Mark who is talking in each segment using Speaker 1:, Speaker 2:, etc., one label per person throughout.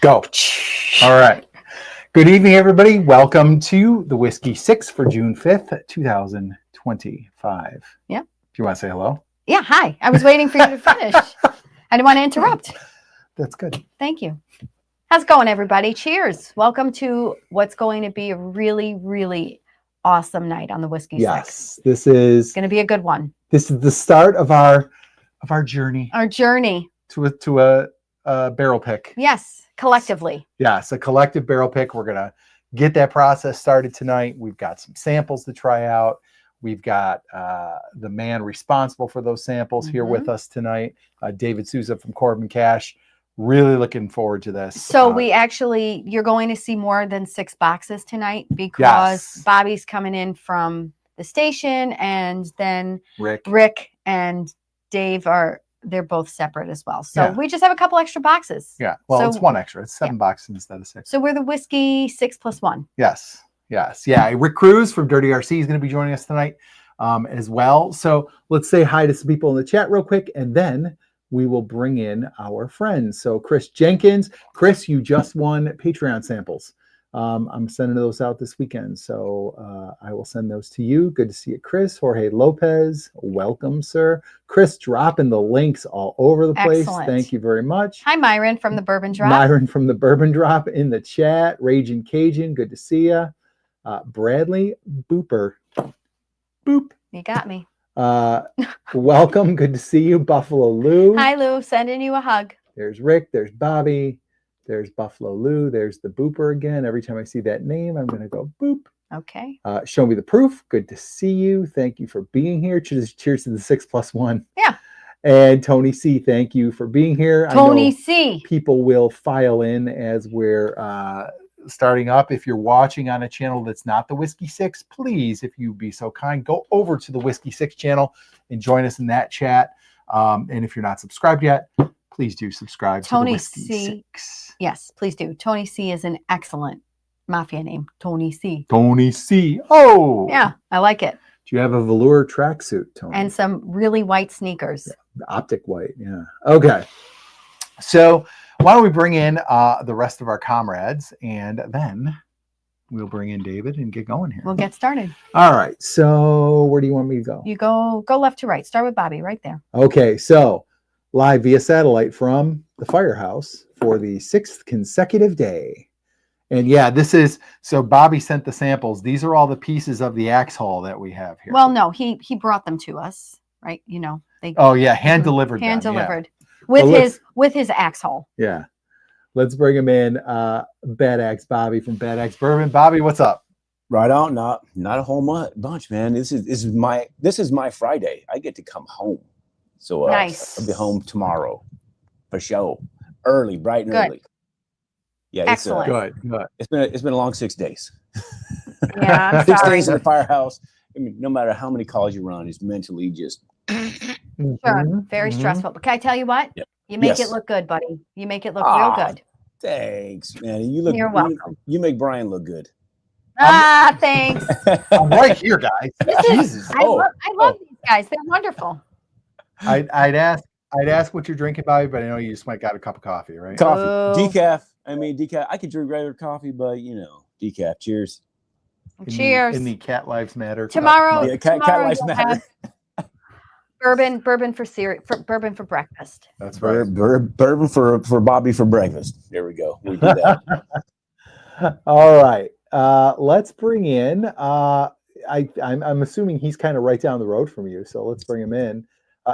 Speaker 1: Go. All right. Good evening, everybody. Welcome to the Whiskey 6 for June 5th, 2025.
Speaker 2: Yeah.
Speaker 1: Do you want to say hello?
Speaker 2: Yeah, hi. I was waiting for you to finish. I didn't want to interrupt.
Speaker 1: That's good.
Speaker 2: Thank you. How's it going, everybody? Cheers. Welcome to what's going to be a really, really awesome night on the Whiskey 6.
Speaker 1: Yes, this is
Speaker 2: going to be a good one.
Speaker 1: This is the start of our journey.
Speaker 2: Our journey
Speaker 1: to a barrel pick.
Speaker 2: Yes, collectively.
Speaker 1: Yes, a collective barrel pick. We're gonna get that process started tonight. We've got some samples to try out. We've got the man responsible for those samples here with us tonight, David Souza from Corbin Cash. Really looking forward to this.
Speaker 2: So you're going to see more than 6 boxes tonight because Bobby's coming in from the station, and then Rick and Dave they're both separate as well. So we just have a couple extra boxes.
Speaker 1: Yeah. Well, it's one extra. It's 7 boxes instead of 6.
Speaker 2: So we're the Whiskey 6+1.
Speaker 1: Yes. Yes. Yeah. Rick Cruz from Dirty RC is going to be joining us tonight as well. So let's say hi to some people in the chat real quick, and then we will bring in our friends. So Chris Jenkins. Chris, you just won Patreon samples. I'm sending those out this weekend, so I will send those to you. Good to see you, Chris. Jorge Lopez, welcome, sir. Chris dropping the links all over the place.
Speaker 2: Excellent.
Speaker 1: Thank you very much.
Speaker 2: Hi, Myron from the Bourbon Drop.
Speaker 1: Myron from the Bourbon Drop in the chat. Raging Cajun, good to see you. Bradley Booper. Boop.
Speaker 2: You got me.
Speaker 1: Welcome. Good to see you, Buffalo Lou.
Speaker 2: Hi, Lou. Sending you a hug.
Speaker 1: There's Rick. There's Bobby. There's Buffalo Lou. There's the Booper again. Every time I see that name, I'm going to go boop.
Speaker 2: Okay.
Speaker 1: Show me the proof. Good to see you. Thank you for being here. Cheers to the 6+1.
Speaker 2: Yeah.
Speaker 1: And Tony C, thank you for being here.
Speaker 2: Tony C.
Speaker 1: People will file in as we're starting up. If you're watching on a channel that's not the Whiskey 6, please, if you'd be so kind, go over to the Whiskey 6 channel and join us in that chat. And if you're not subscribed yet, please do subscribe to the Whiskey 6.
Speaker 2: Yes, please do. Tony C is an excellent mafia name. Tony C.
Speaker 1: Tony C. Oh!
Speaker 2: Yeah, I like it.
Speaker 1: Do you have a velour tracksuit, Tony?
Speaker 2: And some really white sneakers.
Speaker 1: Yeah, optic white, yeah. Okay. So why don't we bring in the rest of our comrades, and then we'll bring in David and get going here.
Speaker 2: We'll get started.
Speaker 1: All right. So where do you want me to go?
Speaker 2: You go left to right. Start with Bobby right there.
Speaker 1: Okay. So live via satellite from the firehouse for the 6th consecutive day. And yeah, this is, so Bobby sent the samples. These are all the pieces of the axe haul that we have here.
Speaker 2: Well, no, he brought them to us, right? You know,
Speaker 1: hand delivered.
Speaker 2: Hand delivered.
Speaker 1: Yeah.
Speaker 2: With his axe haul.
Speaker 1: Yeah. Let's bring him in. Bad Axe Bobby from Bad Axe Bourbon. Bobby, what's up?
Speaker 3: Right on. Not a whole bunch, man. This is my Friday. I get to come home. So
Speaker 2: nice.
Speaker 3: I'll be home tomorrow for sure. Early, bright and early. Yeah,
Speaker 2: excellent.
Speaker 1: Good.
Speaker 3: It's been a long 6 days.
Speaker 2: Yeah, I'm
Speaker 3: 6
Speaker 2: sorry.
Speaker 3: days in the firehouse. I mean, no matter how many calls you run, it's mentally just
Speaker 2: very stressful. But can I tell you what?
Speaker 3: Yep.
Speaker 2: You make it look good, buddy. You make it look real good.
Speaker 3: Thanks, man.
Speaker 2: You're welcome.
Speaker 3: You make Brian look good.
Speaker 2: Thanks.
Speaker 1: I'm right here, guys. Jesus.
Speaker 2: I love these guys. They're wonderful.
Speaker 1: I'd ask what you're drinking, Bobby, but I know you just might got a cup of coffee, right?
Speaker 3: Coffee, decaf. I mean, decaf. I could drink regular coffee, but decaf. Cheers.
Speaker 2: Cheers.
Speaker 1: In the Cat Lives Matter.
Speaker 2: Tomorrow,
Speaker 3: yeah, cat lives matter.
Speaker 2: Bourbon for breakfast.
Speaker 1: That's right.
Speaker 3: Bourbon for Bobby for breakfast. There we go. We do that.
Speaker 1: All right. Let's bring in. I'm assuming he's kind of right down the road from you, so let's bring him in.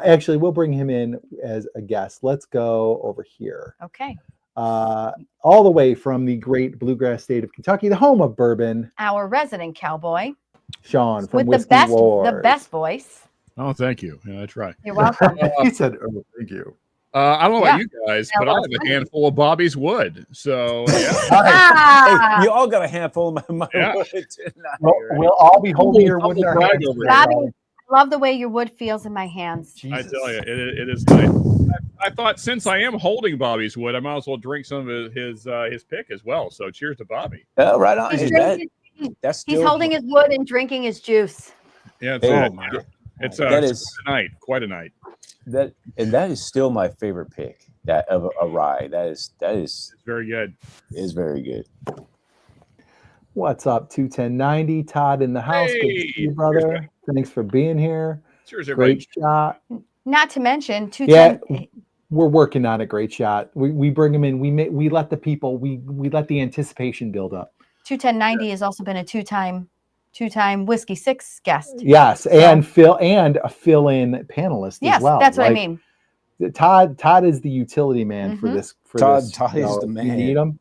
Speaker 1: Actually, we'll bring him in as a guest. Let's go over here.
Speaker 2: Okay.
Speaker 1: All the way from the great bluegrass state of Kentucky, the home of bourbon.
Speaker 2: Our resident cowboy,
Speaker 1: Sean from
Speaker 2: with
Speaker 1: Whiskey Wars.
Speaker 2: the best voice.
Speaker 4: Oh, thank you. Yeah, that's right.
Speaker 2: You're welcome.
Speaker 1: He said, "Oh, thank you."
Speaker 4: I don't know about you guys, but I have a handful of Bobby's wood. So
Speaker 3: yeah. Hey, you all got a handful of my wood tonight.
Speaker 1: We'll all be holding your wood in our hands.
Speaker 2: Bobby, I love the way your wood feels in my hands.
Speaker 4: Jesus. I tell you, it is nice. I thought since I am holding Bobby's wood, I might as well drink some of his pick as well. So cheers to Bobby.
Speaker 3: Oh, right on.
Speaker 2: He's holding his wood and drinking his juice.
Speaker 4: Yeah, it's quite a night.
Speaker 3: that is still my favorite pick. That of a rye. That is
Speaker 4: It's very good.
Speaker 3: is very good.
Speaker 1: What's up, 21090? Todd in the house. Good to see you, brother. Thanks for being here.
Speaker 4: Cheers, everybody.
Speaker 1: Great shot.
Speaker 2: Not to mention 210.
Speaker 1: Yeah, we're working on a great shot. We bring them in. We let the people. We let the anticipation build up.
Speaker 2: 21090 has also been a two-time Whiskey 6 guest.
Speaker 1: Yes,
Speaker 2: So-
Speaker 1: and a fill-in panelist
Speaker 2: Yes,
Speaker 1: as well.
Speaker 2: that's what I mean.
Speaker 1: Todd is the utility man for
Speaker 2: Mhm.
Speaker 1: this.
Speaker 3: Todd
Speaker 1: this,
Speaker 3: is the man.
Speaker 1: You need him.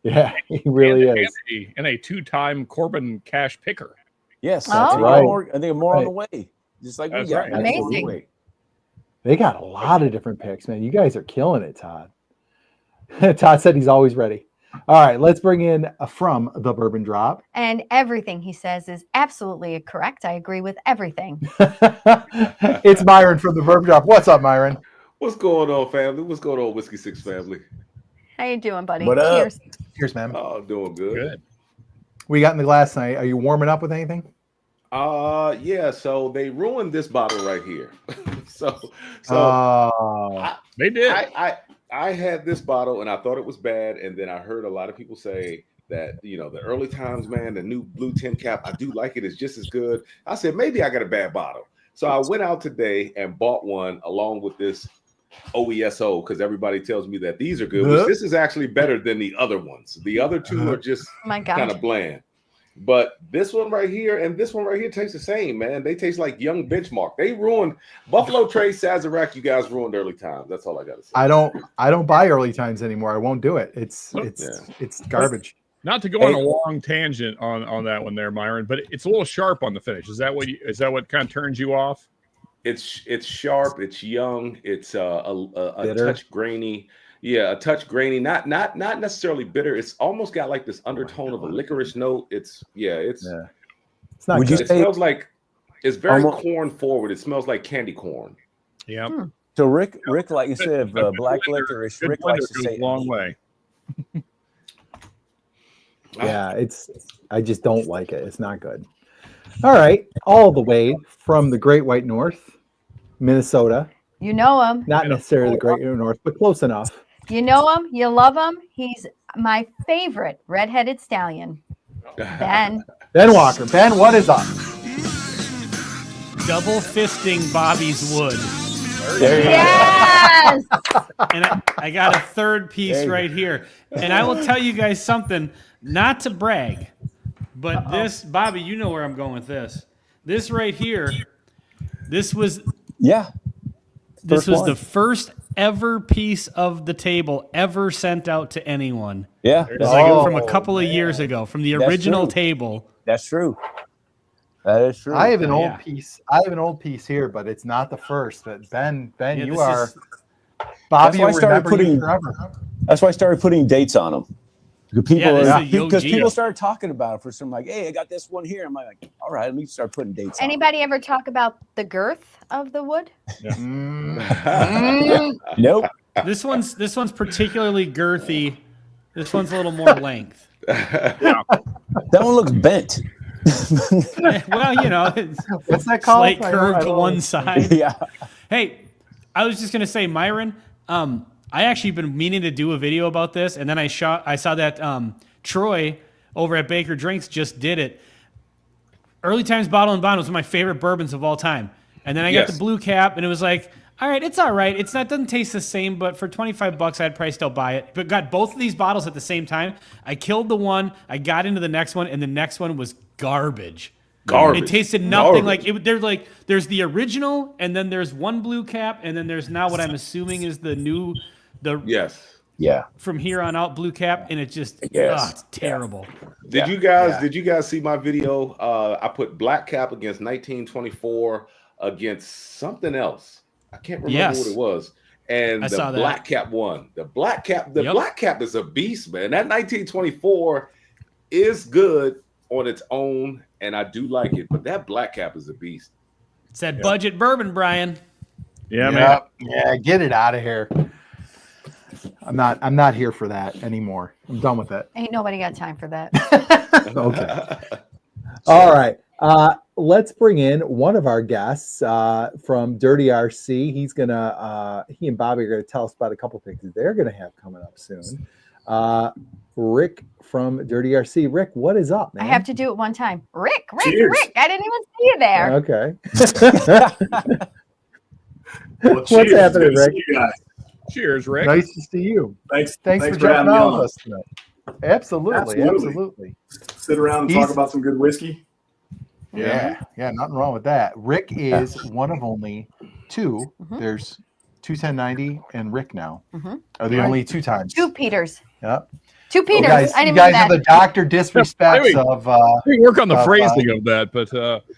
Speaker 1: Yeah, he really is.
Speaker 4: And a two-time Corbin Cash picker.
Speaker 3: Yes,
Speaker 2: Oh.
Speaker 3: I think more on the
Speaker 1: Right.
Speaker 3: way. Just like
Speaker 4: That's
Speaker 3: we got.
Speaker 4: right.
Speaker 3: That's on the
Speaker 2: Amazing.
Speaker 3: way.
Speaker 1: They got a lot of different picks, man. You guys are killing it, Todd. Todd said he's always ready. All right, let's bring in from the Bourbon Drop.
Speaker 2: And everything he says is absolutely correct. I agree with everything.
Speaker 1: It's Myron from the Bourbon Drop. What's up, Myron?
Speaker 5: What's going on, family? What's going on, Whiskey 6 family?
Speaker 2: How you doing, buddy?
Speaker 3: What up?
Speaker 2: Cheers.
Speaker 1: Cheers, man.
Speaker 5: Oh, doing good.
Speaker 4: Good.
Speaker 1: We got in the glass tonight. Are you warming up with anything?
Speaker 5: Yeah, so they ruined this bottle right here. so
Speaker 4: They did.
Speaker 5: I had this bottle and I thought it was bad, and then I heard a lot of people say that, the early times, man, the new blue tin cap, I do like it. It's just as good. I said, maybe I got a bad bottle. So I went out today and bought one along with this OESO, because everybody tells me that these are good. Which this is actually better than the other ones. The other two are just
Speaker 2: Oh my God.
Speaker 5: kind of bland. But this one right here and this one right here taste the same, man. They taste like Young Benchmark. They ruined Buffalo Trace, Sazerac. You guys ruined early times. That's all I got to say.
Speaker 1: I don't buy early times anymore. I won't do it. It's garbage.
Speaker 4: Not to go on a long tangent on that one there, Myron, but it's a little sharp on the finish. Is that what kind of turns you off?
Speaker 5: It's sharp. It's young. It's a
Speaker 1: Bitter.
Speaker 5: touch grainy. Yeah, a touch grainy. Not necessarily bitter. It's almost got like this undertone of a licorice note. It's
Speaker 1: not.
Speaker 3: Would
Speaker 1: good.
Speaker 3: you
Speaker 5: it
Speaker 3: say
Speaker 5: smells like it's very
Speaker 3: almost-
Speaker 5: corn forward. It smells like candy corn.
Speaker 4: Yeah.
Speaker 3: so? Rick, like instead of black licorice,
Speaker 4: Good
Speaker 3: Rick
Speaker 4: blender
Speaker 3: likes to
Speaker 4: goes
Speaker 3: say
Speaker 4: a long way.
Speaker 1: Yeah, I just don't like it. It's not good. All right, all the way from the Great White North, Minnesota.
Speaker 2: You know him.
Speaker 1: Not necessarily the Great White North, but close enough.
Speaker 2: You know him. You love him. He's my favorite redheaded stallion. Ben.
Speaker 1: Ben Walker. Ben, what is up?
Speaker 6: Double fisting Bobby's wood.
Speaker 3: There you go.
Speaker 2: Yes.
Speaker 6: And I got a third
Speaker 3: There
Speaker 6: piece
Speaker 3: you
Speaker 6: right here. And I will tell you guys something, not to brag, but this, Bobby, you know where I'm going with this. This right here, this was
Speaker 3: Yeah.
Speaker 6: the first ever piece of the table ever sent out to anyone.
Speaker 3: Yeah.
Speaker 6: It was like from a couple of years ago, from the
Speaker 3: That's
Speaker 6: original
Speaker 3: true.
Speaker 6: table.
Speaker 3: That's true. That is true.
Speaker 1: I have an old
Speaker 6: Yeah.
Speaker 1: piece. I have an old piece here, but it's not the first. But Ben,
Speaker 6: Yeah,
Speaker 1: you
Speaker 6: this
Speaker 1: are
Speaker 6: is-
Speaker 1: Bobby.
Speaker 3: That's why I
Speaker 1: Will
Speaker 3: started
Speaker 1: remember you
Speaker 3: putting-
Speaker 1: forever.
Speaker 3: That's why I started putting dates on them. Because
Speaker 6: this is a
Speaker 3: people
Speaker 6: OG.
Speaker 3: started talking about it for some, like, hey, I got this one here. I'm like, all right, let me start putting dates on it.
Speaker 2: Anybody ever talk about the girth of the wood?
Speaker 3: Nope.
Speaker 6: This one's particularly girthy. This one's a little more length.
Speaker 3: That one looks bent.
Speaker 6: Well, it's
Speaker 1: What's that called?
Speaker 6: slight
Speaker 1: I
Speaker 6: curve to
Speaker 1: don't-
Speaker 6: one side.
Speaker 3: Yeah.
Speaker 6: Hey, I was just gonna say, Myron. I actually been meaning to do a video about this, and then I saw that Troy over at Baker Drinks just did it. Early Times Bottle and Bond was one of my favorite bourbons of all time, and then I got
Speaker 5: Yes.
Speaker 6: the blue cap, and it was like, all right, it's all right. Doesn't taste the same, but for $25, I'd probably still buy it. But got both of these bottles at the same time. I killed the one, I got into the next one, and the next one was garbage.
Speaker 5: Garbage.
Speaker 6: It tasted nothing
Speaker 5: Garbage.
Speaker 6: there's the original, and then there's one blue cap, and then there's now what I'm assuming is
Speaker 5: Yes.
Speaker 3: Yeah.
Speaker 6: from here on out blue cap, and it just
Speaker 3: Yes.
Speaker 6: it's terrible.
Speaker 5: Did you guys see my video? I put Black Cap against 1924 against something else. I can't remember
Speaker 6: Yes.
Speaker 5: what it was. And
Speaker 6: I
Speaker 5: the
Speaker 6: saw that.
Speaker 5: Black Cap won. The Black Cap is a beast, man. That 1924 is good on its own, and I do like it, but that Black Cap is a beast.
Speaker 6: It's that budget bourbon, Brian.
Speaker 4: Yeah, man.
Speaker 1: Yeah, get it out of here. I'm not here for that anymore. I'm done with it.
Speaker 2: Ain't nobody got time for that.
Speaker 1: Okay. All right. let's bring in one of our guests from Dirty RC. He and Bobby are gonna tell us about a couple things that they're gonna have coming up soon. Rick from Dirty RC. Rick, what is up, man?
Speaker 2: I have to do it one time. Rick.
Speaker 7: Cheers.
Speaker 2: Rick. I didn't even see you there.
Speaker 1: Okay.
Speaker 7: Well,
Speaker 1: What's
Speaker 7: cheers.
Speaker 1: happening,
Speaker 7: Good to
Speaker 1: Rick?
Speaker 7: see you guys.
Speaker 4: Cheers, Rick.
Speaker 1: Nice to see you.
Speaker 7: Thanks
Speaker 1: for
Speaker 7: for having
Speaker 1: jumping
Speaker 7: me
Speaker 1: on with
Speaker 7: on.
Speaker 1: us tonight. Absolutely.
Speaker 7: Sit around and talk about some good whiskey.
Speaker 1: Yeah, nothing wrong with that. Rick is one of only two.
Speaker 2: Mhm.
Speaker 1: There's 21090 and Rick now
Speaker 2: Mhm.
Speaker 1: are the only two times.
Speaker 2: Two Peters.
Speaker 1: Yep.
Speaker 2: Two Peters.
Speaker 1: You guys,
Speaker 2: I didn't
Speaker 1: you guys
Speaker 2: mean
Speaker 1: are
Speaker 2: that.
Speaker 1: the Dr. Disrespects
Speaker 4: Wait.
Speaker 1: of
Speaker 4: We work on the
Speaker 1: of,
Speaker 4: phrasing of that, but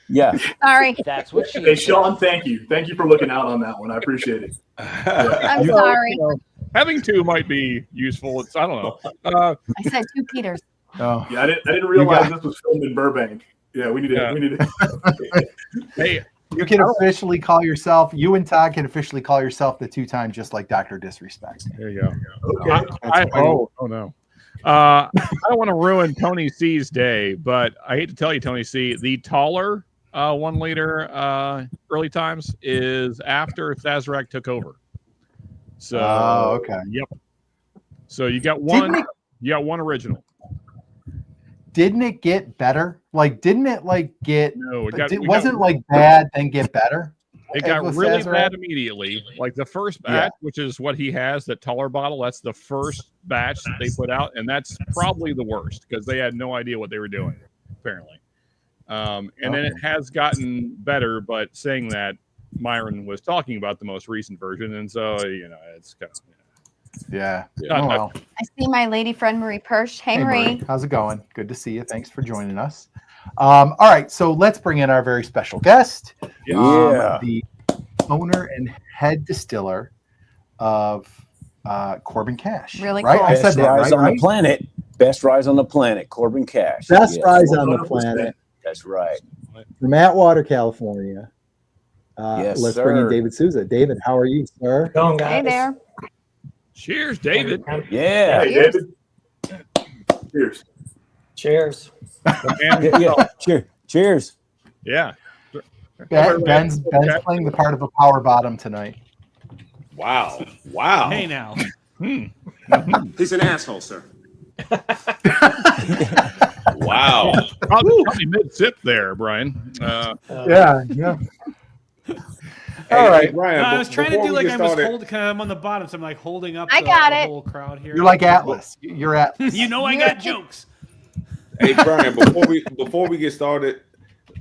Speaker 3: Yeah.
Speaker 2: Sorry.
Speaker 8: That's what she
Speaker 7: Hey, Sean, thank you. Thank you for looking out on that one. I appreciate it.
Speaker 2: I'm
Speaker 1: You-
Speaker 2: sorry.
Speaker 4: having two might be useful. I don't know.
Speaker 2: I said two Peters.
Speaker 1: oh,
Speaker 7: Yeah, I didn't realize this was filmed in Burbank. Yeah, we need to.
Speaker 4: Yeah.
Speaker 7: We need to.
Speaker 4: Hey,
Speaker 1: you can officially call yourself, you and Todd can officially call yourself the two-time just like Dr. Disrespect.
Speaker 4: there you go.
Speaker 7: Okay.
Speaker 4: Oh no. I don't want to ruin Tony C's day, but I hate to tell you, Tony C, the taller 1 liter early times is after Sazerac took over. So
Speaker 1: okay.
Speaker 4: Yep. So you got one.
Speaker 1: Didn't it-
Speaker 4: You got one original.
Speaker 1: Didn't it get better? Like, didn't it like get?
Speaker 4: No,
Speaker 1: Wasn't like bad then get better?
Speaker 4: It got
Speaker 1: with
Speaker 4: really
Speaker 1: Sazerac?
Speaker 4: bad immediately. Like the first batch, which is what he has, that taller bottle, that's the first batch that they put out, and that's probably the worst because they had no idea what they were doing, apparently. And then it has gotten better, but saying that, Myron was talking about the most recent version, and so it's kind of
Speaker 1: Yeah.
Speaker 4: Yeah.
Speaker 1: Oh, well.
Speaker 2: I see my lady friend Marie Persh. Hey, Marie.
Speaker 1: How's it going? Good to see you. Thanks for joining us. All right, so let's bring in our very special guest, the owner and head distiller of Corbin Cash.
Speaker 2: Really
Speaker 1: right?
Speaker 2: cool.
Speaker 1: I said
Speaker 3: Best
Speaker 1: that
Speaker 3: rise
Speaker 1: right?
Speaker 3: on the planet. Best rise on the planet. Corbin Cash.
Speaker 1: Best
Speaker 3: Yes.
Speaker 1: rise on the
Speaker 7: 100%.
Speaker 1: planet
Speaker 3: That's right.
Speaker 1: from Atwater, California.
Speaker 3: Yes,
Speaker 1: Let's bring in
Speaker 3: sir.
Speaker 1: David Souza. David, how are you, sir?
Speaker 8: Going, guys.
Speaker 2: Hey there.
Speaker 4: cheers, David.
Speaker 3: Yeah.
Speaker 7: Hey, David. Cheers.
Speaker 8: Cheers.
Speaker 3: Cheers.
Speaker 4: Yeah.
Speaker 1: Ben's playing the part of a power bottom tonight.
Speaker 5: Wow.
Speaker 6: Hey now.
Speaker 9: He's an asshole, sir.
Speaker 5: Wow.
Speaker 4: Probably mid sip there, Brian.
Speaker 1: Yeah.
Speaker 5: Hey,
Speaker 1: All right.
Speaker 5: Brian,
Speaker 6: I was trying to
Speaker 5: before
Speaker 6: do
Speaker 5: we
Speaker 6: like
Speaker 5: get
Speaker 6: I was
Speaker 5: started-
Speaker 6: holding, kind of I'm on the bottom, so I'm like holding up
Speaker 2: I
Speaker 6: the,
Speaker 2: got
Speaker 6: the
Speaker 2: it.
Speaker 6: whole crowd here.
Speaker 1: You're like Atlas. You're Atlas.
Speaker 6: You know I got jokes.
Speaker 5: Hey Brian, before we get started,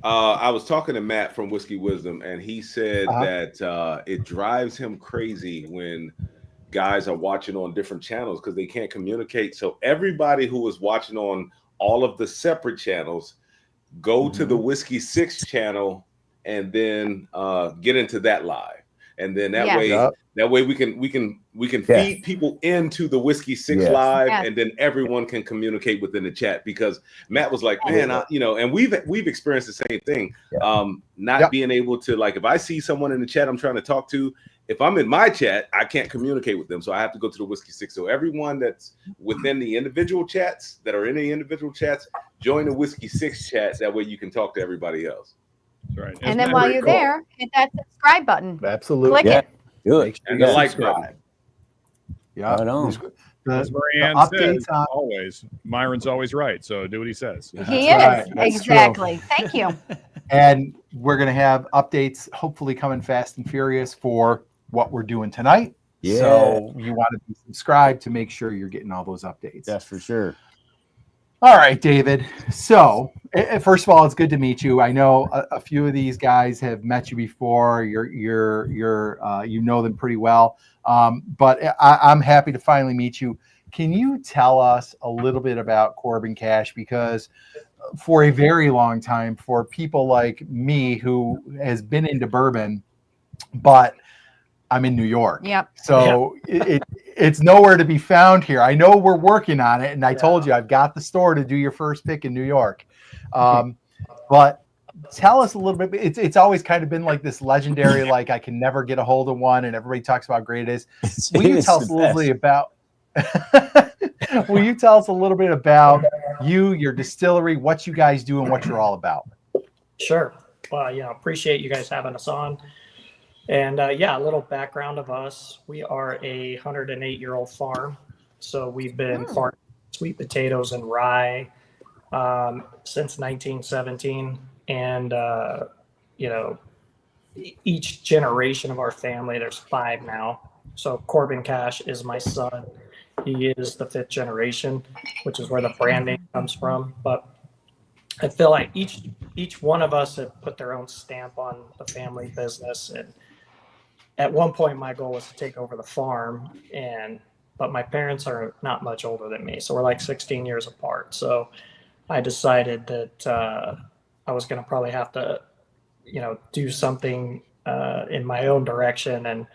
Speaker 5: I was talking to Matt from Whiskey Wisdom, and he said that it drives him crazy when guys are watching on different channels because they can't communicate. So everybody who is watching on all of the separate channels, go to the Whiskey 6 channel and then get into that live, and then that way we can feed people into the Whiskey 6 live, and then everyone can communicate within the chat. Because Matt was like, man, and we've experienced the same thing, not being able to, like, if I see someone in the chat I'm trying to talk to, if I'm in my chat, I can't communicate with them, so I have to go to the Whiskey 6. So everyone that's within the individual chats, that are in the individual chats, join the Whiskey 6 chat. That way you can talk to everybody else.
Speaker 4: That's right.
Speaker 2: And then while you're there, hit that subscribe button.
Speaker 1: Absolutely.
Speaker 2: Click it.
Speaker 3: Good.
Speaker 5: And the like button.
Speaker 1: Yeah.
Speaker 3: Right on.
Speaker 4: As Marianne says, always, Myron's always right. So do what he says.
Speaker 2: He is. Exactly. Thank you.
Speaker 1: And we're going to have updates hopefully coming fast and furious for what we're doing tonight.
Speaker 3: Yeah.
Speaker 1: So you want to be subscribed to make sure you're getting all those updates.
Speaker 3: That's for sure.
Speaker 1: All right, David. So first of all, it's good to meet you. I know a few of these guys have met you before. You know them pretty well. But I'm happy to finally meet you. Can you tell us a little bit about Corbin Cash? Because for a very long time, for people like me who has been into bourbon, but I'm in New York.
Speaker 2: Yep.
Speaker 1: So it's nowhere to be found here. I know we're working on it, and I told you I've got the store to do your first pick in New York. But tell us a little bit. It's always kind of been like this legendary, like I can never get a hold of one, and everybody talks about how great it is. Will you tell us a little bit about? Will you tell us a little bit about you, your distillery, what you guys do, and what you're all about?
Speaker 8: Sure. appreciate you guys having us on. And a little background of us. We are a 108-year-old farm. So we've been farming sweet potatoes and rye since 1917. And, each generation of our family, there's 5 now. So Corbin Cash is my son. He is the 5th generation, which is where the brand name comes from. But I feel like each one of us have put their own stamp on the family business. And at one point, my goal was to take over the farm. But my parents are not much older than me. So we're like 16 years apart. So I decided that I was going to probably have to do something in my own direction, and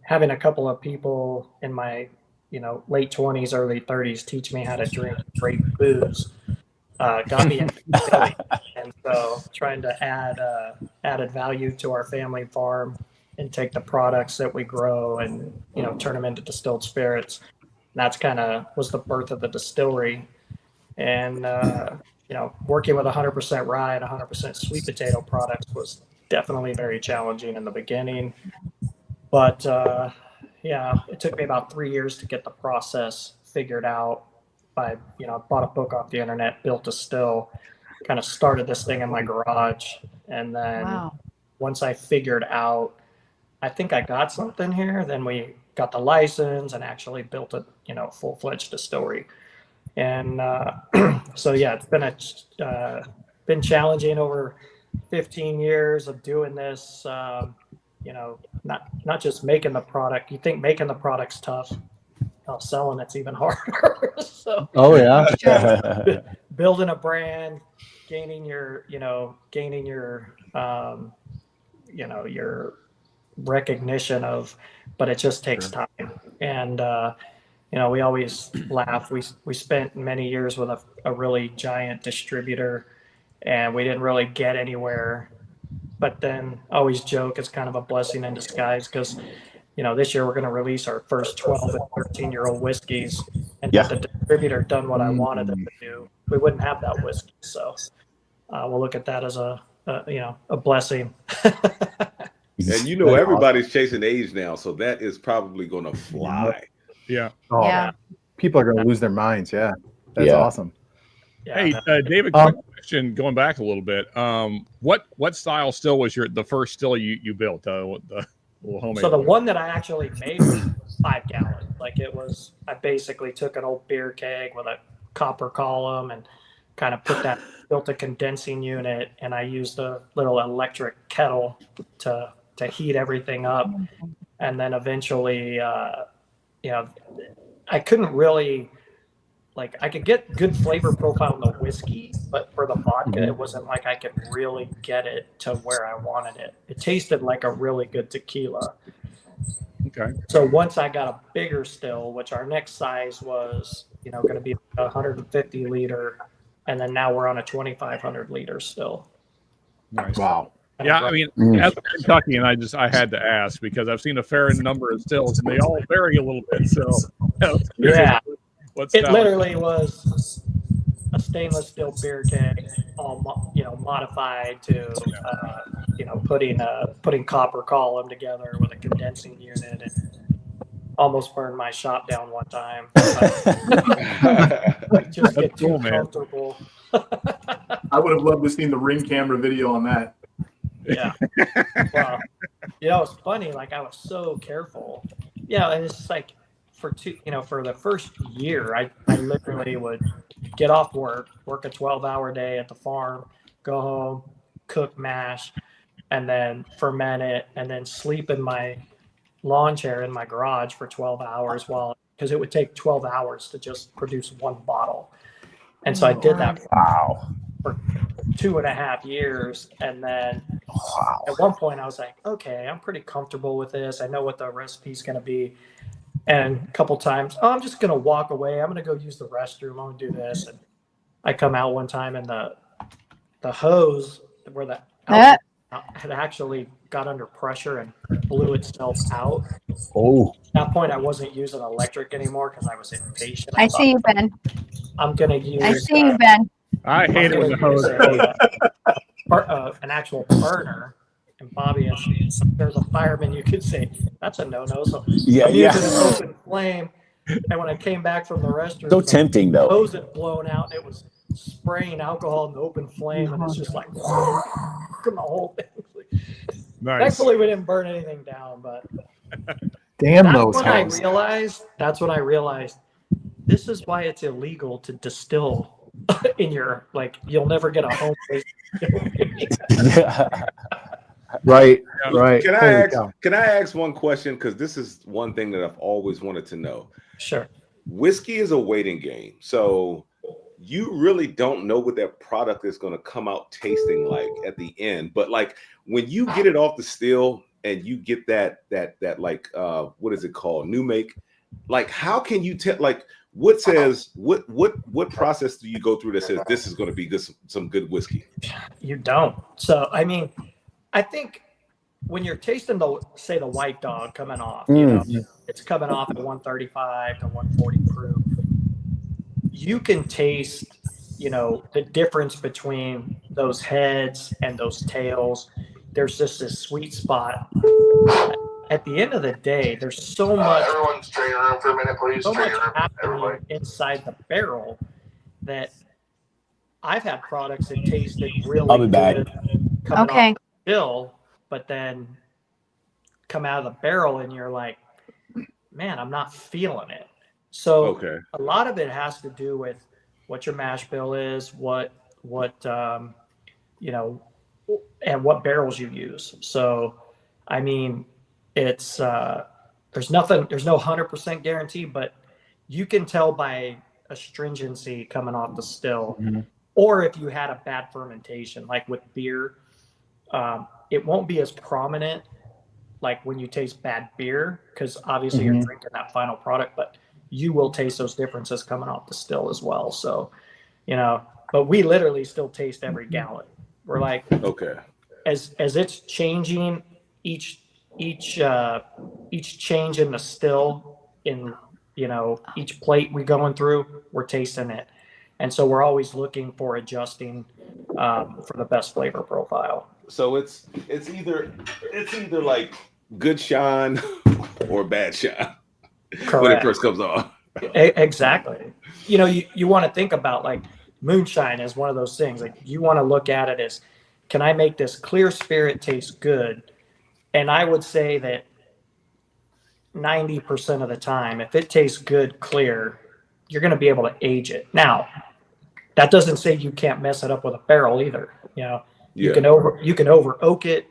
Speaker 8: having a couple of people in my late 20s, early 30s teach me how to drink great booze got me into distilling. And so trying to add added value to our family farm and take the products that we grow and turn them into distilled spirits. And that's kind of was the birth of the distillery. And working with 100% rye and 100% sweet potato products was definitely very challenging in the beginning. But it took me about 3 years to get the process figured out. I bought a book off the internet, built a still, kind of started this thing in my garage. And then once I figured out, I think I got something here, then we got the license and actually built a full-fledged distillery. And it's been challenging over 15 years of doing this. Not just making the product. You think making the product's tough? Selling it's even harder. So building a brand, gaining your your recognition of, but it just takes time. And we always laugh. We spent many years with a really giant distributor, and we didn't really get anywhere. But then I always joke it's kind of a blessing in disguise, because this year we're going to release our first 12 and 13-year-old whiskeys, and if the distributor done what I wanted them to do, we wouldn't have that whiskey. So we'll look at that as a blessing.
Speaker 5: And everybody's chasing age now, so that is probably going to fly.
Speaker 4: Yeah.
Speaker 1: Oh, yeah. People are going to lose their minds. Yeah. That's awesome.
Speaker 4: Hey, David, quick question, going back a little bit. What style still was the first still you built? The little homemade.
Speaker 8: So the one that I actually made was 5 gallon. Like it was, I basically took an old beer keg with a copper column and kind of built a condensing unit, and I used a little electric kettle to heat everything up. And then eventually, I couldn't really, I could get good flavor profile in the whiskey, but for the vodka, it wasn't like I could really get it to where I wanted it. It tasted like a really good tequila.
Speaker 4: Okay.
Speaker 8: So once I got a bigger still, which our next size was, going to be 150 liter, and then now we're on a 2,500 liter still.
Speaker 4: Nice.
Speaker 1: Wow.
Speaker 4: Yeah, I mean, as a Kentuckian, I had to ask, because I've seen a fair number of stills, and they all vary a little bit. So
Speaker 8: yeah, it literally was a stainless steel beer keg, all modified to putting copper column together with a condensing unit, and almost burned my shop down one time. Just get too comfortable.
Speaker 7: I would have loved to seen the Ring camera video on that.
Speaker 8: Yeah. Well, it's funny. I was so careful. And it's just for the first year, I literally would get off work a 12-hour day at the farm, go home, cook mash, and then ferment it, and then sleep in my lawn chair in my garage for 12 hours because it would take 12 hours to just produce one bottle. And so I did that for 2.5 years. And then at one point I was like, okay, I'm pretty comfortable with this. I know what the recipe's going to be. And a couple times, I'm just going to walk away. I'm going to go use the restroom. I'm going to do this. And I come out one time, and the hose where the outlet had actually got under pressure and blew itself out.
Speaker 3: Oh.
Speaker 8: At that point, I wasn't using electric anymore because I was impatient.
Speaker 2: I see you, Ben.
Speaker 8: I'm going to use...
Speaker 2: I see you, Ben.
Speaker 4: I hate it when the hose
Speaker 8: an actual burner. And Bobby, if there's a fireman, you could say that's a no-no. So
Speaker 3: Yeah,
Speaker 8: I'm
Speaker 3: yeah.
Speaker 8: using an open flame. And when I came back from the restroom,
Speaker 3: So tempting,
Speaker 8: the
Speaker 3: though.
Speaker 8: hose had blown out and it was spraying alcohol in the open flame, and it's just like the whole thing.
Speaker 4: Nice.
Speaker 8: Thankfully, we didn't burn anything down, but
Speaker 1: Damn
Speaker 8: that's
Speaker 1: those
Speaker 8: when
Speaker 1: hoes.
Speaker 8: That's when I realized this is why it's illegal to distill in your, like, you'll never get a home base.
Speaker 1: Right.
Speaker 5: Can I ask one question? Because this is one thing that I've always wanted to know.
Speaker 8: Sure.
Speaker 5: Whiskey is a waiting game. So you really don't know what that product is going to come out tasting like at the end. But like when you get it off the still and you get that like what is it called? New make. Like how can you tell, like what says what process do you go through that says this is going to be good, some good whiskey?
Speaker 8: You don't. So I mean, I think when you're tasting the White Dog coming off, you know, it's coming off at 135 to 140 proof. You can taste, you know, the difference between those heads and those tails. There's just this sweet spot. At the end of the day, there's so much.
Speaker 10: Everyone's training room for a minute, please.
Speaker 8: So much happening inside the barrel that I've had products that tasted really
Speaker 3: I'll be back.
Speaker 8: good coming off the still, but then come out of the barrel and you're like, man, I'm not feeling it. So a lot of it has to do with what your mash bill is, what you know, and what barrels you use. So, I mean, it's there's no 100% guarantee, but you can tell by astringency coming off the still, or if you had a bad fermentation, like with beer, it won't be as prominent like when you taste bad beer, because obviously you're drinking that final product, but you will taste those differences coming off the still as well. So, you know, but we literally still taste every gallon. We're like, as it's changing, each change in the still, in, you know, each plate we going through, we're tasting it. And so we're always looking for adjusting for the best flavor profile.
Speaker 5: So it's either like good shine or bad shine.
Speaker 8: Correct.
Speaker 5: When it first comes off.
Speaker 8: Exactly. You know, you want to think about, like, moonshine is one of those things. Like, you want to look at it as, can I make this clear spirit taste good? And I would say that 90% of the time, if it tastes good, clear, you're going to be able to age it. Now, that doesn't say you can't mess it up with a barrel either. You know, you can over oak it,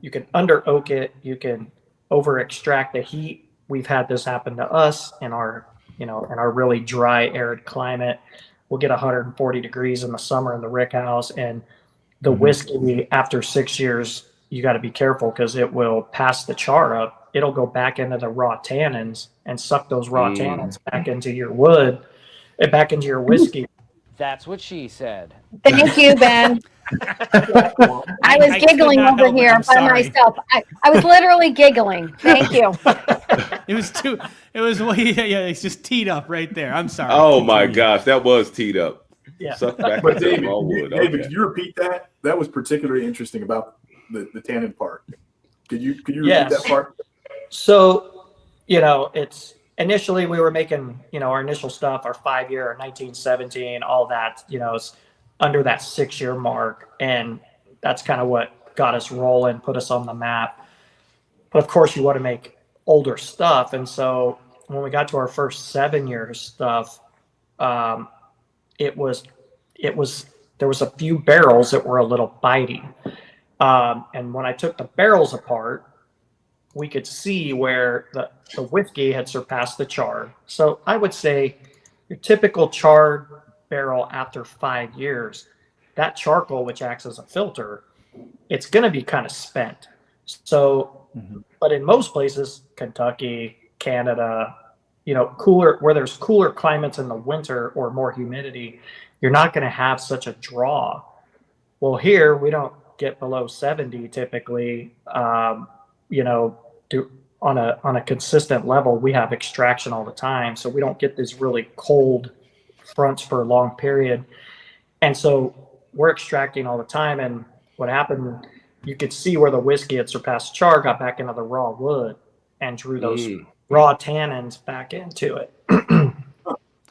Speaker 8: you can under oak it, you can over extract the heat. We've had this happen to us in our, you know, in our really dry, arid climate. We'll get 140 degrees in the summer in the rick house, and the whiskey after 6 years, you got to be careful because it will pass the char up. It'll go back into the raw tannins and suck those raw tannins back into your wood, back into your whiskey.
Speaker 11: That's what she said.
Speaker 2: Thank you, Ben. I was giggling over here by myself. I was literally giggling. Thank you.
Speaker 6: It's just teed up right there. I'm sorry.
Speaker 5: Oh my gosh, that was teed up.
Speaker 8: Yeah.
Speaker 5: Suck back
Speaker 7: But
Speaker 5: into
Speaker 7: David,
Speaker 5: raw wood.
Speaker 7: David, could you repeat that? That was particularly interesting about the tannin part. Could you repeat that part?
Speaker 8: So, you know, it's initially we were making, you know, our initial stuff, our 5-year, our 1917, all that, you know, it's under that 6-year mark. And that's kind of what got us rolling, put us on the map. But of course you want to make older stuff. And so when we got to our first 7-year stuff, there was a few barrels that were a little biting. And when I took the barrels apart, we could see where the whiskey had surpassed the char. So I would say your typical charred barrel after 5 years, that charcoal, which acts as a filter, it's going to be kind of spent. So, but in most places, Kentucky, Canada, you know, where there's cooler climates in the winter or more humidity, you're not going to have such a draw. Well, here we don't get below 70 typically. You know, on a consistent level, we have extraction all the time, so we don't get these really cold fronts for a long period. And so we're extracting all the time, and what happened, you could see where the whiskey had surpassed char, got back into the raw wood, and drew those raw tannins back into it.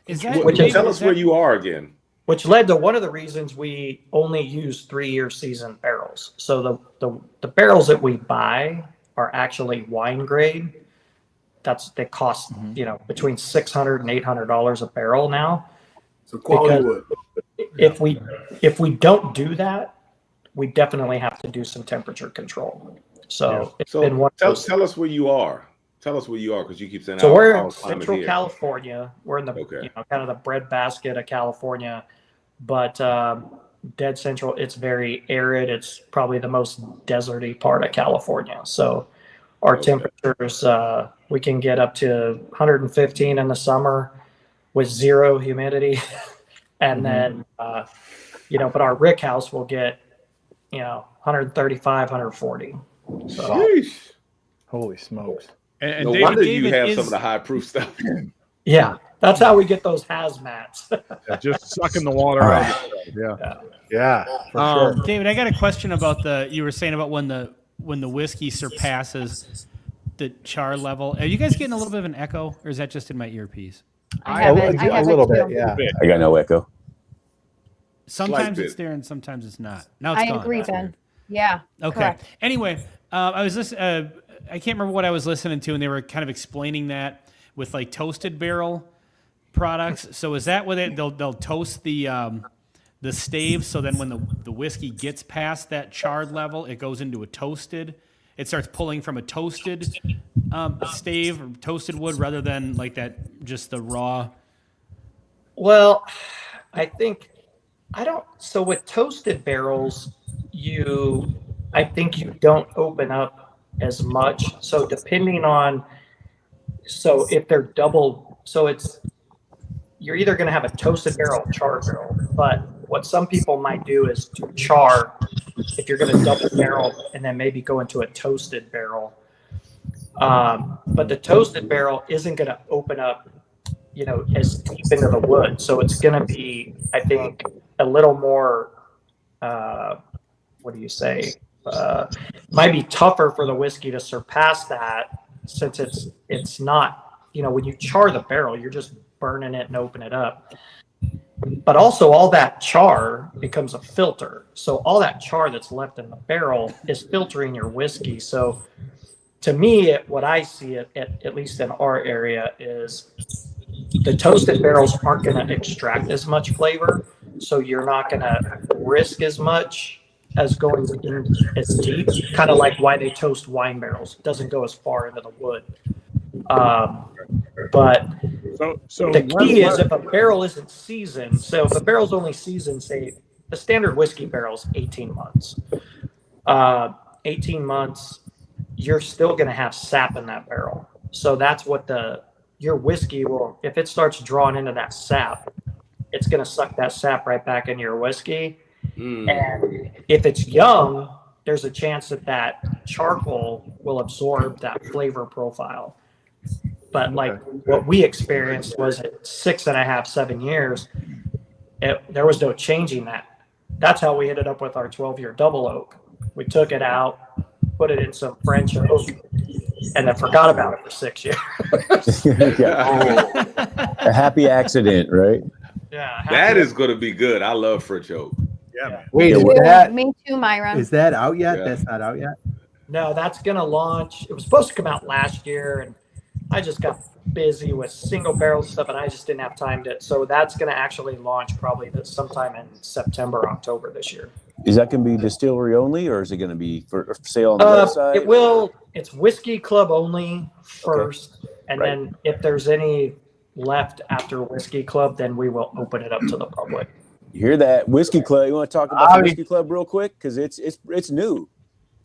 Speaker 5: Tell us where you are again.
Speaker 8: Which led to one of the reasons we only use 3-year seasoned barrels. So the barrels that we buy are actually wine grade. They cost between $600 and $800 a barrel now.
Speaker 7: So quality wood.
Speaker 8: If we don't do that, we definitely have to do some temperature control. So
Speaker 5: tell us where you are. Tell us where you are, because you keep saying.
Speaker 8: So we're in Central California. We're in the kind of the breadbasket of California, but dead central. It's very arid. It's probably the most deserty part of California. So our temperatures, we can get up to 115 in the summer with zero humidity, and then but our rick house will get 135, 140. So,
Speaker 5: sheesh.
Speaker 1: Holy smokes.
Speaker 4: And
Speaker 5: no wonder you have some of the high proof stuff.
Speaker 8: Yeah, that's how we get those hazmats.
Speaker 4: Just sucking the water out.
Speaker 1: Yeah. For sure.
Speaker 6: David, I got a question about you were saying about when the whiskey surpasses the char level. Are you guys getting a little bit of an echo, or is that just in my earpiece?
Speaker 2: I have
Speaker 1: a little bit. Yeah.
Speaker 3: I got no echo.
Speaker 6: Sometimes it's there and sometimes it's not. Now it's gone.
Speaker 2: I agree, Ben. Yeah.
Speaker 6: Okay.
Speaker 2: Correct.
Speaker 6: Anyway, I was listening. I can't remember what I was listening to, and they were kind of explaining that with like toasted barrel products. So is that what they'll toast the stave? So then when the whiskey gets past that charred level, it goes into a toasted. It starts pulling from a toasted stave or toasted wood rather than like that, just the raw.
Speaker 8: Well, so with toasted barrels, I think you don't open up as much. So depending on, if they're double, you're either going to have a toasted barrel or char barrel. But what some people might do is to char, if you're going to double barrel and then maybe go into a toasted barrel. But the toasted barrel isn't going to open up, as deep into the wood. So it's going to be, I think, a little more, what do you say? Might be tougher for the whiskey to surpass that, since it's not, when you char the barrel, you're just burning it and open it up. But also all that char becomes a filter. So all that char that's left in the barrel is filtering your whiskey. So to me, what I see at least in our area is the toasted barrels aren't going to extract as much flavor. So you're not going to risk as much as going in as deep, kind of like why they toast wine barrels. It doesn't go as far into the wood. But the key is, if a barrel isn't seasoned, so if a barrel's only seasoned, say the standard whiskey barrel's 18 months. 18 months, you're still going to have sap in that barrel. So that's what your whiskey will, if it starts drawing into that sap, it's going to suck that sap right back into your whiskey. And if it's young, there's a chance that charcoal will absorb that flavor profile. But what we experienced was at 6.5, 7 years, there was no changing that. That's how we ended up with our 12-year double oak. We took it out, put it in some French oak, and then forgot about it for 6 years.
Speaker 3: A happy accident, right?
Speaker 8: Yeah.
Speaker 5: That is going to be good. I love French oak.
Speaker 4: Yeah.
Speaker 1: Wait,
Speaker 2: me too, Myron.
Speaker 1: Is that out yet? Yeah. That's not out yet?
Speaker 8: No, that's going to launch. It was supposed to come out last year, and I just got busy with single barrel stuff, and I just didn't have time to. So that's going to actually launch probably sometime in September, October this year.
Speaker 3: Is that going to be distillery only, or is it going to be for sale on the website?
Speaker 8: It will. It's whiskey club only first, and then if there's any left after whiskey club, then we will open it up to the public.
Speaker 3: You hear that? Whiskey Club. You want to talk about the Whiskey Club real quick? Because it's new.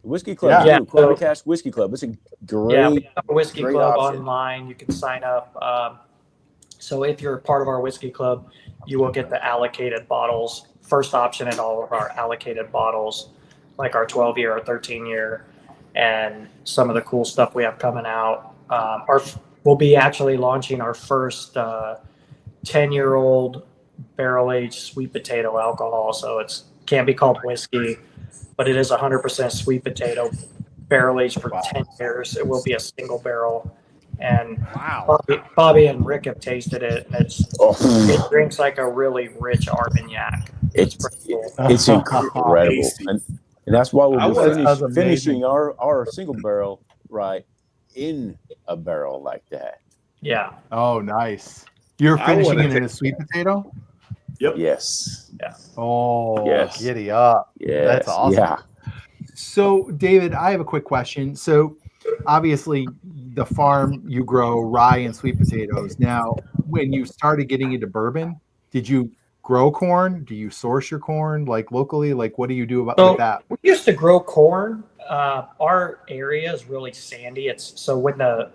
Speaker 3: Whiskey Club, new. Corbin Cash Whiskey Club. It's a great
Speaker 8: we have a Whiskey Club
Speaker 3: option.
Speaker 8: online. You can sign up. So if you're a part of our Whiskey Club, you will get the allocated bottles, first option in all of our allocated bottles, like our 12-year or 13-year, and some of the cool stuff we have coming out. We'll be actually launching our first 10-year-old barrel-aged sweet potato alcohol, so it can't be called whiskey. but it is 100% sweet potato, barrel aged for 10 years. It will be a single barrel. And
Speaker 6: wow,
Speaker 8: Bobby and Rick have tasted it, and it drinks like a really rich Armagnac. It's pretty cool.
Speaker 3: It's incredible, and that's why we'll be finishing our single barrel rye in a barrel like that.
Speaker 8: Yeah.
Speaker 1: Oh, nice. You're finishing it in a sweet potato?
Speaker 7: Yep.
Speaker 3: Yes.
Speaker 8: Yeah.
Speaker 1: Oh,
Speaker 3: yes.
Speaker 1: Giddy up.
Speaker 3: Yes.
Speaker 1: That's awesome.
Speaker 3: Yeah.
Speaker 1: So, David, I have a quick question. So, obviously, the farm, you grow rye and sweet potatoes. Now, when you started getting into bourbon, did you grow corn? Do you source your corn like locally? Like, what do you do about that?
Speaker 8: We used to grow corn. Our area is really sandy. So when the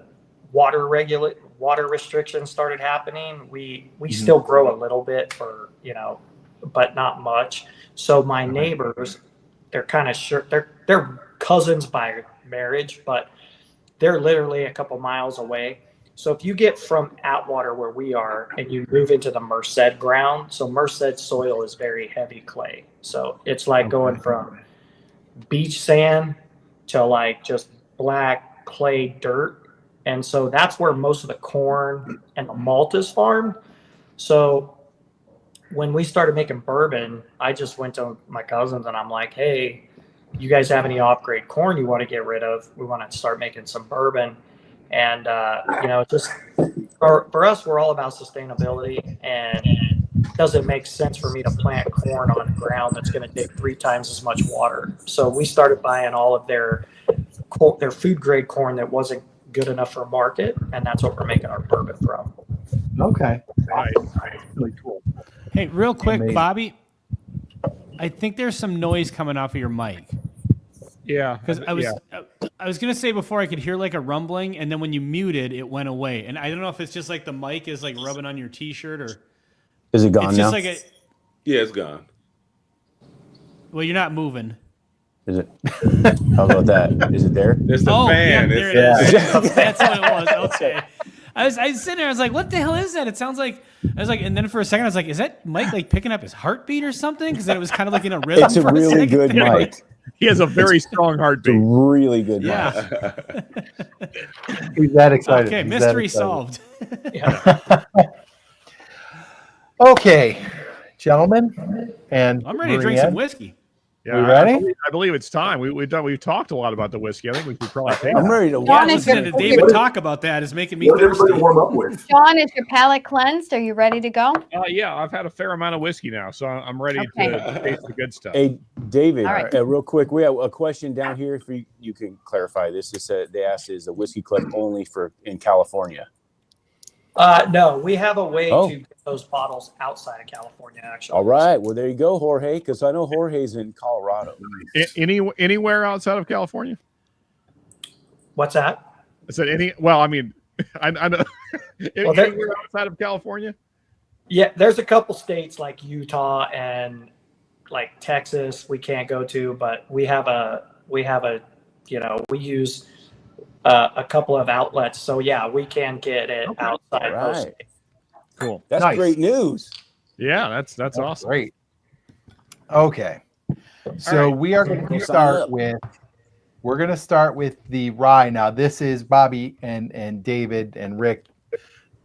Speaker 8: water restrictions started happening, we still grow a little bit for, but not much. So my neighbors, they're kind of sure they're cousins by marriage, but they're literally a couple miles away. So if you get from Atwater where we are and you move into the Merced ground, so Merced soil is very heavy clay. So it's like going from beach sand to like just black clay dirt. And so that's where most of the corn and the malt is farmed. So when we started making bourbon, I just went to my cousins and I'm like, hey, you guys have any off-grade corn you want to get rid of? We want to start making some bourbon. And, just for us, we're all about sustainability, and it doesn't make sense for me to plant corn on ground that's going to take 3 times as much water. So we started buying all of their food grade corn that wasn't good enough for market, and that's what we're making our bourbon from.
Speaker 1: Okay.
Speaker 4: Right.
Speaker 1: Really cool.
Speaker 6: Hey, real quick,
Speaker 1: Amazing.
Speaker 6: Bobby, I think there's some noise coming off of your mic.
Speaker 4: Yeah,
Speaker 6: because I was gonna say before I could hear like a rumbling, and then when you muted, it went away. And I don't know if it's just like the mic is like rubbing on your T-shirt, or
Speaker 3: is it gone
Speaker 6: it's
Speaker 3: now?
Speaker 6: Just like
Speaker 5: yeah, it's gone.
Speaker 6: Well, you're not moving.
Speaker 3: Is it? How about that? Is it there?
Speaker 4: There's the fan.
Speaker 6: Yeah, there it is. That's what it was. Okay. I was sitting there. I was like, "What the hell is that?" It sounds like and then for a second, I was like, "Is that Mike like picking up his heartbeat or something?" Because then it was kind of like in a rhythm.
Speaker 3: It's a really good mic.
Speaker 4: He has a very strong heartbeat.
Speaker 3: It's a really good mic.
Speaker 6: Yeah.
Speaker 1: He's that excited.
Speaker 6: Okay,
Speaker 1: He's
Speaker 6: mystery
Speaker 1: that
Speaker 6: solved.
Speaker 1: Okay, gentlemen, and
Speaker 6: I'm ready to drink some whiskey.
Speaker 4: Yeah,
Speaker 1: we ready?
Speaker 4: I believe it's time. We've talked a lot about the whiskey. I think we should probably take
Speaker 3: I'm
Speaker 4: that.
Speaker 3: ready to
Speaker 6: Yeah, listening to David talk about that is making me
Speaker 7: What did everybody
Speaker 6: thirsty.
Speaker 7: warm up with?
Speaker 2: Sean, is your palate cleansed? Are you ready to go?
Speaker 4: Yeah, I've had a fair amount of whiskey now, so I'm ready to taste the good stuff.
Speaker 3: Hey, David,
Speaker 2: All right.
Speaker 3: real quick, we have a question down here. If you can clarify this, they asked, is a whiskey club only in California?
Speaker 8: No, we have a way to get those bottles outside of California, actually.
Speaker 3: All right. Well, there you go, Jorge, because I know Jorge's in Colorado.
Speaker 4: Anywhere outside of California?
Speaker 8: What's that?
Speaker 4: I said I mean, I know. Anywhere outside of California?
Speaker 8: Yeah, there's a couple states like Utah and like Texas we can't go to, but we use a couple of outlets. So yeah, we can get it outside.
Speaker 3: All right.
Speaker 4: Cool.
Speaker 3: That's
Speaker 1: Nice.
Speaker 3: great news.
Speaker 4: Yeah, that's awesome.
Speaker 1: Great. Okay, so we are going to start with. We're going to start with the rye. Now, this is Bobby and David and Rick.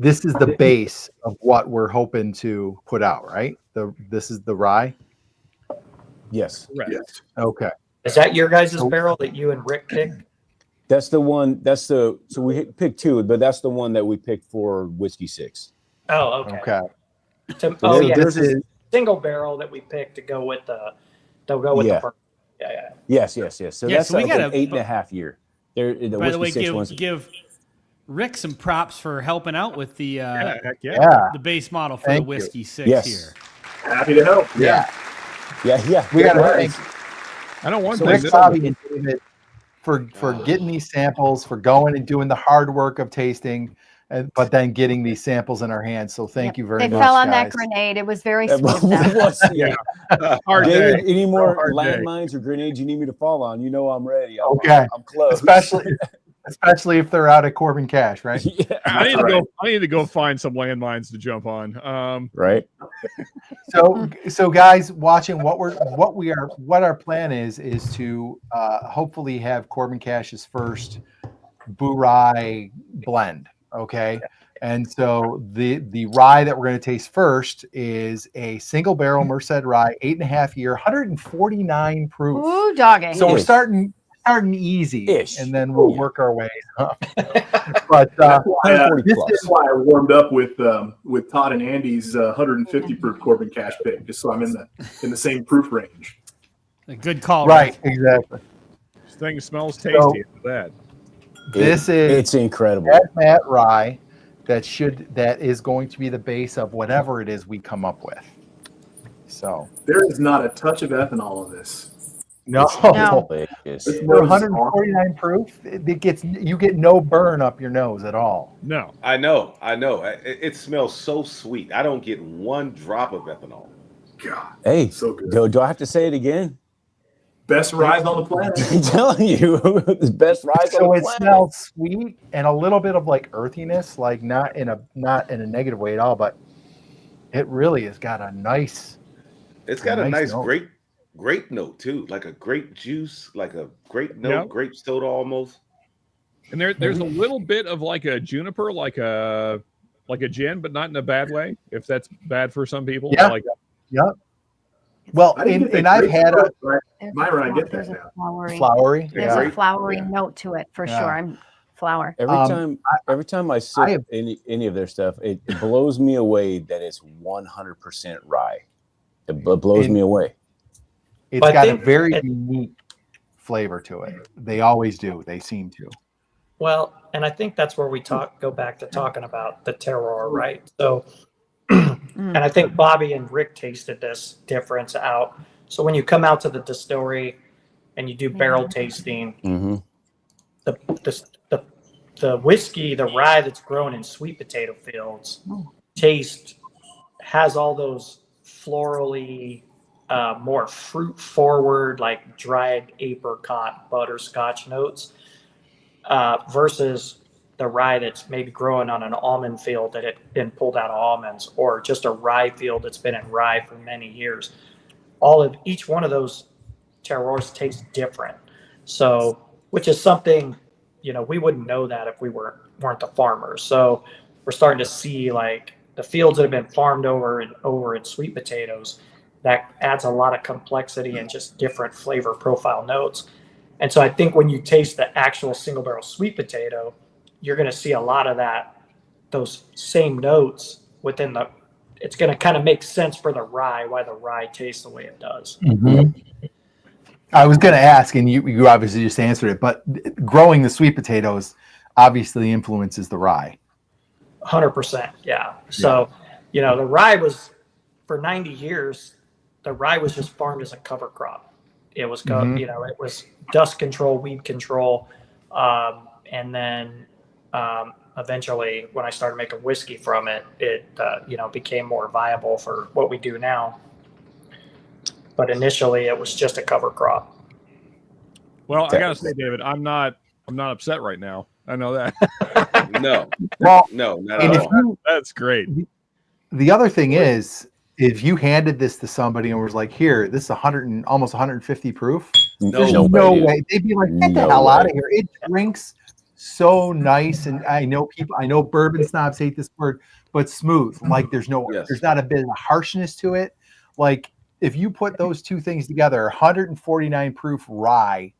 Speaker 1: This is the base of what we're hoping to put out, right? This is the rye.
Speaker 3: Yes.
Speaker 4: Correct.
Speaker 7: Yes.
Speaker 1: Okay.
Speaker 8: Is that your guys' barrel that you and Rick picked?
Speaker 3: That's the one. So we picked 2, but that's the one that we picked for Whiskey 6.
Speaker 8: Oh, okay.
Speaker 1: Okay.
Speaker 8: There's
Speaker 1: this
Speaker 8: a single barrel that we picked to go with the bourbon. Yeah.
Speaker 3: Yes. So
Speaker 6: Yeah,
Speaker 3: that's
Speaker 6: so we
Speaker 3: like
Speaker 6: gotta-
Speaker 3: an 8.5 year. The
Speaker 6: By the way,
Speaker 3: Whiskey 6 ones.
Speaker 6: give Rick some props for helping out with the
Speaker 4: Heck yeah.
Speaker 1: Yeah.
Speaker 6: the base model for
Speaker 1: Thank
Speaker 6: the
Speaker 1: you.
Speaker 6: Whiskey 6
Speaker 3: Yes.
Speaker 6: here.
Speaker 7: Happy to help.
Speaker 1: Yeah.
Speaker 3: Yeah.
Speaker 1: We got to
Speaker 3: Right.
Speaker 1: thank
Speaker 4: I know one
Speaker 1: so
Speaker 4: thing.
Speaker 1: Rick, Bobby, and David for getting these samples, for going and doing the hard work of tasting, but then getting these samples in our hands. So thank you very
Speaker 2: They
Speaker 1: much.
Speaker 2: fell on that
Speaker 1: guys.
Speaker 2: grenade. It was very
Speaker 3: It
Speaker 2: sweet. of them.
Speaker 3: was, yeah.
Speaker 4: Hard
Speaker 3: David,
Speaker 4: day.
Speaker 3: any more
Speaker 4: Hard day.
Speaker 3: landmines or grenades you need me to fall on? You know I'm ready. I'm close.
Speaker 1: especially if they're out at Corbin Cash, right?
Speaker 3: Yeah,
Speaker 4: I need to go find some landmines to jump on.
Speaker 3: Right.
Speaker 1: So guys watching, what our plan is to hopefully have Corbin Cash's first Boo Rye blend. Okay. And so the rye that we're going to taste first is a single barrel Merced rye, 8.5 year, 149 proof.
Speaker 2: Ooh, doggy.
Speaker 1: So we're starting easy, and then we'll work our way up. But
Speaker 7: this is why I warmed up with Todd and Andy's 150 proof Corbin Cash pick, just so I'm in the same proof range.
Speaker 6: A good call,
Speaker 1: right? Exactly.
Speaker 4: This thing smells tasty. It's bad.
Speaker 3: It's incredible.
Speaker 1: Hazmat rye that is going to be the base of whatever it is we come up with. So
Speaker 7: there is not a touch of ethanol in this.
Speaker 1: No.
Speaker 3: It's
Speaker 1: 149 proof. You get no burn up your nose at all.
Speaker 4: No.
Speaker 5: I know. It smells so sweet. I don't get one drop of ethanol.
Speaker 7: God.
Speaker 3: Hey,
Speaker 7: so good.
Speaker 3: Do I have to say it again?
Speaker 7: Best rides on the planet.
Speaker 3: I'm telling you, the best rides on the planet.
Speaker 1: So it smells sweet and a little bit of like earthiness, like not in a negative way at all, but it really has got a nice.
Speaker 5: It's got a nice grape note too, like a grape juice, like a grape note, grape soda almost.
Speaker 4: And there's a little bit of like a juniper, like a gin, but not in a bad way. If that's bad for some people.
Speaker 1: Yeah. Well, and I've had
Speaker 7: Myra, I get that now.
Speaker 1: Flowery.
Speaker 2: There's a flowery note to it for sure. I'm flour.
Speaker 3: Every time I sip any of their stuff, it blows me away that it's 100% rye. It blows me away.
Speaker 1: It's got a very unique flavor to it. They always do. They seem to.
Speaker 8: Well, and I think that's where we go back to talking about the terroir, right? So, and I think Bobby and Rick tasted this difference out. So when you come out to the distillery and you do barrel tasting, the whiskey, the rye that's grown in sweet potato fields, has all those florally, more fruit forward, like dried apricot, butterscotch notes, versus the rye that's maybe growing on an almond field that had been pulled out of almonds, or just a rye field that's been in rye for many years. Each one of those terroirs tastes different. So, which is something, we wouldn't know that if we weren't the farmers. So we're starting to see like the fields that have been farmed over in sweet potatoes, that adds a lot of complexity and just different flavor profile notes. And so I think when you taste the actual single barrel sweet potato, you're going to see a lot of those same notes within it's going to kind of make sense for the rye, why the rye tastes the way it does.
Speaker 1: Mm-hmm. I was going to ask, and you obviously just answered it, but growing the sweet potatoes obviously influences the rye.
Speaker 8: 100%. Yeah. So, the rye was, for 90 years, the rye was just farmed as a cover crop. It was, it was dust control, weed control. And then eventually when I started making whiskey from it, it became more viable for what we do now. But initially it was just a cover crop.
Speaker 4: Well, I gotta say, David, I'm not upset right now. I know that.
Speaker 5: No.
Speaker 1: Well,
Speaker 5: no, not at all.
Speaker 4: That's great.
Speaker 1: The other thing is, if you handed this to somebody and was like, "Here, this is almost 150 proof," there's no way. They'd be like, "Get the hell out of here!" It drinks so nice, and I know bourbon snobs hate this word, but smooth. Like there's not a bit of harshness to it. Like if you put those two things together, 149 proof rye,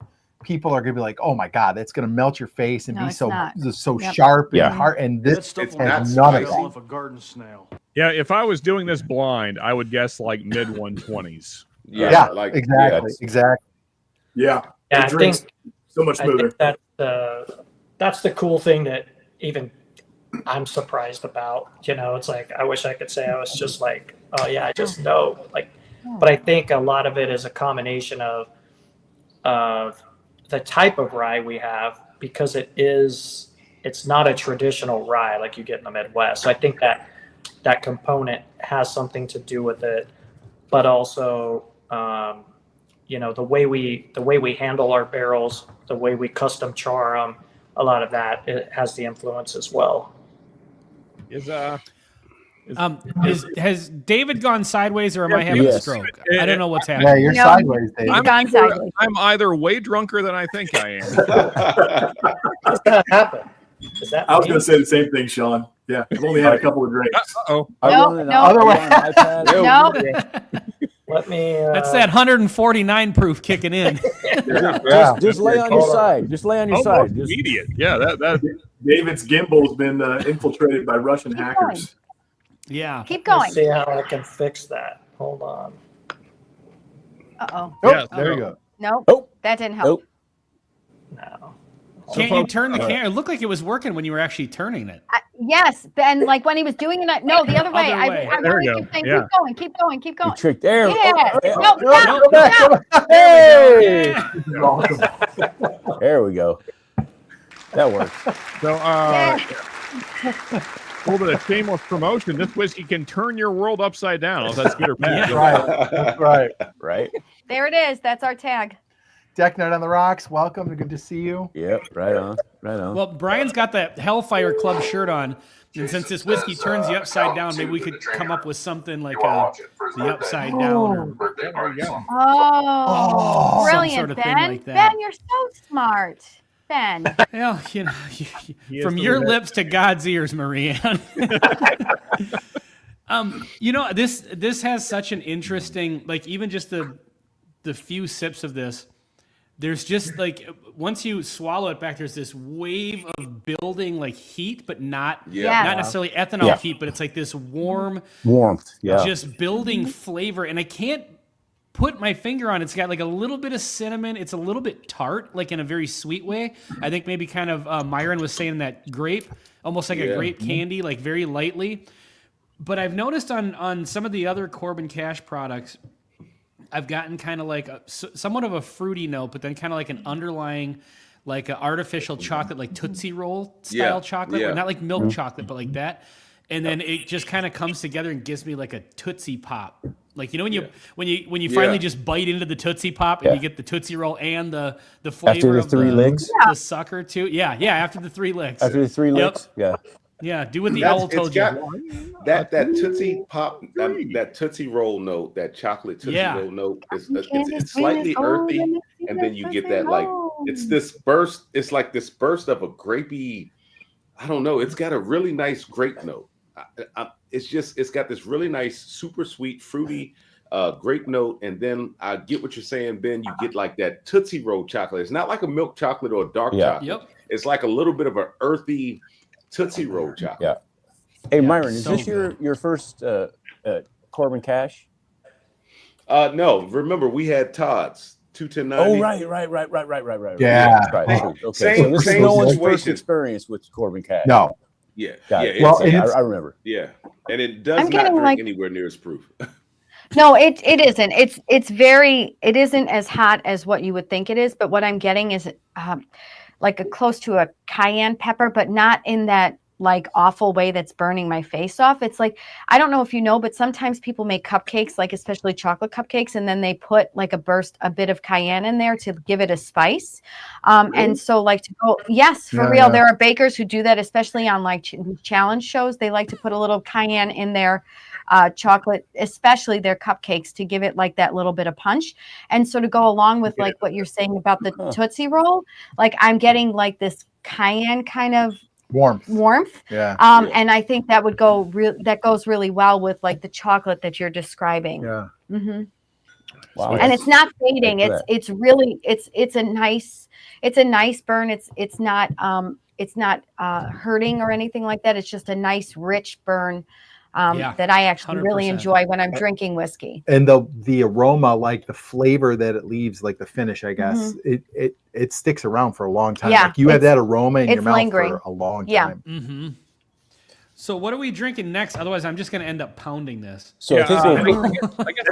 Speaker 1: people are gonna be like, "Oh my god, that's gonna melt your face and be so sharp and hard." And this has none of that.
Speaker 12: A garden snail.
Speaker 4: Yeah, if I was doing this blind, I would guess like mid 120s.
Speaker 1: Yeah, exactly.
Speaker 7: Yeah,
Speaker 8: I think
Speaker 7: so much smoother.
Speaker 8: That's the cool thing that even I'm surprised about. It's like I wish I could say I was just like, oh yeah, I just know. Like, but I think a lot of it is a combination of the type of rye we have, because it's not a traditional rye like you get in the Midwest. So I think that component has something to do with it, but also the way we handle our barrels, the way we custom char them, a lot of that it has the influence as well.
Speaker 6: Has David gone sideways, or am I having a stroke? I don't know what's happening.
Speaker 1: Yeah, you're sideways, David.
Speaker 4: I'm either way drunker than I think I am.
Speaker 8: What's that happen? Is that
Speaker 7: I was going to say the same thing, Sean. Yeah, I've only had a couple of drinks.
Speaker 4: Oh,
Speaker 2: No.
Speaker 8: Let me.
Speaker 6: That's that 149 proof kicking in.
Speaker 3: Just lay on your side. Just lay on your side.
Speaker 4: Immediate. Yeah, that.
Speaker 7: David's gimbal's been infiltrated by Russian hackers.
Speaker 6: Yeah.
Speaker 2: Keep going.
Speaker 8: Let's see how I can fix that. Hold on.
Speaker 2: Uh-oh.
Speaker 1: Oh, there you go.
Speaker 2: Nope. That didn't help.
Speaker 8: No.
Speaker 6: Can't you turn the camera? It looked like it was working when you were actually turning it.
Speaker 2: Yes, and like when he was doing it, no, the other way. I
Speaker 4: There
Speaker 2: really
Speaker 4: we
Speaker 2: keep
Speaker 4: go.
Speaker 2: saying,
Speaker 4: Yeah.
Speaker 2: keep going.
Speaker 3: You tricked there.
Speaker 2: Yeah.
Speaker 3: Oh,
Speaker 2: No,
Speaker 1: Go back. Hey!
Speaker 3: there we go. That works.
Speaker 4: So, a little bit of shameless promotion. This whiskey can turn your world upside down. If that's good or bad.
Speaker 1: That's right.
Speaker 3: Right.
Speaker 2: There it is. That's our tag.
Speaker 1: Deck Night on the Rocks. Welcome. Good to see you.
Speaker 3: Yep. Right on. Right on.
Speaker 6: Well, Brian's got that Hellfire Club shirt on, and since this whiskey turns you upside down, maybe we could come up with something like the upside down. Or,
Speaker 2: Brilliant,
Speaker 6: sort of thing
Speaker 2: Ben.
Speaker 6: like that.
Speaker 2: Ben, you're so smart. Ben.
Speaker 6: Well, from your lips to God's ears, Marianne. This has such an interesting, like, even just the few sips of this. There's just like, once you swallow it back, there's this wave of building like heat, but not necessarily ethanol heat, but it's like this warmth, just building flavor. And I can't put my finger on it. It's got like a little bit of cinnamon. It's a little bit tart, like in a very sweet way. I think maybe kind of Myron was saying that grape, almost like a grape candy, like very lightly. But I've noticed on some of the other Corbin Cash products, I've gotten kind of like somewhat of a fruity note, but then kind of like an underlying, like an artificial chocolate, like Tootsie Roll style chocolate, or not like milk chocolate, but like that. And then it just kind of comes together and gives me like a Tootsie Pop. Like, you know, when you finally just bite into the Tootsie Pop and you get the Tootsie Roll and the flavor
Speaker 3: after the three licks,
Speaker 6: the sucker too. Yeah, after the 3 licks.
Speaker 3: After the 3 licks,
Speaker 6: Yeah, do what the owl told you.
Speaker 5: That Tootsie Pop, that Tootsie Roll note, that chocolate Tootsie Roll note, it's slightly earthy, and then you get that like it's this burst. It's like this burst of a grapey. I don't know. It's got a really nice grape note. It's got this really nice, super sweet, fruity grape note, and then I get what you're saying, Ben. You get like that Tootsie Roll chocolate. It's not like a milk chocolate or a dark chocolate.
Speaker 6: Yep.
Speaker 5: It's like a little bit of an earthy Tootsie Roll chocolate.
Speaker 3: Yeah. Hey, Myron, is this your first Corbin Cash?
Speaker 5: No. Remember, we had Todd's 21090.
Speaker 3: Oh, right.
Speaker 1: Yeah.
Speaker 3: Right. Okay.
Speaker 5: Same
Speaker 3: This is no one's
Speaker 5: situation.
Speaker 3: first experience with Corbin Cash.
Speaker 1: No.
Speaker 5: Yeah.
Speaker 1: Well,
Speaker 3: I remember.
Speaker 5: Yeah, and it does not drink anywhere near as proof.
Speaker 2: No, it isn't. It isn't as hot as what you would think it is. But what I'm getting is like a close to a cayenne pepper, but not in that like awful way that's burning my face off. It's like, I don't know if you know, but sometimes people make cupcakes, like especially chocolate cupcakes, and then they put like a bit of cayenne in there to give it a spice. And so like to go, yes, for real. There are bakers who do that, especially on like challenge shows. They like to put a little cayenne in their chocolate, especially their cupcakes, to give it like that little bit of punch. And so to go along with like what you're saying about the Tootsie Roll, like I'm getting like this cayenne kind of warmth. And I think that would go that goes really well with like the chocolate that you're describing.
Speaker 1: Yeah.
Speaker 2: Mm-hmm.
Speaker 3: Wow.
Speaker 2: And it's not fading. It's really it's a nice burn. It's not hurting or anything like that. It's just a nice rich burn that I actually
Speaker 6: 100%.
Speaker 2: really enjoy when I'm drinking whiskey.
Speaker 1: And the aroma, like the flavor that it leaves, like the finish, I guess, it sticks around for a long time.
Speaker 2: Yeah,
Speaker 1: like you have that aroma in your mouth
Speaker 2: lingering
Speaker 1: for a long
Speaker 2: Yeah.
Speaker 1: time.
Speaker 6: Mm-hmm. So what are we drinking next? Otherwise, I'm just going to end up pounding this.
Speaker 3: So I think
Speaker 4: I guess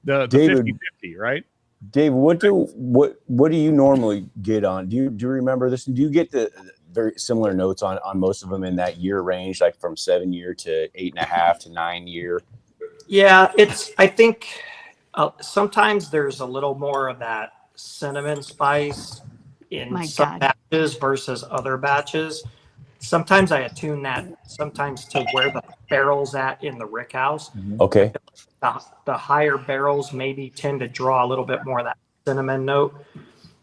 Speaker 4: the
Speaker 3: David,
Speaker 4: 50-50, right?
Speaker 3: Dave, what do you normally get on? Do you remember this? Do you get the very similar notes on most of them in that year range, like from 7 year to 8.5 to 9 year?
Speaker 8: Yeah, I think sometimes there's a little more of that cinnamon spice in some batches. batches versus other batches. Sometimes I attune that sometimes to where the barrel's at in the rick house.
Speaker 3: Okay.
Speaker 8: The higher barrels maybe tend to draw a little bit more of that cinnamon note.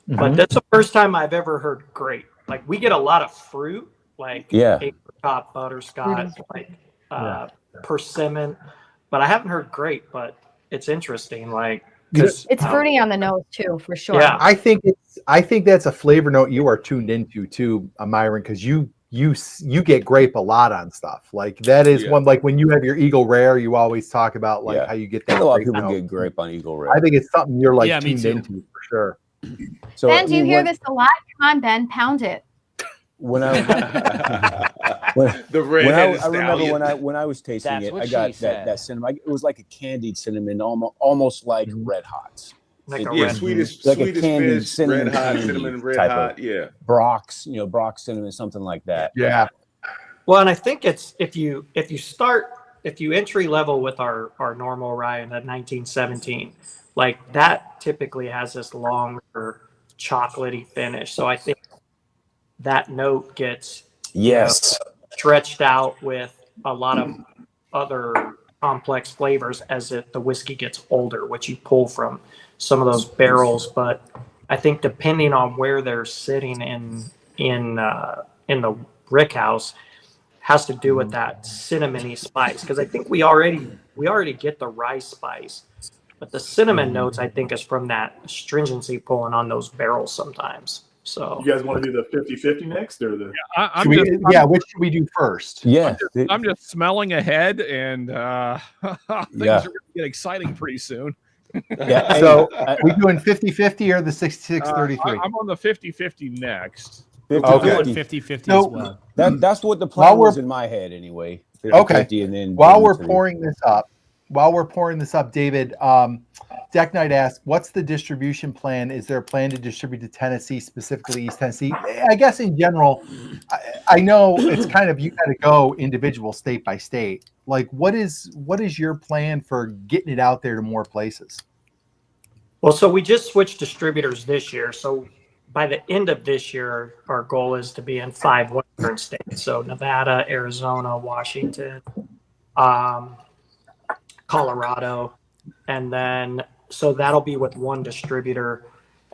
Speaker 8: But that's the first time I've ever heard grape. Like we get a lot of fruit, like apricot, butterscotch, like persimmon, but I haven't heard grape. But it's interesting, like
Speaker 2: it's fruity on the nose too, for sure.
Speaker 8: Yeah,
Speaker 1: I think that's a flavor note you are tuned into too, Myron, because you get grape a lot on stuff. Like that is one, like when you have your Eagle Rare, you always talk about like how you get that.
Speaker 3: A lot of people
Speaker 1: note.
Speaker 3: get grape on Eagle Rare.
Speaker 1: I think it's something you're like tuned into for sure.
Speaker 2: So Ben, do you hear this a lot? Come on, Ben, pound it.
Speaker 3: When I remember when I was tasting it, I got that cinnamon. It was like a candied cinnamon, almost like Red Hots.
Speaker 5: Like
Speaker 3: Swedish
Speaker 5: fish,
Speaker 3: cinnamon,
Speaker 5: red hot, cinnamon, red hot,
Speaker 3: Brock's, Brock's cinnamon, something like that.
Speaker 1: Yeah.
Speaker 8: Well, and I think it's if you entry level with our normal rye in the 1917, like that typically has this longer chocolatey finish. So I think that note gets stretched out with a lot of other complex flavors as the whiskey gets older, which you pull from some of those barrels. But I think depending on where they're sitting in the rick house has to do with that cinnamony spice, because I think we already get the rice spice, but the cinnamon notes I think is from that astringency pulling on those barrels sometimes. So
Speaker 7: you guys want to do the 50-50 next, or the
Speaker 1: which should we do first?
Speaker 4: I'm just smelling ahead, and things are going to get exciting pretty soon.
Speaker 1: So we doing 50-50 or the 66-33?
Speaker 4: I'm on the 50-50 next.
Speaker 6: 50-50 as well.
Speaker 3: That's what the plan was in my head anyway. 50-50, and then
Speaker 1: while we're pouring this up, David, Deck Knight asked, what's the distribution plan? Is there a plan to distribute to Tennessee, specifically East Tennessee? I guess in general, I know it's kind of, you got to go individual state by state. Like what is your plan for getting it out there to more places?
Speaker 8: Well, so we just switched distributors this year. So by the end of this year, our goal is to be in 5 Western states. So Nevada, Arizona, Washington, Colorado, and then so that'll be with one distributor.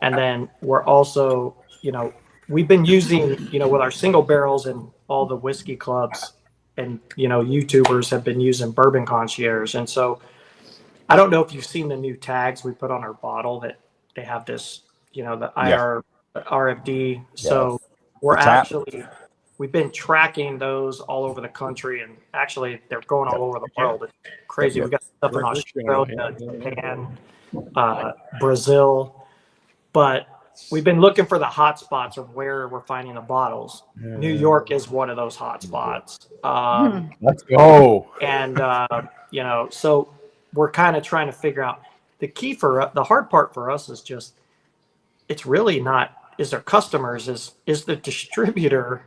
Speaker 8: And then we're also, we've been using, with our single barrels and all the whiskey clubs and, YouTubers have been using Bourbon Concierge. And so I don't know if you've seen the new tags we put on our bottle that they have this, the RFD. So we've been tracking those all over the country, and actually they're going all over the world. It's crazy. We got stuff in Australia, Japan, Brazil, but we've been looking for the hot spots of where we're finding the bottles. New York is one of those hot spots.
Speaker 1: Let's go.
Speaker 8: And, so we're kind of trying to figure out the key the hard part for us is just, it's really not, is their customers, is the distributor,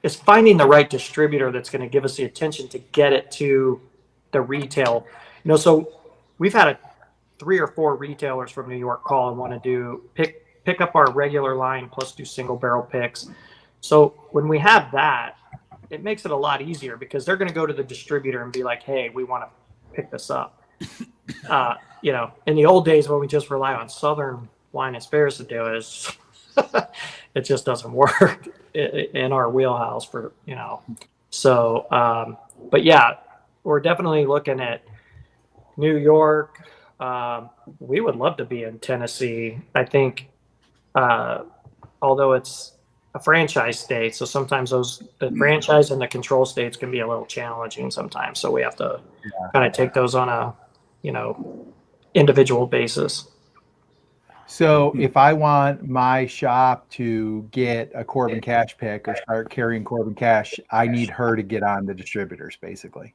Speaker 8: is finding the right distributor that's going to give us the attention to get it to the retail. So we've had 3 or 4 retailers from New York call and want to pick up our regular line plus do single barrel picks. So when we have that, it makes it a lot easier because they're going to go to the distributor and be like, hey, we want to pick this up. In the old days when we just rely on Southern wine and spirits to do it, it just doesn't work in our wheelhouse So, but yeah, we're definitely looking at New York. We would love to be in Tennessee. I think, although it's a franchise state, so sometimes the franchise and the control states can be a little challenging sometimes. So we have to kind of take those on a, individual basis.
Speaker 1: So if I want my shop to get a Corbin Cash pick or start carrying Corbin Cash, I need her to get on the distributors, basically.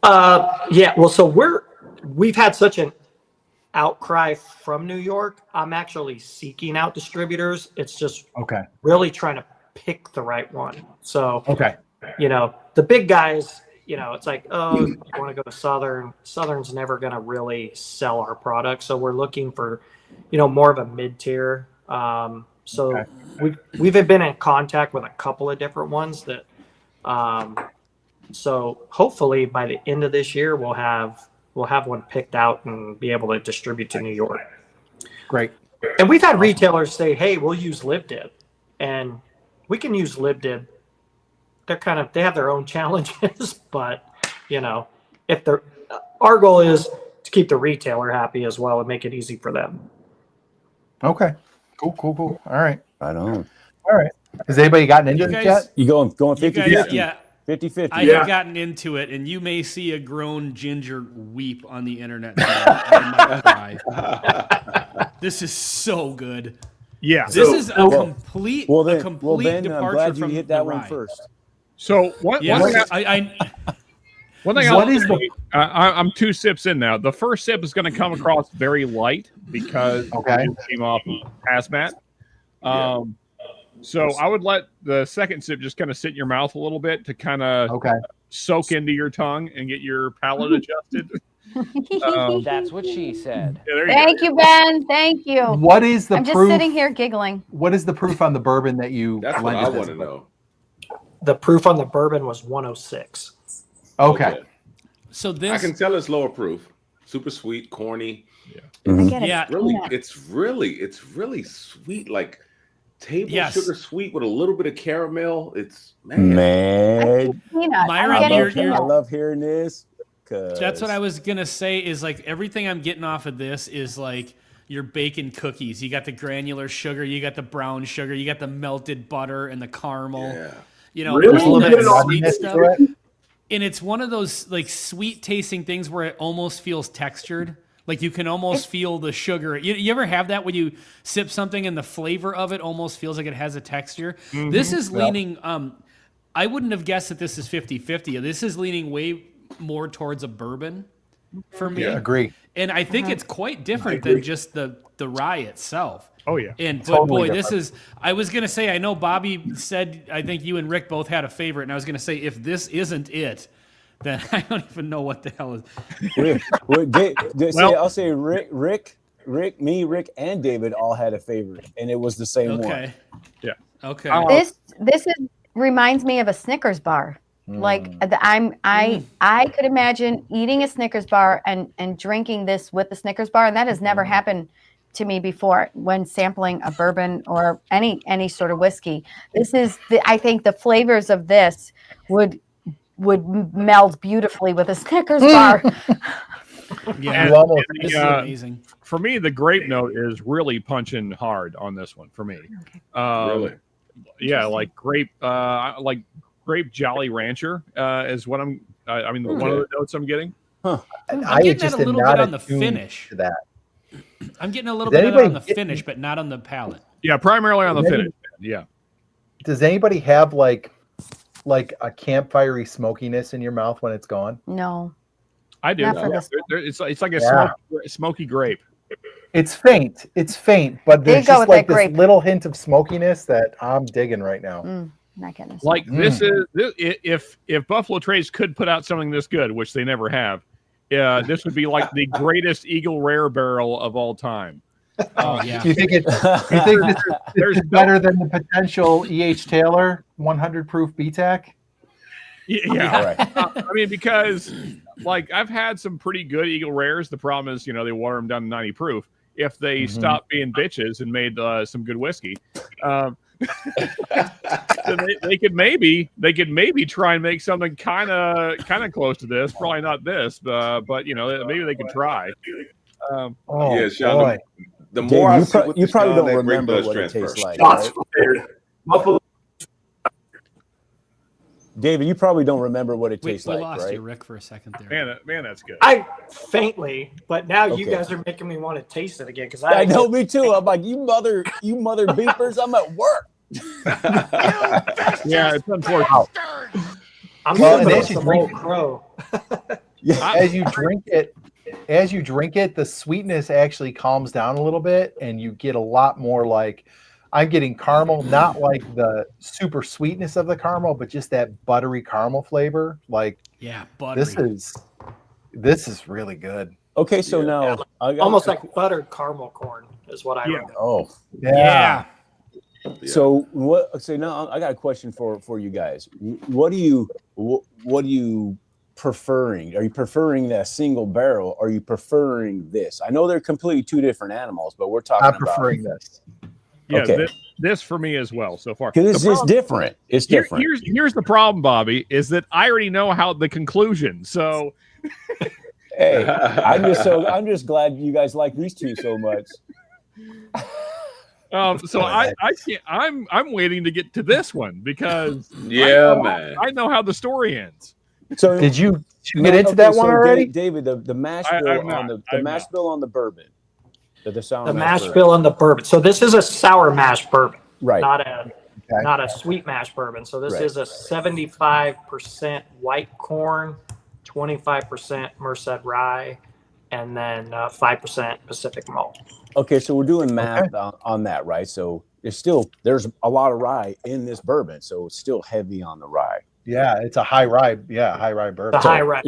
Speaker 8: Well, so we've had such an outcry from New York. I'm actually seeking out distributors. It's just really trying to pick the right one. So, the big guys, it's like, oh, you want to go to Southern. Southern's never going to really sell our product. So we're looking for, more of a mid-tier. So we've been in contact with a couple of different ones that. So hopefully by the end of this year we'll have one picked out and be able to distribute to New York.
Speaker 1: Great.
Speaker 8: And we've had retailers say, "Hey, we'll use LibDib," and we can use LibDib. They have their own challenges, but if our goal is to keep the retailer happy as well and make it easy for them.
Speaker 1: Okay. Cool. All right.
Speaker 3: Right on.
Speaker 1: All right. Has anybody gotten into it yet?
Speaker 3: You going 50-50?
Speaker 6: Yeah.
Speaker 3: 50-50.
Speaker 6: I have gotten into it, and you may see a grown ginger weep on the internet. I might cry. This is so good.
Speaker 4: Yeah.
Speaker 6: This is a complete
Speaker 3: Ben,
Speaker 6: departure
Speaker 3: I'm glad you
Speaker 6: from
Speaker 3: hit that
Speaker 6: the
Speaker 3: one
Speaker 6: ride.
Speaker 3: first.
Speaker 4: So one thing I'm 2 sips in now. The first sip is going to come across very light because it came off hazmat. So I would let the second sip just kind of sit in your mouth a little bit to kind of soak into your tongue and get your palate adjusted.
Speaker 11: That's what she said.
Speaker 4: Yeah,
Speaker 2: Thank you, Ben. Thank you.
Speaker 1: What is the
Speaker 2: I'm
Speaker 1: proof?
Speaker 2: just sitting here giggling.
Speaker 1: What is the proof on the bourbon that you?
Speaker 5: That's what I want to know.
Speaker 8: The proof on the bourbon was 106.
Speaker 1: Okay.
Speaker 6: So this
Speaker 5: I can tell it's lower proof. Super sweet, corny.
Speaker 2: Yeah.
Speaker 5: It's really sweet, like table sugar sweet with a little bit of caramel. It's
Speaker 3: man.
Speaker 2: Myron,
Speaker 3: I love hearing this.
Speaker 6: That's what I was gonna say. Is like everything I'm getting off of this is like your bacon cookies. You got the granular sugar, you got the brown sugar, you got the melted butter and the caramel.
Speaker 5: Yeah.
Speaker 6: There's a little bit of sweet stuff. And it's one of those like sweet tasting things where it almost feels textured. Like you can almost feel the sugar. You ever have that when you sip something and the flavor of it almost feels like it has a texture? Mm-hmm. This is leaning, I wouldn't have guessed that this is 50-50. This is leaning way more towards a bourbon for me.
Speaker 1: Yeah, agree.
Speaker 6: And I think it's quite different than just the rye itself.
Speaker 4: Oh, yeah.
Speaker 6: And but boy, this is, I was going to say, I know Bobby said, I think you and Rick both had a favorite. And I was going to say, if this isn't it, then I don't even know what the hell is.
Speaker 3: I'll say Rick, Rick, and David all had a favorite, and it was the same one.
Speaker 6: Okay.
Speaker 4: Yeah.
Speaker 6: Okay.
Speaker 2: This reminds me of a Snickers bar. Like I could imagine eating a Snickers bar and drinking this with the Snickers bar, and that has never happened to me before when sampling a bourbon or any sort of whiskey. This is I think the flavors of this would meld beautifully with a Snickers bar.
Speaker 6: Yeah, this is amazing.
Speaker 4: For me, the grape note is really punching hard on this one. For me,
Speaker 5: really,
Speaker 4: yeah, like grape Jolly Rancher is what I'm. I mean, one of the notes I'm getting.
Speaker 6: Huh. I'm getting that a little bit on the finish.
Speaker 1: To that.
Speaker 6: I'm getting a little bit on the finish, but not on the palate.
Speaker 4: Yeah, primarily on the finish. Yeah.
Speaker 1: Does anybody have like a campfirey smokiness in your mouth when it's gone?
Speaker 2: No,
Speaker 4: I do. It's like a smoky grape.
Speaker 1: It's faint, but there's just like this little hint of smokiness that I'm digging right now.
Speaker 2: Not getting this.
Speaker 4: Like this is if Buffalo Trace could put out something this good, which they never have, this would be like the greatest Eagle Rare barrel of all time.
Speaker 1: Do you think this is better than the potential E.H. Taylor 100 proof BTAC?
Speaker 4: Yeah. Right. I mean, because like I've had some pretty good Eagle Rares. The problem is, they water them down to 90 proof. If they stopped being bitches and made some good whiskey, then they could maybe try and make something kind of close to this. Probably not this, but maybe they could try.
Speaker 5: Yeah, Sean. The more
Speaker 3: you probably don't remember what it tastes like. Right? David, you probably don't remember what it tastes like,
Speaker 6: we lost
Speaker 3: right?
Speaker 6: you, Rick, for a second there.
Speaker 4: Man, that's good.
Speaker 8: I faintly, but now you guys are making me want to taste it again because
Speaker 3: I know, me too. I'm like, you mother beepers. I'm at work.
Speaker 4: Yeah, it's unfortunate.
Speaker 8: I'm going to drink crow.
Speaker 1: As you drink it, the sweetness actually calms down a little bit, and you get a lot more like. I'm getting caramel, not like the super sweetness of the caramel, but just that buttery caramel flavor. Like,
Speaker 6: buttery.
Speaker 1: This is really good.
Speaker 3: Okay, so now
Speaker 8: almost like buttered caramel corn is what I remember.
Speaker 3: Oh,
Speaker 1: yeah.
Speaker 5: Yeah.
Speaker 3: So what? So now I got a question for you guys. What do you preferring? Are you preferring that single barrel? Or are you preferring this? I know they're completely two different animals, but we're talking
Speaker 1: I'm preferring this.
Speaker 4: Yeah,
Speaker 3: Okay.
Speaker 4: this for me as well so far.
Speaker 3: Because it's different. It's different.
Speaker 4: Here's the problem, Bobby, is that I already know how the conclusion. So
Speaker 3: hey, I'm just glad you guys like these two so much.
Speaker 4: So I can't. I'm waiting to get to this one because I know how the story ends.
Speaker 3: So
Speaker 1: did you get into that one already,
Speaker 3: David? The mash bill on the bourbon.
Speaker 8: The mash bill on the bourbon. So this is a sour mash bourbon,
Speaker 3: right?
Speaker 8: Not a sweet mash bourbon. So this is a 75% white corn, 25% Merced rye, and then 5% Pacific malt.
Speaker 3: Okay, so we're doing math on that, right? So there's a lot of rye in this bourbon, so it's still heavy on the rye.
Speaker 1: Yeah, it's a high rye. Yeah, high rye bourbon.
Speaker 8: The high rye.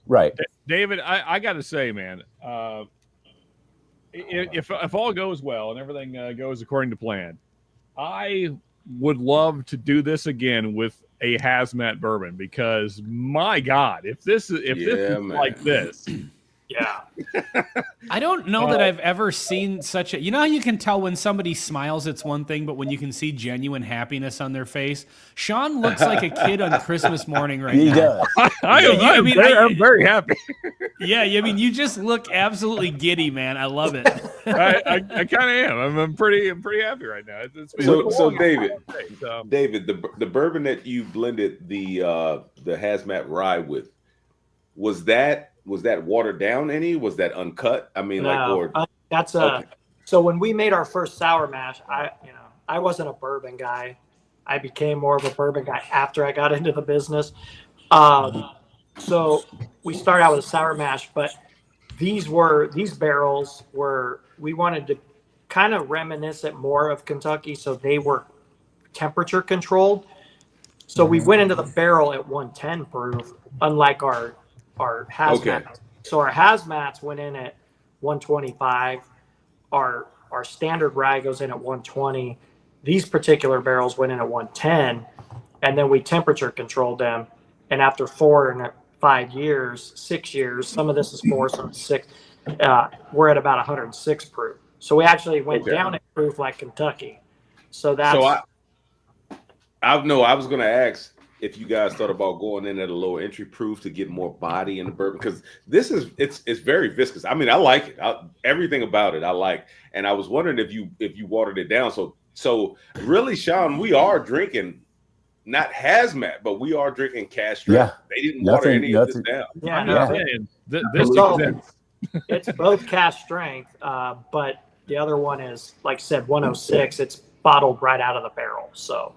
Speaker 3: Right.
Speaker 4: David, I got to say, man, if all goes well and everything goes according to plan, I would love to do this again with a hazmat bourbon because my God, if this is like this.
Speaker 8: Yeah.
Speaker 6: I don't know that I've ever seen such a, you know how you can tell when somebody smiles, it's one thing, but when you can see genuine happiness on their face, Sean looks like a kid on Christmas morning right now.
Speaker 3: He does.
Speaker 4: I'm very happy.
Speaker 6: Yeah. I mean, you just look absolutely giddy, man. I love it.
Speaker 4: I kind of am. I'm pretty happy right now.
Speaker 5: So David, the bourbon that you blended the hazmat rye with, was that watered down any? Was that uncut? I mean,
Speaker 8: so when we made our first sour mash, I wasn't a bourbon guy. I became more of a bourbon guy after I got into the business. So we started out with a sour mash, but these barrels were, we wanted to kind of reminiscent more of Kentucky. So they were temperature controlled. So we went into the barrel at 110 proof, unlike our hazmat.
Speaker 5: Okay.
Speaker 8: So our hazmats went in at 125. Our standard rye goes in at 120. These particular barrels went in at 110, and then we temperature controlled them. And after 4 and 5 years, 6 years, some of this is 4, some is 6, we're at about 106 proof. So we actually went down in proof like Kentucky. So that's.
Speaker 5: So I was going to ask if you guys thought about going in at a lower entry proof to get more body in the bourbon, because this is it's very viscous. I mean, I like it. Everything about it I like, and I was wondering if you watered it down. So really, Sean, we are drinking not hazmat, but we are drinking cash strength.
Speaker 3: Yeah,
Speaker 5: they didn't water any of this down.
Speaker 8: It's both cash strength, but the other one is, like I said, 106. It's bottled right out of the barrel. So.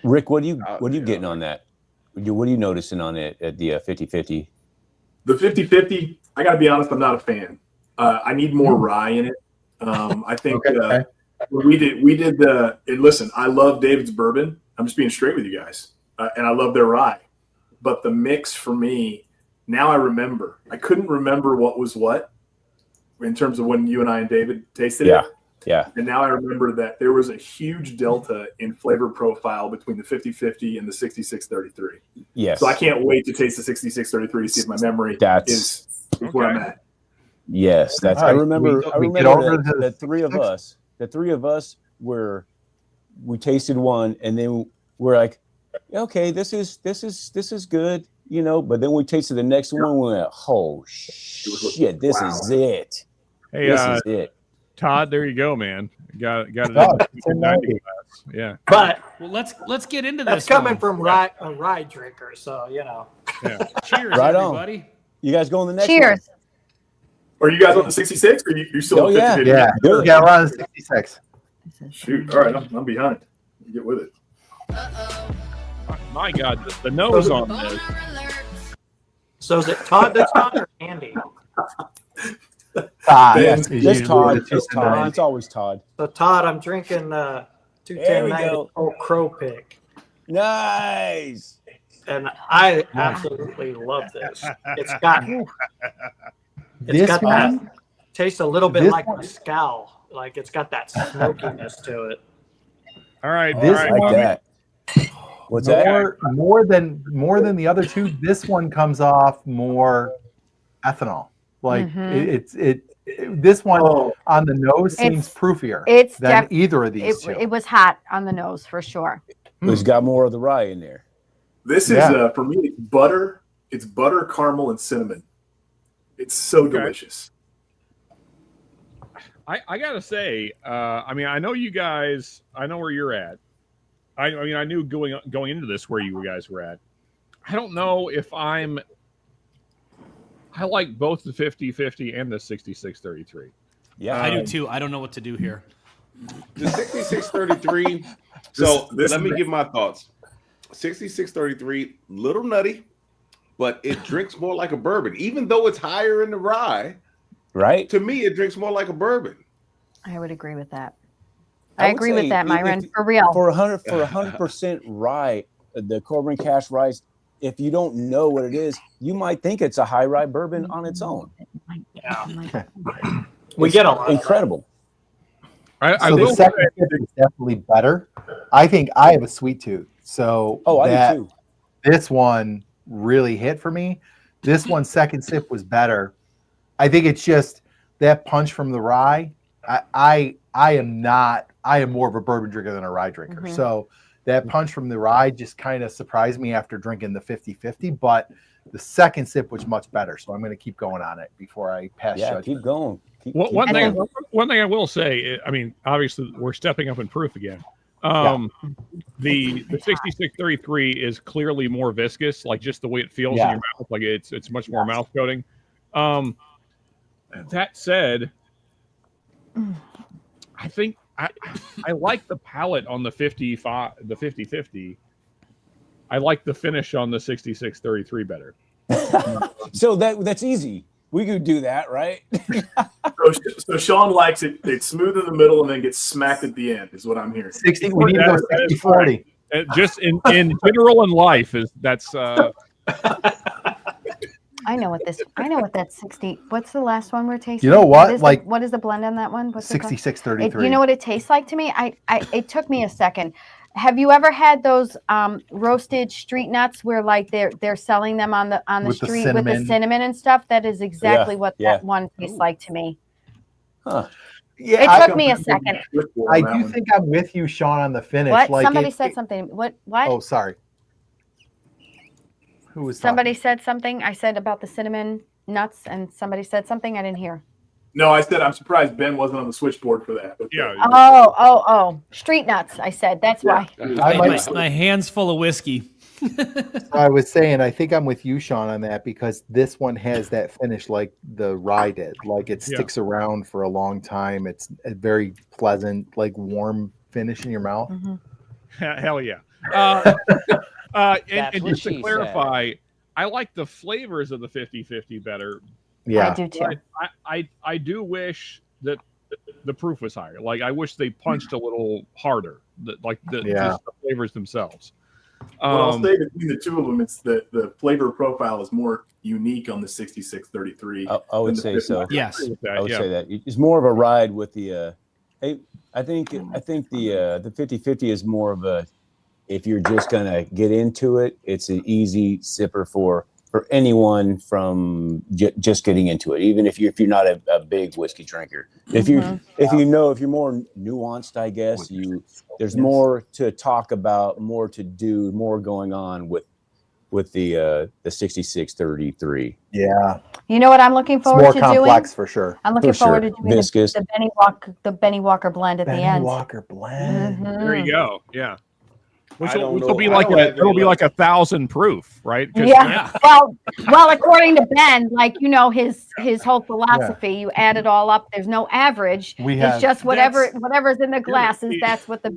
Speaker 3: Rick, what are you getting on that? What are you noticing on it at the 50-50?
Speaker 7: The 50-50, I got to be honest, I'm not a fan. I need more rye in it. I think we did listen, I love David's bourbon. I'm just being straight with you guys. And I love their rye. But the mix for me, now I remember. I couldn't remember what was what in terms of when you and I and David tasted it.
Speaker 3: Yeah.
Speaker 7: And now I remember that there was a huge delta in flavor profile between the 50-50 and the 66-33.
Speaker 3: Yes.
Speaker 7: So I can't wait to taste the 66-33 to see if my memory is where I'm at.
Speaker 3: Yes, that's.
Speaker 1: Right.
Speaker 3: I remember the three of us. The three of us we tasted one, and then we're like, okay, this is good, you know. But then we tasted the next one, and we went, oh shit, this is it.
Speaker 4: Hey,
Speaker 3: this is it.
Speaker 4: Todd, there you go, man. Got it. Yeah.
Speaker 8: But
Speaker 6: let's get into
Speaker 8: this. That's coming from a rye drinker, so you know.
Speaker 4: Yeah.
Speaker 6: Cheers,
Speaker 3: right
Speaker 6: everybody.
Speaker 3: On. You guys go on the next
Speaker 2: Cheers.
Speaker 7: One? Are you guys on the 66 or you're still on 50?
Speaker 1: Yeah, we're on the 66.
Speaker 7: Shoot. All right, I'm behind. You get with it.
Speaker 4: My God, the nose on this.
Speaker 8: So is it Todd that's on or Andy?
Speaker 1: Todd.
Speaker 3: Yes, it's Todd. It's Todd. It's always Todd.
Speaker 8: So Todd, I'm drinking 210 Old Crow Pick.
Speaker 3: Nice.
Speaker 8: And I absolutely love this. It's got
Speaker 1: This one
Speaker 8: tastes a little bit like mezcal. Like it's got that smokiness to it.
Speaker 4: All right.
Speaker 1: This
Speaker 4: all right.
Speaker 3: like
Speaker 1: one-
Speaker 3: that. What's that?
Speaker 1: More than the other two. This one comes off more ethanol. Like this one on the nose seems proofier than either of these two.
Speaker 2: It was hot on the nose for sure.
Speaker 3: It's got more of the rye in there.
Speaker 7: This is for me. It's butter. It's butter, caramel, and cinnamon. It's so delicious.
Speaker 4: I gotta say, I mean, I know you guys. I know where you're at. I mean, I knew going into this where you guys were at. I don't know if I like both the 50-50 and the 66-33.
Speaker 3: Yeah,
Speaker 6: I do too. I don't know what to do here.
Speaker 5: The 66-33. So let me give my thoughts. 66-33, little nutty, but it drinks more like a bourbon, even though it's higher in the rye.
Speaker 3: Right.
Speaker 5: To me, it drinks more like a bourbon.
Speaker 2: I would agree with that. I agree with that, Myron. For real.
Speaker 3: For 100% rye, the Corbin Cash rice. If you don't know what it is, you might think it's a high rye bourbon on its own.
Speaker 8: Yeah. We get a lot.
Speaker 3: Incredible.
Speaker 1: So the second sip is definitely better. I think I have a sweet tooth, so
Speaker 3: I do too.
Speaker 1: This one really hit for me. This one's second sip was better. I think it's just that punch from the rye. I am more of a bourbon drinker than a rye drinker. So that punch from the rye just kind of surprised me after drinking the 50-50, but the second sip was much better. So I'm going to keep going on it before I pass judgment.
Speaker 3: Keep going.
Speaker 4: One thing I will say, I mean, obviously we're stepping up in proof again. The 66-33 is clearly more viscous, like just the way it feels in your mouth, like it's much more mouth coating. That said, I think I like the palate on the 50-50. I like the finish on the 66-33 better.
Speaker 3: So that's easy. We could do that, right?
Speaker 7: So Sean likes it. It's smooth in the middle and then gets smacked at the end, is what I'm hearing.
Speaker 1: 60. We need to go 60-40.
Speaker 4: Just in general in life that's.
Speaker 2: I know what that 60. What's the last one we're tasting?
Speaker 1: You know what?
Speaker 2: What is the blend on that one? What's
Speaker 1: 66-33.
Speaker 2: You know what it tastes like to me? It took me a second. Have you ever had those roasted street nuts where like they're selling them on the street with the cinnamon and stuff? That is exactly what that one tastes like to me.
Speaker 3: Huh.
Speaker 2: Yeah, it took me a second.
Speaker 1: I do think I'm with you, Sean, on the finish.
Speaker 2: What?
Speaker 1: Like
Speaker 2: Somebody said something. What?
Speaker 1: Oh, sorry. Who was
Speaker 2: somebody said something? I said about the cinnamon nuts, and somebody said something I didn't hear.
Speaker 7: No, I said I'm surprised Ben wasn't on the switchboard for that.
Speaker 4: Yeah.
Speaker 2: Oh, street nuts. I said that's why.
Speaker 6: My hands full of whiskey.
Speaker 1: I was saying, I think I'm with you, Sean, on that because this one has that finish like the rye did. Like it sticks around for a long time. It's a very pleasant, like warm finish in your mouth.
Speaker 4: Hell yeah. And just to clarify, I like the flavors of the 50-50 better.
Speaker 1: Yeah,
Speaker 2: I do too.
Speaker 4: I do wish that the proof was higher. Like I wish they punched a little harder. Just the flavors themselves.
Speaker 7: I'll say between the two of them, it's the flavor profile is more unique on the 66-33.
Speaker 3: I would say so.
Speaker 6: Yes,
Speaker 3: I would say that it's more of a ride with the. I think the 50-50 is more of a. If you're just gonna get into it, it's an easy sipper for anyone from just getting into it. Even if you're not a big whiskey drinker, if you're more nuanced, I guess there's more to talk about, more to do, more going on with the 66-33.
Speaker 1: Yeah.
Speaker 2: You know what I'm looking forward to doing?
Speaker 1: More complex for sure.
Speaker 2: I'm looking forward to doing the Benny Walker blend at the end.
Speaker 1: Benny Walker blend.
Speaker 4: There you go. Yeah. Which will be like 1,000 proof, right?
Speaker 2: Yeah. Well, according to Ben, like his whole philosophy, you add it all up. There's no average. It's just whatever's in the glasses. That's what the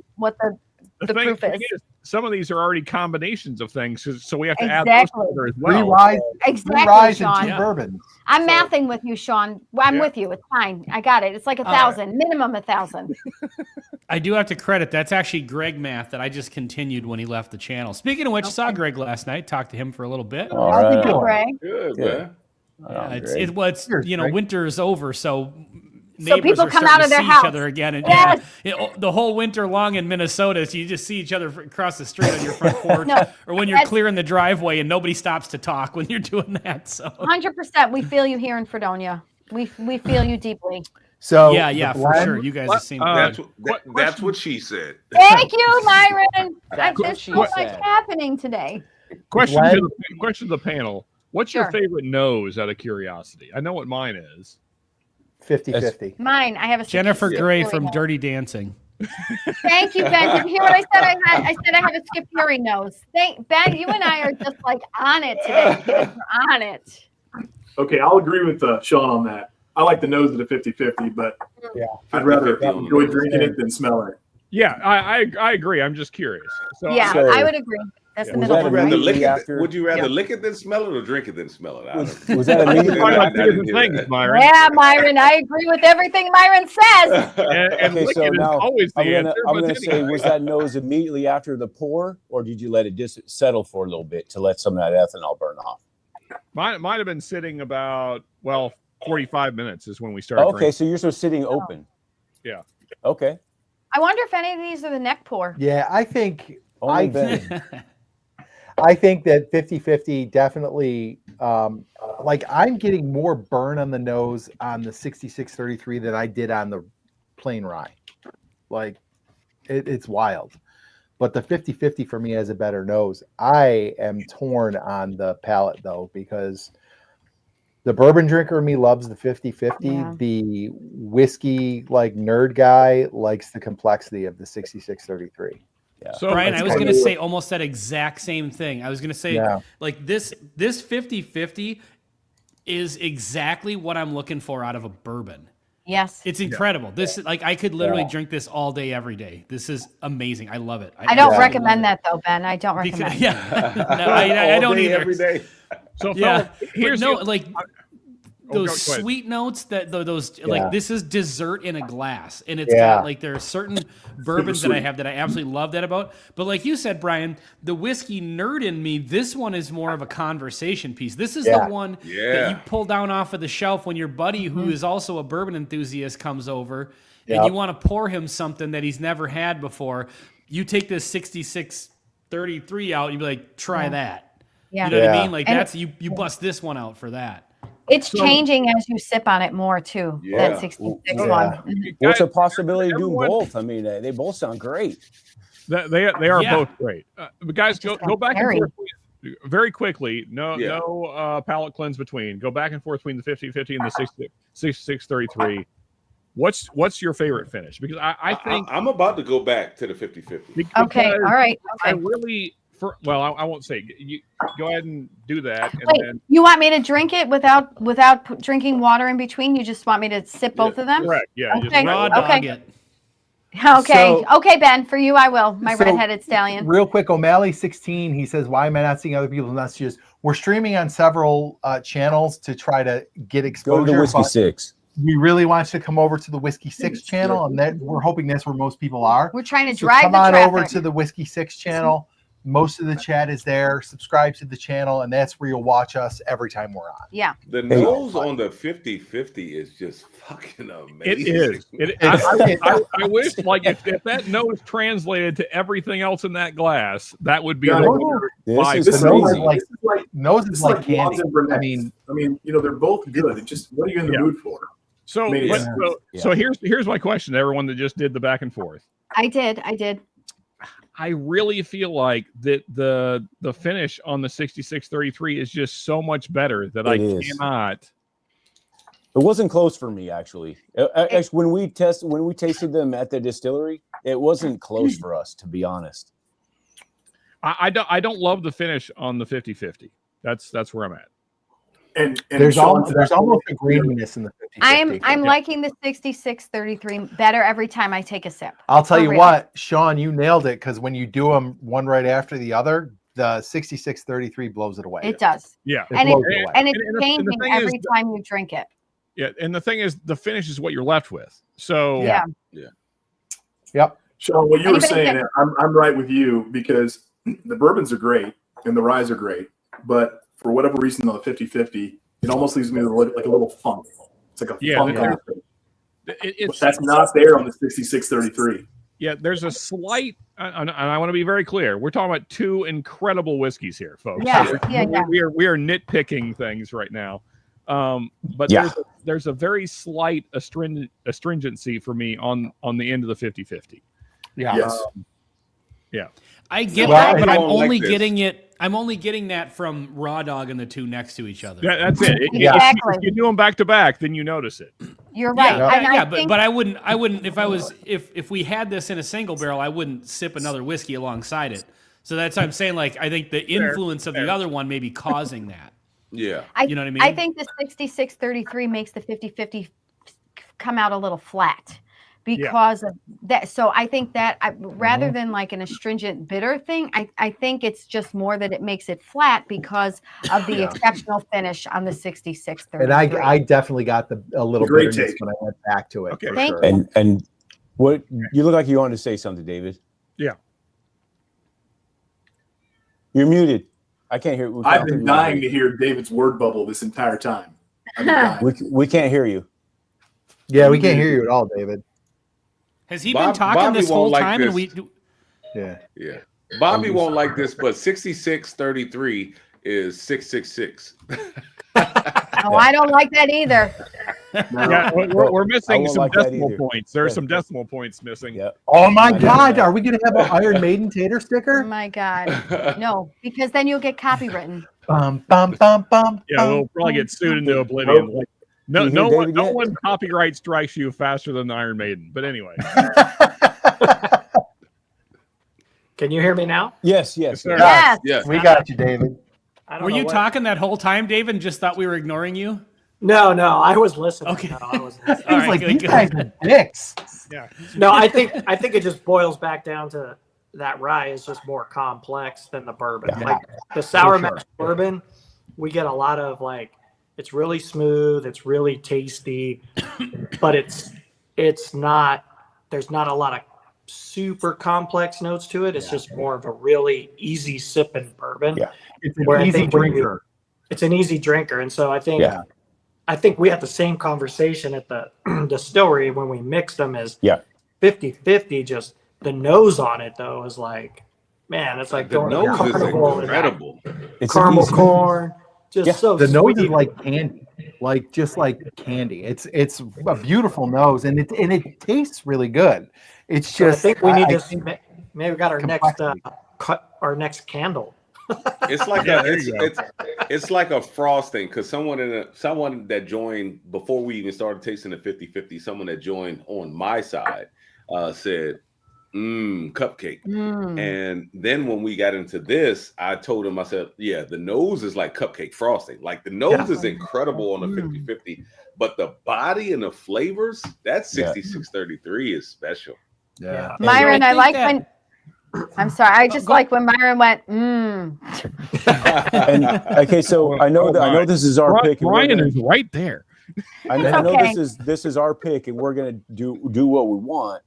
Speaker 2: proof is.
Speaker 4: Some of these are already combinations of things, so we have to add those together as well.
Speaker 2: Exactly,
Speaker 1: rye
Speaker 2: Sean.
Speaker 1: and 2 bourbons.
Speaker 2: I'm mathing with you, Sean. I'm with you. It's fine. I got it. It's like 1,000, minimum 1,000.
Speaker 6: I do have to credit. That's actually Greg math that I just continued when he left the channel. Speaking of which, saw Greg last night. Talked to him for a little bit.
Speaker 3: All right.
Speaker 2: Greg.
Speaker 5: Good, man.
Speaker 6: Yeah, it's winter is over, so
Speaker 2: So
Speaker 6: neighbors
Speaker 2: people
Speaker 6: are
Speaker 2: come
Speaker 6: starting
Speaker 2: out of
Speaker 6: to
Speaker 2: their
Speaker 6: see
Speaker 2: house.
Speaker 6: each other again. And
Speaker 2: Yes.
Speaker 6: the whole winter long in Minnesota, so you just see each other across the street on your front porch,
Speaker 2: No,
Speaker 6: or when you're clearing the driveway and nobody stops to talk when you're doing that. So
Speaker 2: 100%, we feel you here in Fredonia. We feel you deeply.
Speaker 1: So
Speaker 6: yeah, for sure. You guys seem
Speaker 5: That's what she said.
Speaker 2: Thank you, Myron.
Speaker 11: That's what
Speaker 2: There's
Speaker 11: she
Speaker 2: so much
Speaker 11: said.
Speaker 2: happening today.
Speaker 4: Question to the panel. What's your
Speaker 2: Sure.
Speaker 4: favorite nose out of curiosity? I know what mine is.
Speaker 1: 50-50.
Speaker 2: Mine, I have a
Speaker 6: Jennifer
Speaker 2: Skip
Speaker 6: Grey
Speaker 2: Fury
Speaker 6: from
Speaker 2: nose.
Speaker 6: Dirty Dancing.
Speaker 2: Thank you, Ben. Did you hear what I said? I said I have a Skip Fury nose. Ben, you and I are just like on it today. Kids. We're on it.
Speaker 7: Okay, I'll agree with Sean on that. I like the nose of the 50-50, but I'd rather
Speaker 5: 50-50 on the
Speaker 7: enjoy
Speaker 5: nose.
Speaker 7: drinking it than smelling it.
Speaker 4: Yeah, I agree. I'm just curious. So
Speaker 2: Yeah,
Speaker 3: So-
Speaker 2: I would agree. That's the
Speaker 3: Was
Speaker 2: middle
Speaker 3: that
Speaker 2: one,
Speaker 3: a
Speaker 2: right?
Speaker 3: immediately after?
Speaker 5: Would you rather lick it than smell it, or drink it than smell it?
Speaker 3: Was that
Speaker 4: We're
Speaker 3: immediately
Speaker 4: talking
Speaker 5: I
Speaker 4: about two
Speaker 5: didn't
Speaker 4: different
Speaker 5: hear
Speaker 4: things,
Speaker 5: that.
Speaker 4: Myron.
Speaker 2: Yeah, Myron, I agree with everything Myron says.
Speaker 4: And
Speaker 3: Okay, so
Speaker 4: licking is
Speaker 3: now
Speaker 4: always the
Speaker 3: I'm
Speaker 4: answer.
Speaker 3: gonna
Speaker 4: but
Speaker 3: say,
Speaker 4: anyway.
Speaker 3: was that nose immediately after the pour, or did you let it just settle for a little bit to let some of that ethanol burn off?
Speaker 4: Mine might have been sitting about 45 minutes is when we started.
Speaker 3: Okay,
Speaker 4: drinking.
Speaker 3: so you're still sitting open.
Speaker 4: Yeah.
Speaker 3: Okay.
Speaker 2: I wonder if any of these are the neck pour.
Speaker 1: Yeah, I think
Speaker 3: Only Ben.
Speaker 1: I think that 50-50 definitely, like I'm getting more burn on the nose on the 6633 than I did on the plain rye. Like it's wild. But the 50-50 for me has a better nose. I am torn on the palate though, because the bourbon drinker in me loves the 50-50.
Speaker 2: Yeah.
Speaker 1: The whiskey like nerd guy likes the complexity of the 6633.
Speaker 3: Yeah.
Speaker 4: So
Speaker 6: Brian,
Speaker 1: that's
Speaker 6: I was
Speaker 1: kind
Speaker 6: going to
Speaker 1: of-
Speaker 6: say almost that exact same thing. I was going to say, like this 50-50 is exactly what I'm looking for out of a bourbon.
Speaker 2: Yes.
Speaker 6: It's incredible. This like I could literally drink this all day, every day. This is amazing. I love it.
Speaker 2: I don't
Speaker 6: absolutely
Speaker 2: recommend
Speaker 6: love
Speaker 2: that though, Ben. I don't
Speaker 6: it.
Speaker 2: recommend.
Speaker 6: Because, no, I don't either.
Speaker 5: Every day.
Speaker 4: So
Speaker 6: Yeah,
Speaker 4: fellas, here's
Speaker 6: but no,
Speaker 4: the-
Speaker 6: like
Speaker 4: go
Speaker 6: those
Speaker 4: ahead.
Speaker 6: sweet notes that those
Speaker 1: Yeah.
Speaker 6: like this is dessert in a glass, and it's
Speaker 1: Yeah.
Speaker 6: got like there are certain bourbons that I
Speaker 7: sweet.
Speaker 6: have that I absolutely love that about. But like you said, Brian, the whiskey nerd in me, this one is more of a conversation piece. This is the one that
Speaker 5: Yeah.
Speaker 6: you pull down off of the shelf when your buddy, who is also a bourbon enthusiast, comes over, and
Speaker 1: Yep.
Speaker 6: you want to pour him something that he's never had before. You take this 6633 out, and you be like, try that.
Speaker 2: Yeah.
Speaker 6: You know what I
Speaker 1: Yeah.
Speaker 6: mean? Like
Speaker 2: And-
Speaker 6: that's you bust this one out for that.
Speaker 2: It's changing as you sip on it more too.
Speaker 5: Yeah.
Speaker 2: That 66
Speaker 1: Yeah.
Speaker 2: one.
Speaker 3: What's
Speaker 4: Guys,
Speaker 3: a possibility to do
Speaker 4: everyone-
Speaker 3: both? I mean, they both sound great.
Speaker 4: They are
Speaker 6: Yeah.
Speaker 4: both great. But guys, go back and forth very quickly. No palate cleanse between. Go back and forth between the 50-50 and the 6633. What's your favorite finish? Because I think
Speaker 5: I'm about to go back to the 50-50.
Speaker 2: Okay. All right.
Speaker 4: I
Speaker 2: Okay.
Speaker 4: really I won't say. You go ahead and do that, and
Speaker 2: Wait,
Speaker 4: then
Speaker 2: you want me to drink it without drinking water in between? You just want me to sip both of them?
Speaker 4: correct. Yeah. just
Speaker 2: Okay.
Speaker 6: Raw
Speaker 4: right-
Speaker 6: dog
Speaker 2: Okay.
Speaker 6: it.
Speaker 2: Okay.
Speaker 1: So-
Speaker 2: Okay, Ben. For you, I will. My
Speaker 1: So-
Speaker 2: redheaded stallion.
Speaker 1: Real quick, O'Malley 16, he says, why am I not seeing other people's messages? We're streaming on several channels to try to get
Speaker 3: Go
Speaker 1: exposure.
Speaker 3: to the Whiskey
Speaker 1: but
Speaker 3: 6.
Speaker 1: we really want you to come over to the Whiskey 6 channel, and that we're hoping that's where most people are.
Speaker 2: We're trying to
Speaker 1: So
Speaker 2: drive
Speaker 1: come
Speaker 2: the
Speaker 1: on
Speaker 2: traffic.
Speaker 1: over to the Whiskey 6 channel. Most of the chat is there. Subscribe to the channel, and that's where you'll watch us every time we're on.
Speaker 2: Yeah.
Speaker 5: The nose on the 50-50 is just fucking amazing.
Speaker 4: It is. I wish, like, if that nose translated to everything else in that glass, that would be.
Speaker 7: Yeah,
Speaker 3: This
Speaker 7: This
Speaker 3: is
Speaker 1: The nose is
Speaker 3: crazy.
Speaker 1: like nose
Speaker 7: It's
Speaker 1: is like
Speaker 7: like
Speaker 1: candy.
Speaker 7: Watson Burnett.
Speaker 1: I mean,
Speaker 7: they're both good. It just what are you in the mood for?
Speaker 4: So,
Speaker 7: Maybe
Speaker 4: but-
Speaker 7: it's-
Speaker 4: so here's my question to everyone that just did the back and forth.
Speaker 2: I did.
Speaker 4: I really feel like that the finish on the 6633 is just so much better that I
Speaker 3: It is.
Speaker 4: cannot.
Speaker 3: It wasn't close for me, actually. Actually, when we tasted them at the distillery, it wasn't close for us, to be honest.
Speaker 4: I don't love the finish on the 50-50. That's where I'm at.
Speaker 7: And
Speaker 1: there's
Speaker 7: Sean,
Speaker 1: almost a graininess in the 50-50.
Speaker 2: I'm liking the 6633 better every time I take a sip.
Speaker 1: I'll tell
Speaker 2: For
Speaker 1: you
Speaker 2: real.
Speaker 1: what, Sean, you nailed it, because when you do them one right after the other, the 6633 blows it away.
Speaker 2: It does.
Speaker 4: Yeah.
Speaker 1: It
Speaker 2: And
Speaker 1: blows
Speaker 2: it-
Speaker 1: it away.
Speaker 2: And it's
Speaker 4: And the
Speaker 2: changing
Speaker 4: thing is
Speaker 2: every time you drink it.
Speaker 4: Yeah, and the thing is, the finish is what you're left with. So
Speaker 2: Yeah.
Speaker 1: Yep.
Speaker 7: Sean, what you were
Speaker 2: Anybody
Speaker 7: saying,
Speaker 2: get-
Speaker 7: I'm right with you because the bourbons are great and the ryes are great, but for whatever reason on the 50-50, it almost leaves me with like a little funk. It's like a funk.
Speaker 4: Yeah.
Speaker 7: That's not there on the 6633.
Speaker 4: Yeah, there's a slight, and I want to be very clear. We're talking about two incredible whiskeys here, folks.
Speaker 2: Yeah,
Speaker 4: We are nitpicking things right now. But there's a very slight astringency for me on the end of the 50-50.
Speaker 1: Yeah.
Speaker 7: Yes.
Speaker 4: Yeah.
Speaker 6: I get that, but I'm only getting it. I'm only getting that from Raw Dog and the two next to each other.
Speaker 4: That's it.
Speaker 2: Exactly.
Speaker 4: If you do them back to back, then you notice it.
Speaker 2: You're right.
Speaker 6: But I wouldn't if we had this in a single barrel, I wouldn't sip another whiskey alongside it. So that's what I'm saying. Like, I think the influence of the other one may be causing that.
Speaker 5: Yeah.
Speaker 6: You know what I mean?
Speaker 2: I think the 6633 makes the 50-50 come out a little flat because of that. So I think that rather than like an astringent bitter thing, I think it's just more that it makes it flat because of the exceptional finish on the 6633.
Speaker 1: And I definitely got a little bitterness when I went back to it.
Speaker 4: Okay.
Speaker 1: For
Speaker 2: Thank
Speaker 1: sure.
Speaker 2: you.
Speaker 3: And what you look like you wanted to say something, David.
Speaker 4: Yeah.
Speaker 3: You're muted. I can't hear.
Speaker 7: I've been dying to hear David's word bubble this entire time.
Speaker 3: We can't hear you.
Speaker 1: Yeah, we can't hear you at all, David.
Speaker 6: Has he been talking this whole time? And
Speaker 5: Yeah. Bobby won't like this, but 6633 is 666.
Speaker 2: Oh, I don't like that either.
Speaker 4: Yeah, we're missing some decimal points. There are some decimal points missing.
Speaker 3: Yep.
Speaker 1: Oh my God, are we going to have an Iron Maiden tater
Speaker 2: Oh
Speaker 1: sticker?
Speaker 2: my God. No, because then you'll get copywritten.
Speaker 1: Bum, bum, bum, bum,
Speaker 4: Yeah, we'll probably get sued into oblivion. No one copyright strikes you faster than the Iron Maiden. But anyway.
Speaker 8: Can you hear me now?
Speaker 3: Yes.
Speaker 2: Yes.
Speaker 1: We got you, David.
Speaker 6: Were you talking that whole time, David, and just thought we were ignoring you?
Speaker 8: No, I was listening.
Speaker 6: Okay.
Speaker 8: No, I was
Speaker 1: He's like, these guys are dicks.
Speaker 4: Yeah.
Speaker 8: No, I think it just boils back down to that rye is just more complex than the bourbon.
Speaker 1: Yeah.
Speaker 8: Like the sour mash bourbon, we get a lot of like, it's really smooth, it's really tasty, but it's not, there's not a lot of super complex notes to it. It's just more of a really easy sipping bourbon.
Speaker 1: Yeah. It's an easy drinker.
Speaker 8: It's an easy drinker. And so I think we had the same conversation at the distillery when we mixed them as 50-50. Just the nose on it though is like, man, it's like
Speaker 5: the nose is incredible.
Speaker 8: It's caramel corn. Just so
Speaker 1: the
Speaker 8: sweet.
Speaker 1: nose is like candy, just like candy. It's a beautiful nose, and it tastes really good. It's just
Speaker 8: I think we need to maybe we got our next candle.
Speaker 5: It's like it's like a frosting because someone that joined before we even started tasting the 50-50, someone that joined on my side said, cupcake. And then when we got into this, I told him, I said, yeah, the nose is like cupcake frosting. Like the nose is incredible on the 50-50, but the body and the flavors, that 6633 is special.
Speaker 1: Yeah.
Speaker 2: Myron, I like when I'm sorry, I just like when Myron went,
Speaker 3: And okay, so I know this is our pick.
Speaker 4: Brian is right there.
Speaker 3: I know this is our pick, and we're gonna do what we want.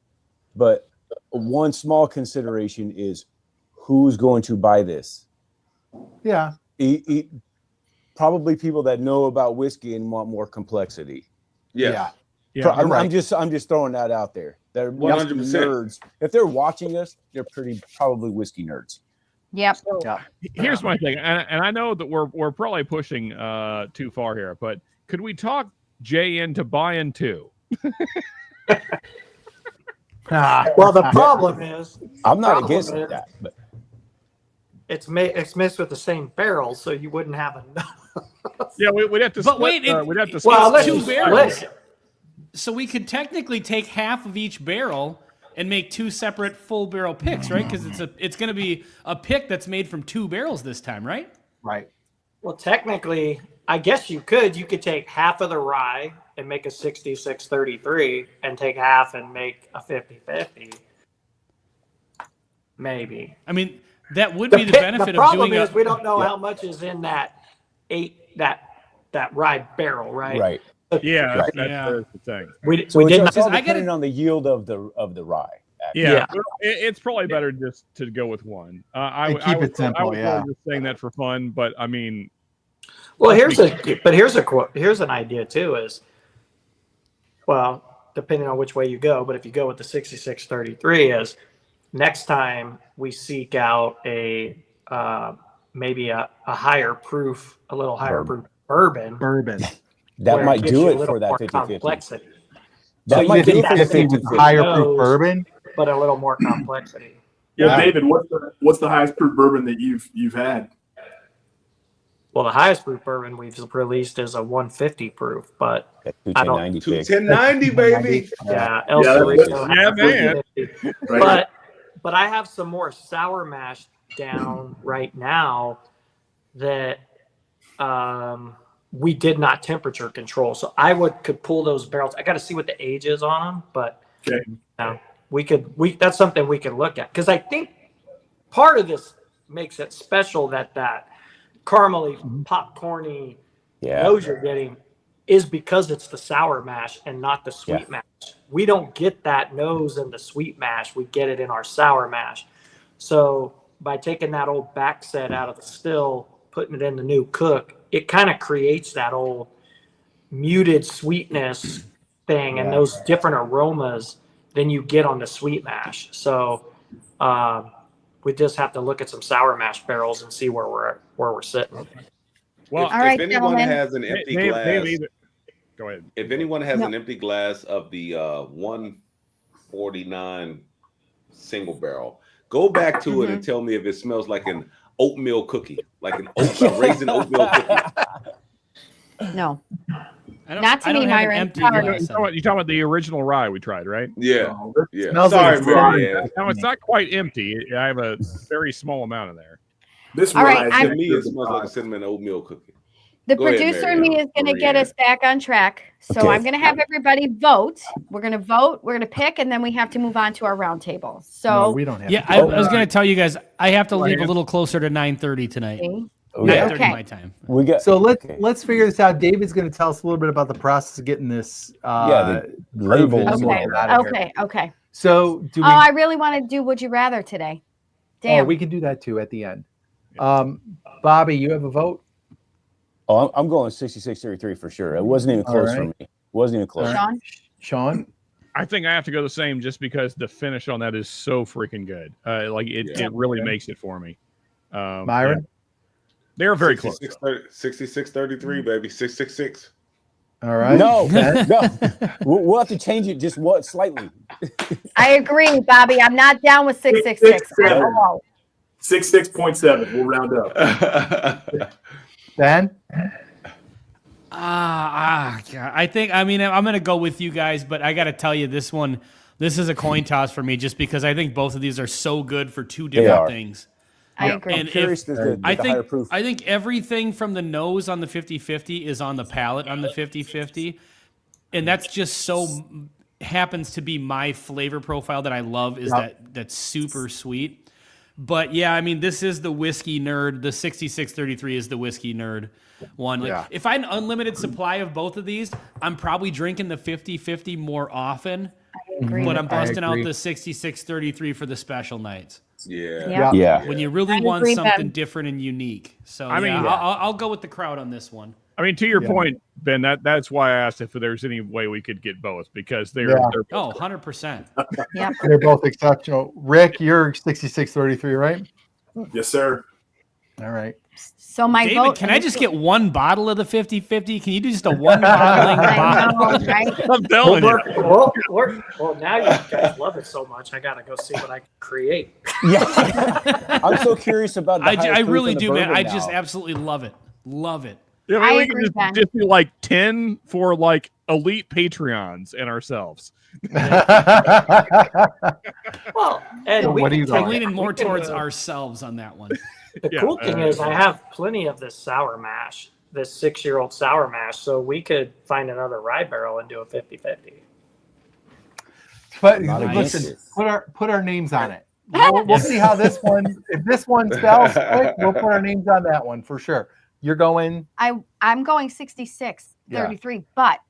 Speaker 3: But one small consideration is who's going to buy this.
Speaker 1: Yeah.
Speaker 3: Probably people that know about whiskey and want more complexity.
Speaker 5: Yeah.
Speaker 3: I'm just throwing that out there. They're
Speaker 5: 100%
Speaker 3: nerds. If they're watching us, they're probably whiskey nerds.
Speaker 2: Yep.
Speaker 4: Here's my thing, and I know that we're probably pushing too far here, but could we talk Jay into buying two?
Speaker 8: Well, the problem is
Speaker 3: I'm not against that, but
Speaker 8: it's mixed with the same barrel, so you wouldn't have enough.
Speaker 4: Yeah, we'd have to.
Speaker 6: But
Speaker 4: split,
Speaker 6: wait,
Speaker 4: we'd have to.
Speaker 8: Well,
Speaker 4: split
Speaker 6: two barrels.
Speaker 8: Listen.
Speaker 6: So we could technically take half of each barrel and make two separate full barrel picks, right? Because it's going to be a pick that's made from two barrels this time, right?
Speaker 1: Right.
Speaker 8: Well, technically, I guess you could take half of the rye and make a 6633 and take half and make a 50-50. Maybe.
Speaker 6: I mean, that would be the benefit
Speaker 8: the
Speaker 6: of doing
Speaker 8: problem is we don't know how much is in that rye barrel, right?
Speaker 3: right.
Speaker 4: Yeah, that's the thing.
Speaker 8: We
Speaker 3: It's all
Speaker 8: didn't.
Speaker 3: depending on the yield of the rye. Actually.
Speaker 4: Yeah, it's probably better just to go with one. I would just saying that for fun, but I mean,
Speaker 8: Well, here's an idea too. Is well, depending on which way you go, but if you go with the 6633 is next time we seek out a maybe a higher proof, a little higher proof bourbon.
Speaker 3: That might do it for that 50-50. That might do it for the 50-50.
Speaker 1: Higher proof bourbon,
Speaker 8: but a little more complexity.
Speaker 7: Yeah, David, what's the highest proof bourbon that you've had?
Speaker 8: Well, the highest proof bourbon we've released is a 150 proof, but I don't
Speaker 5: 1090, baby.
Speaker 8: Yeah,
Speaker 5: man.
Speaker 8: But I have some more sour mash down right now that we did not temperature control. So I could pull those barrels. I got to see what the age is on them, but that's something we can look at, because I think part of this makes it special that caramely, popcorny nose you're getting is because it's the sour mash and not the sweet mash. We don't get that nose in the sweet mash. We get it in our sour mash. So by taking that old back set out of the still, putting it in the new cook, it kind of creates that old muted sweetness thing and those different aromas than you get on the sweet mash. So we just have to look at some sour mash barrels and see where we're sitting.
Speaker 5: Well, if anyone has an empty glass,
Speaker 4: go ahead.
Speaker 5: If anyone has an empty glass of the 149 single barrel, go back to it and tell me if it smells like an oatmeal cookie, like a raisin oatmeal cookie.
Speaker 2: No. Not to me, Myron.
Speaker 4: You're talking about the original rye we tried, right?
Speaker 5: Yeah.
Speaker 4: Sorry, man. No, it's not quite empty. I have a very small amount in there.
Speaker 5: This rye, to me, it smells like a cinnamon oatmeal cookie.
Speaker 2: The producer and me is going to get us back on track. So I'm going to have everybody vote. We're going to vote. We're going to pick, and then we have to move on to our roundtable. So
Speaker 1: we don't have.
Speaker 6: Yeah, I was going to tell you guys I have to leave a little closer to 9:30 tonight. 9:30 my time.
Speaker 1: So let's figure this out. David's going to tell us a little bit about the process of getting this.
Speaker 3: The labels.
Speaker 2: Okay.
Speaker 1: So
Speaker 2: I really want to do Would You Rather today. Damn.
Speaker 1: Oh, we can do that too at the end. Bobby, you have a vote?
Speaker 3: Oh, I'm going 66-33 for sure. It wasn't even close for me. It wasn't even close.
Speaker 1: Sean?
Speaker 4: I think I have to go the same just because the finish on that is so freaking good. It really makes it for me.
Speaker 1: Myron?
Speaker 4: They're very close.
Speaker 5: 66-33, baby. 666.
Speaker 1: All right.
Speaker 3: No. We'll have to change it just slightly.
Speaker 2: I agree, Bobby. I'm not down with 666 at all.
Speaker 7: 66.7. We'll round up.
Speaker 1: Ben?
Speaker 6: I think, I'm going to go with you guys, but I got to tell you, this is a coin toss for me just because I think both of these are so good for two different things.
Speaker 2: I agree.
Speaker 3: I'm curious
Speaker 6: I think everything from the nose on the 50-50 is on the palate on the 50-50. And that's just so happens to be my flavor profile that I love is that's super sweet. But yeah, this is the whiskey nerd. The 66-33 is the whiskey nerd one. If I had an unlimited supply of both of these, I'm probably drinking the 50-50 more often.
Speaker 2: I agree.
Speaker 6: But I'm busting out the 66-33 for the special nights.
Speaker 5: Yeah.
Speaker 6: When you really want something different and unique. So I'll go with the crowd on this one.
Speaker 4: To your point, Ben, that's why I asked if there's any way we could get both, because they're
Speaker 6: 100%.
Speaker 2: Yeah.
Speaker 1: They're both exceptional. Rick, you're 66-33, right?
Speaker 7: Yes, sir.
Speaker 1: All right.
Speaker 2: So my
Speaker 6: David,
Speaker 2: vote.
Speaker 6: can I just get one bottle of the 50-50? Can you do just a one bottling bottle?
Speaker 2: Right?
Speaker 4: I'm telling you.
Speaker 8: Well, now you guys love it so much. I got to go see what I can create.
Speaker 3: Yeah. I'm so curious about the
Speaker 6: I really
Speaker 3: proof
Speaker 6: do, man. I
Speaker 3: now.
Speaker 6: just absolutely love it. Love it.
Speaker 2: I
Speaker 4: we
Speaker 2: agree,
Speaker 4: can just do like 10 for like elite Patreons and ourselves.
Speaker 8: Well, and
Speaker 6: I'm leaning more towards ourselves on that one.
Speaker 8: The cool thing is I have plenty of this sour mash, this 6-year-old sour mash, so we could find another rye barrel and do a 50-50.
Speaker 1: But listen, put our names on it. We'll see how this one. If this one sells quick, we'll put our names on that one for sure. You're going.
Speaker 2: I'm going 66-33, but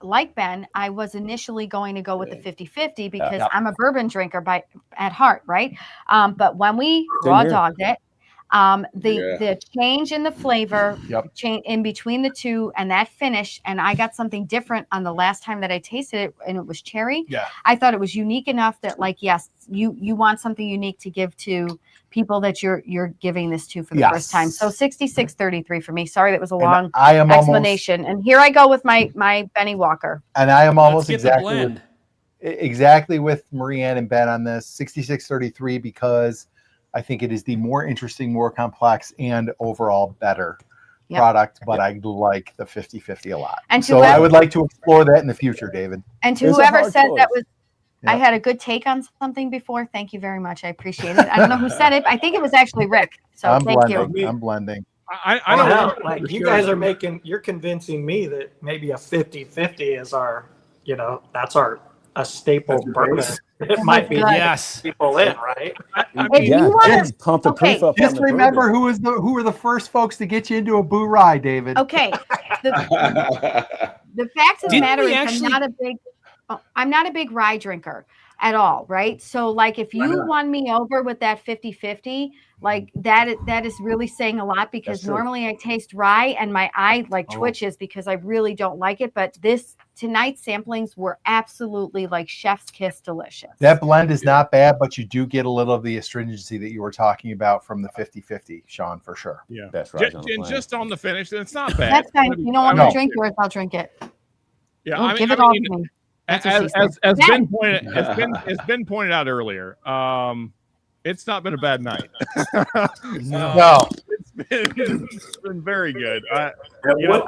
Speaker 2: like Ben, I was initially going to go with the 50-50 because I'm a bourbon drinker at heart, right? But when we raw dogged it, The change in the flavor, change in between the two, and that finish, and I got something different on the last time that I tasted it, and it was cherry.
Speaker 1: Yeah,
Speaker 2: I thought it was unique enough that, like, yes, you want something unique to give to people that you're giving this to for the first time. So 66-33 for me. Sorry, that was a long explanation. And here I go with my Benny Walker.
Speaker 1: And I am almost exactly with Marianne and Ben on this 66-33 because I think it is the more interesting, more complex, and overall better product. But I like the 50-50 a lot. And so I would like to explore that in the future, David.
Speaker 2: And to whoever said that was, I had a good take on something before. Thank you very much. I appreciate it. I don't know who said it. I think it was actually Rick. So thank you.
Speaker 1: I'm blending.
Speaker 8: I don't know. Like you guys are you're convincing me that maybe a 50-50 is our, that's a staple bourbon. It might be people in, right?
Speaker 3: Pump the proof up.
Speaker 1: Just remember who were the first folks to get you into a boo rye, David.
Speaker 2: Okay. The fact of the matter is I'm not a big rye drinker at all, right? So like if you won me over with that 50-50, like that is really saying a lot because normally I taste rye and my eye twitches because I really don't like it. But tonight's samplings were absolutely like chef's kiss delicious.
Speaker 1: That blend is not bad, but you do get a little of the astringency that you were talking about from the 50-50, Sean, for sure.
Speaker 4: Yeah.
Speaker 3: That's right.
Speaker 4: And just on the finish, it's not bad.
Speaker 2: That's fine. You don't want me to drink yours, I'll drink it.
Speaker 4: Yeah,
Speaker 2: give it all to me.
Speaker 4: As Ben pointed out earlier, it's not been a bad night.
Speaker 1: No.
Speaker 4: It's been very good.
Speaker 7: At what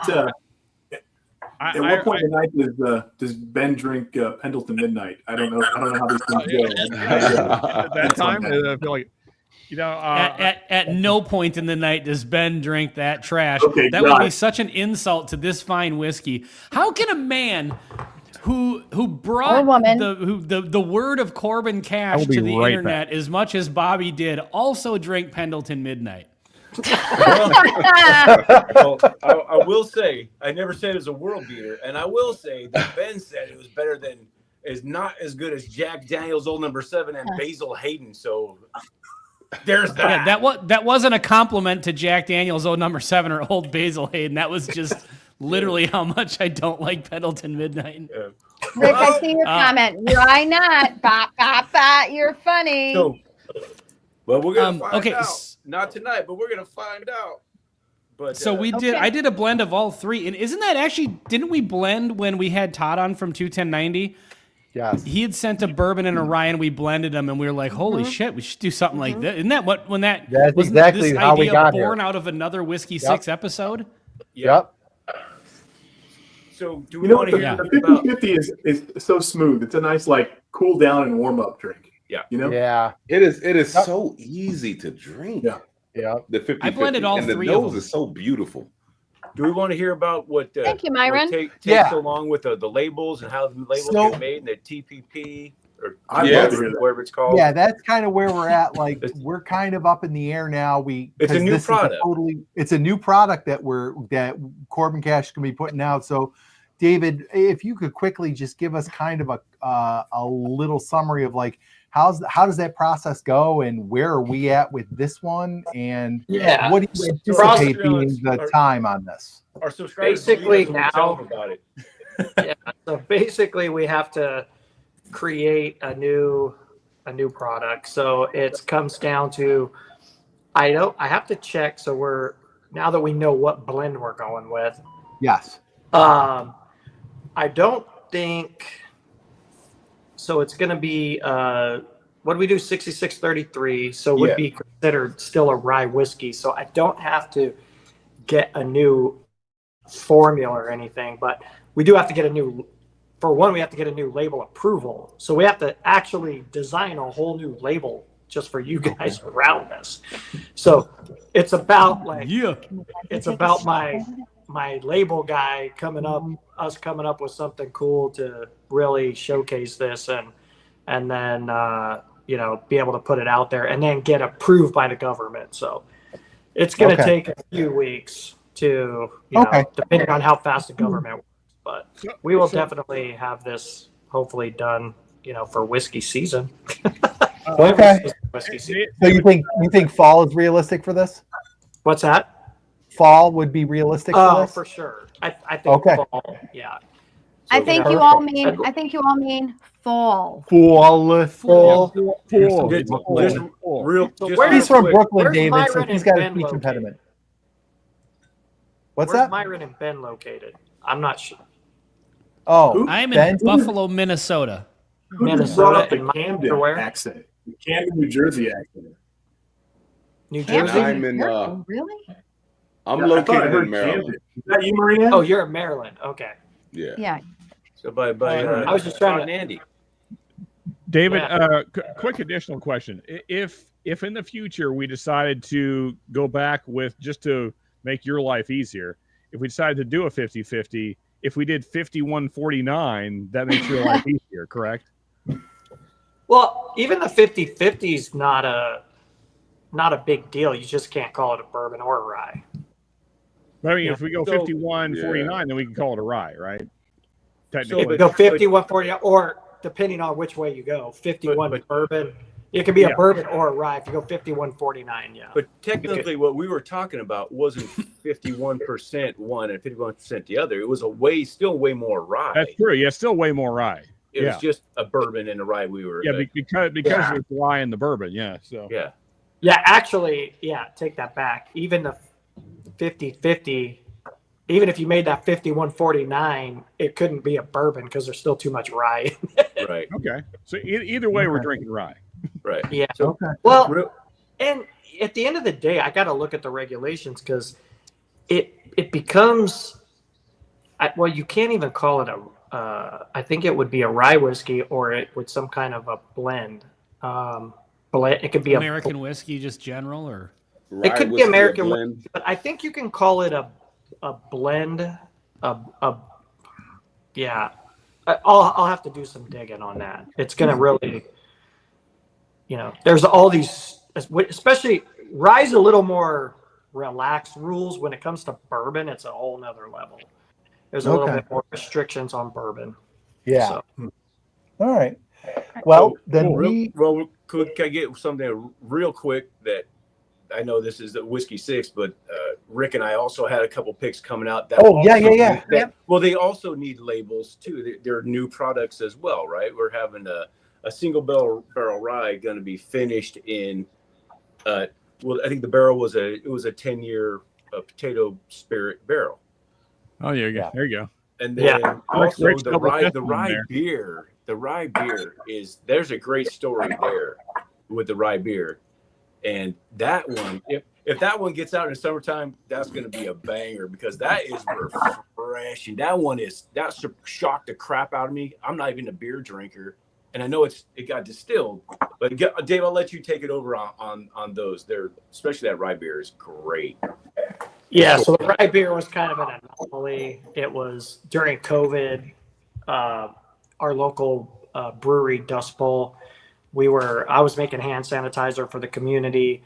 Speaker 7: point in the night does Ben drink Pendleton Midnight? I don't know how these things go.
Speaker 4: At that time, I feel like
Speaker 6: at no point in the night does Ben drink that trash.
Speaker 7: Okay,
Speaker 6: that would be such an insult to this fine whiskey. How can a man who brought the word of Corbin Cash to the internet as much as Bobby did also drink Pendleton Midnight?
Speaker 12: Well, I will say I never said it was a world beater, and I will say that Ben said it was better than is not as good as Jack Daniel's Old Number 7 and Basil Hayden. So there's that.
Speaker 6: Yeah, that wasn't a compliment to Jack Daniel's Old Number 7 or Old Basil Hayden. That was just literally how much I don't like Pendleton Midnight.
Speaker 12: Yeah.
Speaker 2: Rick, I see your comment. Why not? Bah, bah, bah, you're funny.
Speaker 12: So, well, we're gonna find out. Not tonight, but we're gonna find out. But
Speaker 6: so I did a blend of all three, and isn't that actually? Didn't we blend when we had Todd on from 21090?
Speaker 1: Yes.
Speaker 6: He had sent a bourbon and a rye, and we blended them, and we were like, "Holy shit, we should do something like that." Isn't that what when that?
Speaker 1: That's exactly
Speaker 6: this
Speaker 1: how
Speaker 6: idea
Speaker 1: we got
Speaker 6: born
Speaker 1: here.
Speaker 6: out of another Whiskey 6 episode?
Speaker 1: Yep.
Speaker 12: So do we want to hear
Speaker 7: the 50-50 is so smooth. It's a nice cool down and warm up drink.
Speaker 12: Yeah.
Speaker 1: Yeah.
Speaker 5: It is so easy to drink.
Speaker 7: Yeah.
Speaker 1: Yeah.
Speaker 5: The 50-50.
Speaker 6: I blended all
Speaker 5: and
Speaker 6: three
Speaker 5: the
Speaker 6: of
Speaker 5: nose
Speaker 6: them.
Speaker 5: is so beautiful.
Speaker 12: Do we want to hear about what?
Speaker 2: Thank you, Myron.
Speaker 12: Takes along with the labels and how the labels get made and the TPP or whatever it's called.
Speaker 1: Yeah, that's kind of where we're at. Like we're kind of up in the air now.
Speaker 12: It's a new product.
Speaker 1: It's a new product that Corbin Cash can be putting out. So, David, if you could quickly just give us kind of a little summary of how does that process go and where are we at with this one and what do you anticipate being the time on this?
Speaker 12: Our subscribers
Speaker 8: basically now
Speaker 12: about it.
Speaker 8: So basically we have to create a new product. So it comes down to I have to check. So now that we know what blend we're going with.
Speaker 1: Yes.
Speaker 8: I don't think so. It's going to be what do we do? 66-33. So it would be considered still a rye whiskey. So I don't have to get a new formula or anything, but we do have to get we have to get a new label approval. So we have to actually design a whole new label just for you guys around this. So it's about it's about my label guy coming up with something cool to really showcase this and then be able to put it out there and then get approved by the government. So it's going to take a few weeks to depending on how fast the government works, but we will definitely have this hopefully done for whiskey season.
Speaker 1: Okay.
Speaker 8: Whiskey season.
Speaker 1: So you think fall is realistic for this?
Speaker 8: What's that?
Speaker 1: Fall would be realistic for
Speaker 8: Oh,
Speaker 1: this?
Speaker 8: for sure. I think
Speaker 1: Okay.
Speaker 8: fall. Yeah.
Speaker 2: I
Speaker 8: So,
Speaker 2: think
Speaker 8: yeah.
Speaker 2: you all mean. I think you all mean fall.
Speaker 1: Fall.
Speaker 8: Fall.
Speaker 3: Just real.
Speaker 8: So
Speaker 3: Just
Speaker 8: where-
Speaker 1: He's from
Speaker 3: quick.
Speaker 1: Brooklyn,
Speaker 8: where's
Speaker 1: David, so
Speaker 8: Myron
Speaker 1: he's
Speaker 8: and
Speaker 1: got a
Speaker 8: Ben
Speaker 1: speech
Speaker 8: located?
Speaker 1: impediment. What's
Speaker 8: Where's
Speaker 1: that?
Speaker 8: Myron and Ben located? I'm not sure.
Speaker 1: Oh,
Speaker 6: I'm in
Speaker 1: Ben?
Speaker 6: Buffalo, Minnesota.
Speaker 7: Who just
Speaker 8: Minnesota
Speaker 7: brought up the
Speaker 8: and
Speaker 7: Camden
Speaker 8: where?
Speaker 7: accent? The Camden, New Jersey accent.
Speaker 8: New
Speaker 5: And
Speaker 8: Jersey.
Speaker 5: I'm in.
Speaker 2: Really?
Speaker 5: I'm
Speaker 7: Yeah, I thought I
Speaker 5: located
Speaker 7: heard
Speaker 5: in Maryland.
Speaker 7: Camden. Is that you, Maria?
Speaker 8: Oh, you're in Maryland. Okay.
Speaker 5: Yeah.
Speaker 2: Yeah.
Speaker 3: So by
Speaker 8: I was just trying
Speaker 3: Todd
Speaker 8: to-
Speaker 3: and Andy.
Speaker 4: David,
Speaker 8: Yeah.
Speaker 4: Quick additional question. If in the future we decided to go back with, just to make your life easier, if we decided to do a 50-50, if we did 51-49, that makes your life easier, correct?
Speaker 8: Well, even the 50-50 is not a big deal. You just can't call it a bourbon or a rye.
Speaker 4: But I mean,
Speaker 8: Yeah.
Speaker 4: if we go
Speaker 3: So-
Speaker 4: 51-49, then we can call it a rye, right?
Speaker 8: If
Speaker 4: Technically.
Speaker 8: you go 51-40, or depending on which way you go, 51
Speaker 3: But-
Speaker 8: bourbon. It could be
Speaker 4: Yeah.
Speaker 8: a bourbon or a rye. If you go 51-49, yeah.
Speaker 3: But technically, what we were talking about wasn't 51% one and 51% the other. It was still way more rye.
Speaker 4: That's true. Yeah, still way more rye.
Speaker 3: It was just a bourbon and a rye. We were
Speaker 4: Because
Speaker 8: Yeah.
Speaker 4: there's rye in the bourbon. Yeah. So
Speaker 3: yeah.
Speaker 8: Yeah, actually, yeah, take that back. Even the 50-50, even if you made that 51-49, it couldn't be a bourbon because there's still too much rye.
Speaker 3: Right.
Speaker 4: Okay. So either way, we're drinking rye.
Speaker 3: Right.
Speaker 8: Yeah.
Speaker 3: So
Speaker 1: Okay.
Speaker 8: Well,
Speaker 3: real-
Speaker 8: and at the end of the day, I got to look at the regulations because it becomes, well, you can't even call it I think it would be a rye whiskey or it would some kind of a blend. It could be
Speaker 6: American whiskey, just general, or
Speaker 8: It could be
Speaker 5: Rye whiskey, a
Speaker 8: American
Speaker 5: blend.
Speaker 8: but I think you can call it a blend. Yeah. I'll have to do some digging on that. It's gonna really, there's all these, especially rye's a little more relaxed rules when it comes to bourbon. It's a whole nother level. There's a little
Speaker 1: Okay.
Speaker 8: bit more restrictions on bourbon.
Speaker 1: Yeah.
Speaker 8: So,
Speaker 1: All right. Well, then
Speaker 3: can I get something real quick that I know this is the Whiskey 6, but Rick and I also had a couple picks coming out. That
Speaker 1: Oh, yeah,
Speaker 3: also
Speaker 1: yeah.
Speaker 3: need- that- Well, they also need labels too. They're new products as well, right? We're having a single barrel rye going to be finished in. Well, I think the barrel was a 10-year potato spirit barrel.
Speaker 4: Oh, there you go. There you go.
Speaker 3: And then
Speaker 8: Yeah.
Speaker 3: also
Speaker 4: Rick's
Speaker 3: the
Speaker 4: double
Speaker 3: rye
Speaker 4: fisting there.
Speaker 3: beer. The rye beer there's a great story there with the rye beer. And that one, if that one gets out in the summertime, that's going to be a banger because that is refreshing. That shocked the crap out of me. I'm not even a beer drinker, and I know it got distilled. But Dave, I'll let you take it over on those. Especially that rye beer is great.
Speaker 8: yeah, so the rye beer was kind of an anomaly. It was during COVID. Our local brewery, Dust Bowl, I was making hand sanitizer for the community.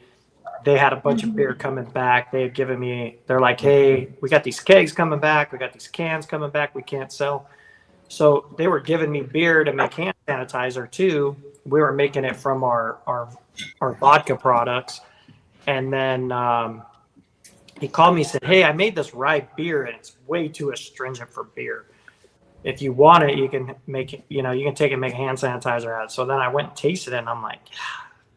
Speaker 8: They had a bunch of beer coming back. They had given me, they're like, hey, we got these kegs coming back. We got these cans coming back. We can't sell. So they were giving me beer to make hand sanitizer too. We were making it from our vodka products. And then he called me and said, hey, I made this rye beer and it's way too astringent for beer. If you want it, you can make it, you can take it and make hand sanitizer out. So then I went and tasted it and I'm like,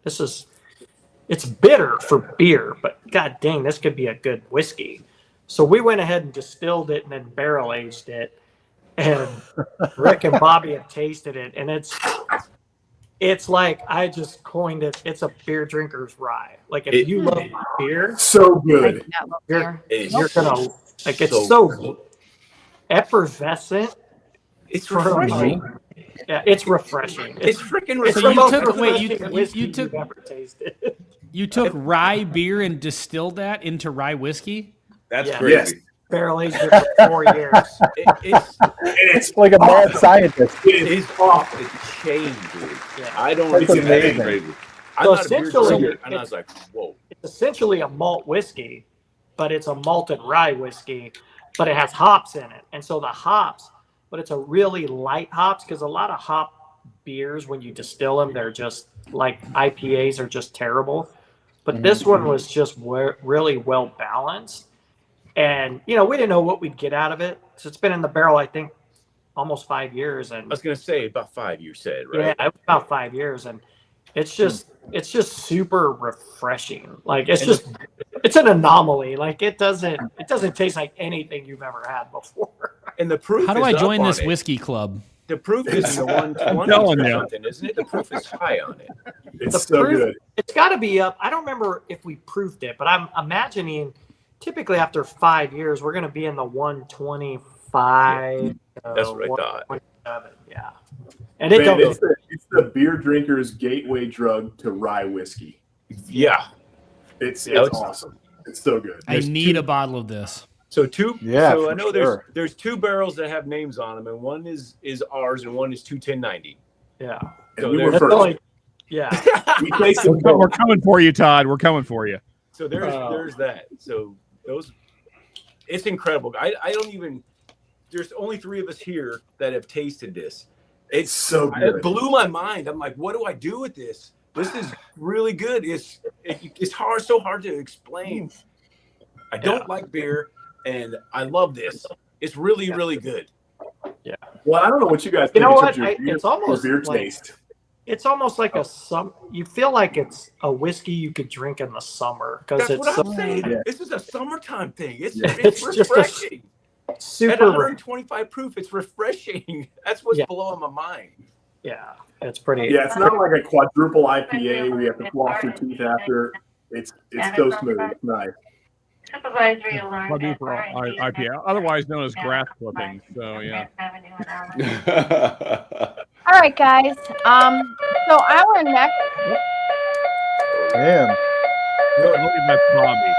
Speaker 8: it's bitter for beer, but god dang, this could be a good whiskey. So we went ahead and distilled it and then barrel aged it. And Rick and Bobby have tasted it. And it's like, I just coined it. It's a beer drinker's rye. Like if you love beer,
Speaker 7: So good.
Speaker 8: you're gonna like, it's so effervescent.
Speaker 3: It's refreshing.
Speaker 8: Yeah, it's refreshing.
Speaker 3: It's freaking
Speaker 8: It's
Speaker 3: refreshing.
Speaker 8: the most
Speaker 6: took- wait, you-
Speaker 8: refreshing
Speaker 6: you-
Speaker 8: whiskey
Speaker 6: you took-
Speaker 8: you've ever tasted.
Speaker 6: you took rye beer and distilled that into rye whiskey?
Speaker 5: That's
Speaker 8: Yeah.
Speaker 5: crazy.
Speaker 7: Yes.
Speaker 8: Barrel aged it for 4 years.
Speaker 7: It's
Speaker 1: like a mad scientist.
Speaker 3: It's off the chain, dude.
Speaker 8: Yeah.
Speaker 3: I don't
Speaker 1: That's
Speaker 3: even
Speaker 1: amazing.
Speaker 5: Crazy.
Speaker 3: I'm
Speaker 8: So
Speaker 3: not a beer
Speaker 8: essentially,
Speaker 3: drinker, and I was like, whoa.
Speaker 8: It's essentially a malt whiskey, but it's a malted rye whiskey, but it has hops in it. And so the hops, but it's a really light hops because a lot of hop beers, when you distill them, they're just like IPAs are just terrible. But this one was just really well balanced. And, we didn't know what we'd get out of it. So it's been in the barrel, I think, almost 5 years. And
Speaker 12: I was going to say about 5, you said, right?
Speaker 8: Yeah, about 5 years. And it's just super refreshing. Like, it's an anomaly. Like, it doesn't taste like anything you've ever had before.
Speaker 12: And the proof
Speaker 6: How do I join this whiskey club?
Speaker 12: The proof is in the 120 or something, isn't it? The proof is high on it.
Speaker 7: It's so good.
Speaker 8: It's got to be up. I don't remember if we proofed it, but I'm imagining typically after 5 years, we're going to be in the 125.
Speaker 12: That's what I thought.
Speaker 8: Yeah. And it's
Speaker 7: the beer drinker's gateway drug to rye whiskey.
Speaker 12: Yeah.
Speaker 7: It's awesome. It's so good.
Speaker 6: I need a bottle of this.
Speaker 12: So
Speaker 1: Yeah.
Speaker 12: So I know there's 2 barrels that have names on them, and one is ours, and one is 21090.
Speaker 8: Yeah.
Speaker 7: So we were first.
Speaker 4: We're coming for you, Todd. We're coming for you.
Speaker 12: So there's that. So it's incredible. I don't even. There's only 3 of us here that have tasted this. It's
Speaker 7: so good.
Speaker 12: It blew my mind. I'm like, what do I do with this? This is really good. It's so hard to explain. I don't like beer, and I love this. It's really, really good.
Speaker 8: Yeah.
Speaker 7: Well, I don't know what you guys think.
Speaker 8: You know what?
Speaker 7: It's almost beer taste.
Speaker 8: It's almost like you feel like it's a whiskey you could drink in the summer because
Speaker 12: That's
Speaker 8: it's
Speaker 12: what I'm saying. Yeah. This is a summertime thing. It's refreshing.
Speaker 8: Super
Speaker 12: at 125 proof. It's refreshing. That's what's blowing my mind.
Speaker 8: Yeah, it's pretty.
Speaker 7: Yeah, it's not like a quadruple IPA where you have to floss your teeth after. It's so smooth. It's nice.
Speaker 10: Supervisory alarm.
Speaker 4: IPA, otherwise known as grass clippings. So yeah.
Speaker 2: All right, guys. So our next.
Speaker 1: Damn.
Speaker 4: Look at that Bobby.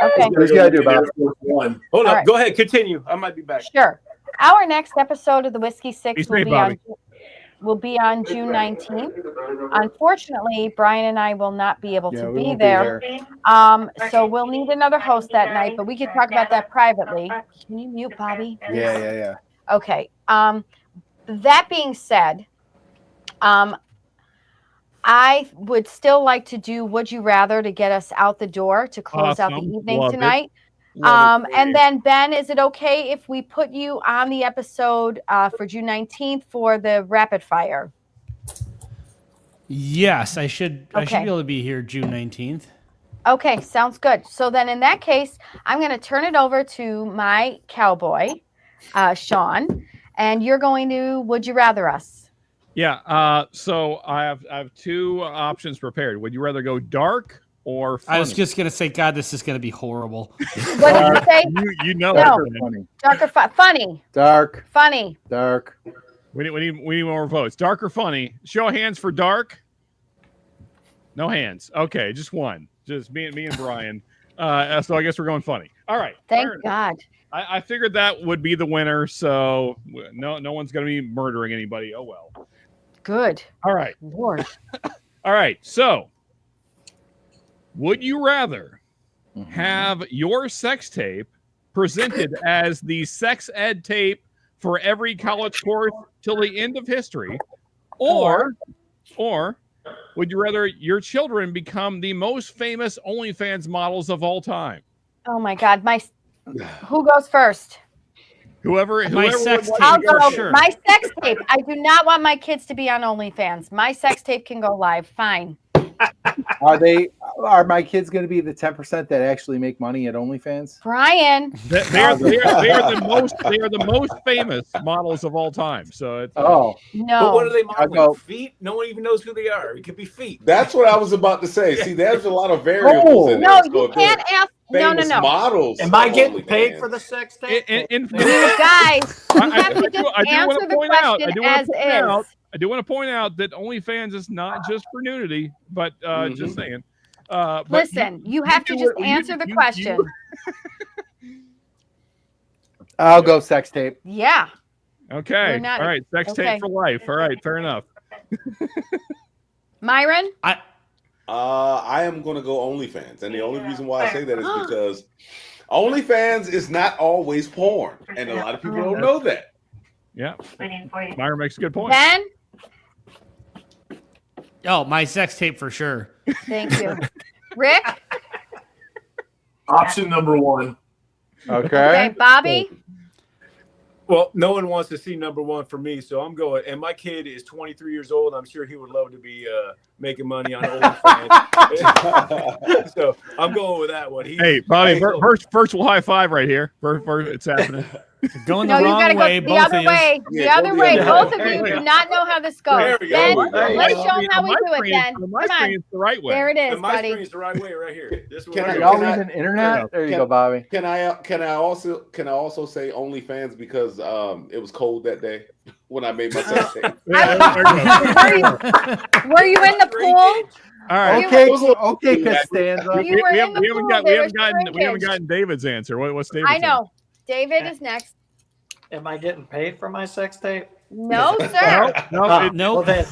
Speaker 2: Okay.
Speaker 1: What you gotta do about
Speaker 7: one?
Speaker 12: Hold up.
Speaker 2: Right.
Speaker 12: Go ahead. Continue. I might be back.
Speaker 2: Sure. Our next episode of the Whiskey Six
Speaker 4: Be safe,
Speaker 2: will be on June 19th. Unfortunately, Brian and I will not be able to be there. So we'll need another host that night, but we can talk about that privately. Can you mute Bobby?
Speaker 1: Yeah.
Speaker 2: Okay. That being said, I would still like to do Would You Rather to get us out the door to close out the evening tonight. And then, Ben, is it okay if we put you on the episode for June 19th for the rapid fire?
Speaker 6: Yes, I should be able to be here June 19th.
Speaker 2: Okay, sounds good. So then in that case, I'm going to turn it over to my cowboy, Sean, and you're going to Would You Rather us?
Speaker 4: Yeah, so I have 2 options prepared. Would you rather go dark or funny?
Speaker 6: I was just going to say, God, this is going to be horrible.
Speaker 2: What did you say?
Speaker 4: You know
Speaker 2: No.
Speaker 1: Funny.
Speaker 2: Dark or funny?
Speaker 1: Dark.
Speaker 2: Funny.
Speaker 1: Dark.
Speaker 4: We need more votes. Dark or funny? Show of hands for dark. No hands. Okay, just one. Just me and Brian. So I guess we're going funny. All right.
Speaker 2: Thank God.
Speaker 4: I figured that would be the winner. So no one's going to be murdering anybody. Oh well.
Speaker 2: Good.
Speaker 4: All right.
Speaker 2: Lord.
Speaker 4: All right. So, would you rather have your sex tape presented as the sex ed tape for every college course till the end of history, or would you rather your children become the most famous OnlyFans models of all time?
Speaker 2: Oh my God. Who goes first?
Speaker 4: Whoever
Speaker 6: sex tape.
Speaker 2: I'll go.
Speaker 6: Sure.
Speaker 2: My sex tape. I do not want my kids to be on OnlyFans. My sex tape can go live. Fine.
Speaker 1: Are my kids going to be the 10% that actually make money at OnlyFans?
Speaker 2: Brian.
Speaker 4: They are the most famous models of all time. So it's
Speaker 2: no.
Speaker 12: But what are they modeling? Feet? No one even knows who they are. It could be feet.
Speaker 5: That's what I was about to say. See, there's a lot of variables in
Speaker 2: no,
Speaker 5: there.
Speaker 2: you can't ask. No.
Speaker 5: Models.
Speaker 8: Am I getting paid for the sex tape?
Speaker 2: Guys, you have to just answer the question as is.
Speaker 4: I do want to point out that OnlyFans is not just for nudity, but just saying.
Speaker 2: Listen, you have to just answer the question.
Speaker 1: I'll go sex tape.
Speaker 2: Yeah.
Speaker 4: Okay. All right. Sex tape for life. All right. Fair enough.
Speaker 2: Myron?
Speaker 5: I am going to go OnlyFans. And the only reason why I say that is because OnlyFans is not always porn. And a lot of people don't know that.
Speaker 4: Yeah. Myron makes a good point.
Speaker 2: Ben?
Speaker 6: Oh, my sex tape for sure.
Speaker 2: Thank you. Rick?
Speaker 7: Option number 1.
Speaker 2: Okay, Bobby?
Speaker 12: Well, no one wants to see number 1 for me, so I'm going. And my kid is 23 years old. I'm sure he would love to be making money on OnlyFans. So I'm going with that one.
Speaker 4: Hey, Bobby, first we'll high five right here. First, it's happening.
Speaker 6: Going
Speaker 2: No,
Speaker 6: the
Speaker 2: you
Speaker 6: wrong
Speaker 2: gotta
Speaker 6: way.
Speaker 2: go the other way. The other way. Both of you do not know how this goes.
Speaker 12: There we go.
Speaker 2: Ben,
Speaker 12: Hey,
Speaker 2: let's show them how we do it, Ben.
Speaker 4: On
Speaker 2: Come
Speaker 4: my screen,
Speaker 2: on.
Speaker 4: it's the right way.
Speaker 2: There it is,
Speaker 12: And my
Speaker 2: buddy.
Speaker 12: screen's the right way right here. This one.
Speaker 5: Can
Speaker 12: right
Speaker 5: I-
Speaker 12: here.
Speaker 1: Y'all leaving internet? There you go, Bobby.
Speaker 5: Can I also say OnlyFans because it was cold that day when I made my sex tape.
Speaker 2: Were you in the pool?
Speaker 4: All right.
Speaker 1: Okay, Costanza.
Speaker 2: You were in the
Speaker 4: we
Speaker 2: pool.
Speaker 4: haven't gotten David's answer. What's David's
Speaker 2: I know. David is next.
Speaker 8: Am I getting paid for my sex tape?
Speaker 2: No, sir.
Speaker 4: No.
Speaker 8: Well, then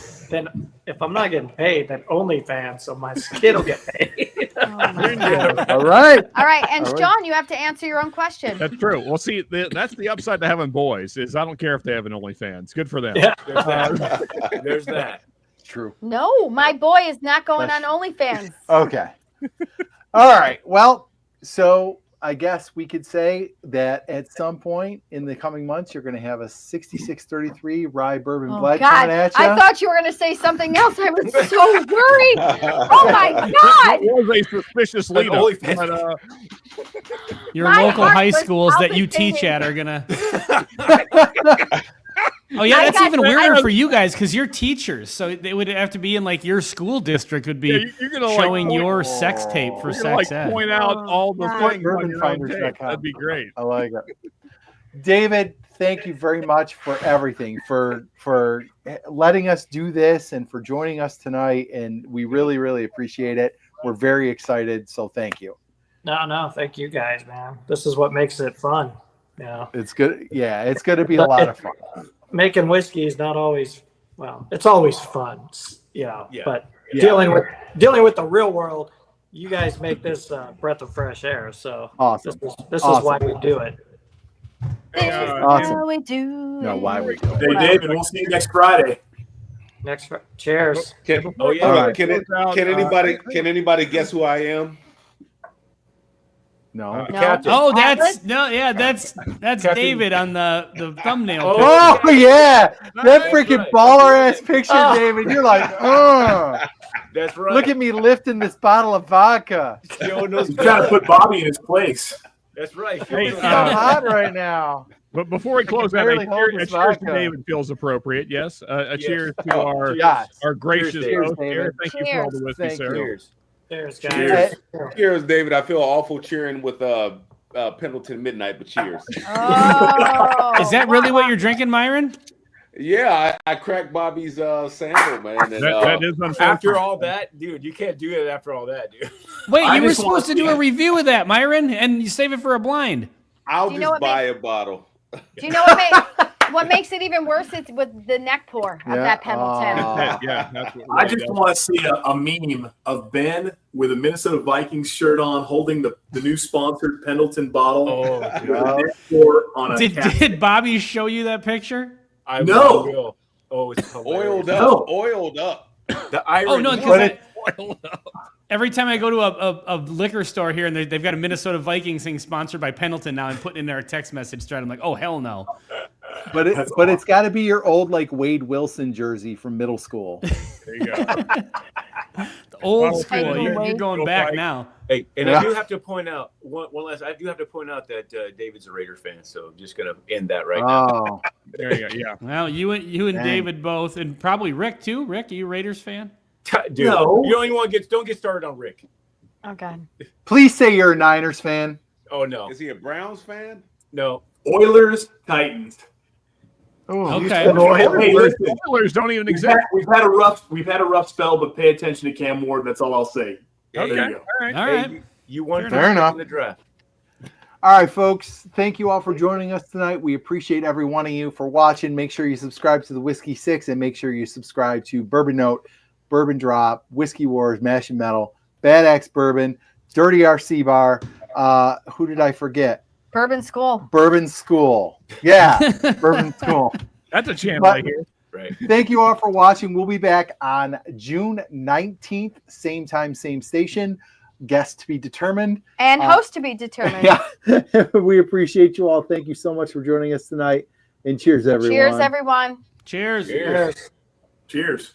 Speaker 8: if I'm not getting paid, then OnlyFans, so my kid will get paid.
Speaker 1: All right.
Speaker 2: All right, and John, you have to answer your own question.
Speaker 4: That's true. Well, see, that's the upside to having boys is I don't care if they have an OnlyFans. Good for them.
Speaker 8: Yeah.
Speaker 12: There's that.
Speaker 1: True.
Speaker 2: No, my boy is not going on OnlyFans.
Speaker 1: Okay. All right. Well, so I guess we could say that at some point in the coming months, you're going to have a 6633 rye bourbon blend
Speaker 2: God,
Speaker 1: coming at you.
Speaker 2: I thought you were going to say something else. I was so worried. Oh my God!
Speaker 4: It was a suspicious lead up.
Speaker 6: Your
Speaker 2: My
Speaker 6: local
Speaker 2: heart
Speaker 6: high
Speaker 2: was
Speaker 6: schools that you teach
Speaker 2: palpitating.
Speaker 6: at are gonna. Oh yeah,
Speaker 2: I
Speaker 6: that's
Speaker 2: got-
Speaker 6: even weirder for you guys because you're teachers, so they would have to be in like your school district would be
Speaker 4: you're gonna,
Speaker 6: showing
Speaker 4: like,
Speaker 6: your sex tape for
Speaker 4: You're gonna,
Speaker 6: sex ed.
Speaker 4: point out all the
Speaker 2: God.
Speaker 4: things on your own tape. That'd be great.
Speaker 1: I like it. David, thank you very much for everything, for letting us do this and for joining us tonight. And we really, really appreciate it. We're very excited. So thank you.
Speaker 8: No, thank you guys, man. This is what makes it fun. Yeah.
Speaker 1: It's good. Yeah, it's going to be a lot of fun.
Speaker 8: Making whiskey is not always, well, it's always fun, but
Speaker 1: Yeah.
Speaker 8: dealing with the real world, you guys make this breath of fresh air. So
Speaker 1: Awesome.
Speaker 8: This is
Speaker 1: Awesome.
Speaker 8: why we do it.
Speaker 1: Awesome.
Speaker 2: How we do
Speaker 1: No,
Speaker 2: it.
Speaker 1: why we do
Speaker 7: Hey, David, we'll see you next Friday.
Speaker 8: Cheers.
Speaker 5: Can
Speaker 1: All right.
Speaker 5: anybody guess who I am?
Speaker 1: No.
Speaker 12: Captain.
Speaker 6: Oh,
Speaker 2: Atlas?
Speaker 6: that's
Speaker 12: Captain.
Speaker 6: David on the thumbnail.
Speaker 1: Oh, yeah. That
Speaker 12: That's
Speaker 1: freaking
Speaker 12: right.
Speaker 1: baller ass picture, David. You're like,
Speaker 12: That's right.
Speaker 1: look at me lifting this bottle of vodka.
Speaker 12: Showing those
Speaker 7: You got to put Bobby in his place.
Speaker 12: That's right.
Speaker 4: Hey,
Speaker 1: It's so hot right now.
Speaker 4: But before we close out,
Speaker 1: barely
Speaker 4: a
Speaker 1: hold
Speaker 4: cheers
Speaker 1: this
Speaker 4: to
Speaker 1: vodka.
Speaker 4: David feels appropriate. Yes. A
Speaker 12: Yes.
Speaker 4: cheers to our
Speaker 1: Yes.
Speaker 4: gracious
Speaker 1: Cheers,
Speaker 4: host here.
Speaker 1: David.
Speaker 4: Thank you for all the whiskey,
Speaker 1: Thank
Speaker 4: sir.
Speaker 1: you.
Speaker 12: Cheers.
Speaker 8: Cheers, guys.
Speaker 5: Cheers. Cheers, David. I feel awful cheering with Pendleton Midnight, but cheers.
Speaker 2: Oh,
Speaker 6: Is that really what you're drinking, Myron?
Speaker 5: Yeah, I cracked Bobby's sandal, man. And,
Speaker 4: That is unfortunate.
Speaker 12: After all that, dude, you can't do it after all that, dude.
Speaker 6: Wait,
Speaker 7: I
Speaker 6: you were
Speaker 7: just wanna
Speaker 6: supposed to do a review of that, Myron, and you save it for a blind.
Speaker 5: I'll
Speaker 2: Do you know
Speaker 5: just
Speaker 2: what
Speaker 5: buy a bottle.
Speaker 2: do you know what makes it even worse? It's with the neck pour of that Pendleton.
Speaker 4: Yeah, that's what
Speaker 7: I just want to see a meme of Ben with a Minnesota Vikings shirt on, holding the new sponsored Pendleton bottle.
Speaker 12: Oh,
Speaker 7: with a neck pour on a cap.
Speaker 6: Did Bobby show you that picture?
Speaker 12: I
Speaker 7: No.
Speaker 12: will. Oh, it's hilarious.
Speaker 5: Oiled up.
Speaker 12: The irony.
Speaker 6: Oh no,
Speaker 1: But
Speaker 6: because every time I go to a liquor store here and they've got a Minnesota Vikings thing sponsored by Pendleton now, I'm putting in there a text message thread. I'm like, oh hell no.
Speaker 1: But it's got to be your old like Wade Wilson jersey from middle school.
Speaker 4: There you go.
Speaker 6: Old
Speaker 4: Well,
Speaker 6: school. You're going
Speaker 12: Go
Speaker 6: back
Speaker 12: Vikes.
Speaker 6: now.
Speaker 12: Hey, and
Speaker 1: Yeah.
Speaker 12: I do have to point out one last. I do have to point out that David's a Raider fan, so I'm just gonna end that right now.
Speaker 1: Oh,
Speaker 4: There you go. Yeah.
Speaker 6: Well, you and
Speaker 1: Dang.
Speaker 6: David both, and probably Rick too. Rick, are you a Raiders fan?
Speaker 12: Dude,
Speaker 7: No.
Speaker 12: you don't even want to don't get started on Rick.
Speaker 2: Oh God.
Speaker 1: please say you're a Niners fan.
Speaker 12: Oh no,
Speaker 5: Is he a Browns fan?
Speaker 12: no.
Speaker 7: Oilers, Titans.
Speaker 1: Oh,
Speaker 6: Okay.
Speaker 7: Hey, listen,
Speaker 4: Oilers don't even
Speaker 7: we've
Speaker 4: exist.
Speaker 7: had a rough spell, but pay attention to Cam Ward. That's all I'll say.
Speaker 12: There
Speaker 4: Okay.
Speaker 12: you
Speaker 4: All
Speaker 12: go.
Speaker 4: right.
Speaker 6: All
Speaker 12: Hey,
Speaker 6: right.
Speaker 12: you won
Speaker 1: Fair enough.
Speaker 12: in the draft.
Speaker 1: All right, folks. Thank you all for joining us tonight. We appreciate every one of you for watching. Make sure you subscribe to the Whiskey Six and make sure you subscribe to Bourbon Note, Bourbon Drop, Whiskey Wars, Mash and Metal, Bad Axe Bourbon, Dirty RC Bar. Who did I forget?
Speaker 2: Bourbon School.
Speaker 1: Bourbon School. Yeah, Bourbon School.
Speaker 4: That's a channel
Speaker 1: But-
Speaker 4: I hear.
Speaker 12: Right.
Speaker 1: Thank you all for watching. We'll be back on June 19th, same time, same station. Guest to be determined.
Speaker 2: And host to be determined.
Speaker 1: Yeah. We appreciate you all. Thank you so much for joining us tonight. And cheers, everyone.
Speaker 2: Cheers, everyone.
Speaker 6: Cheers.
Speaker 7: Cheers. Cheers.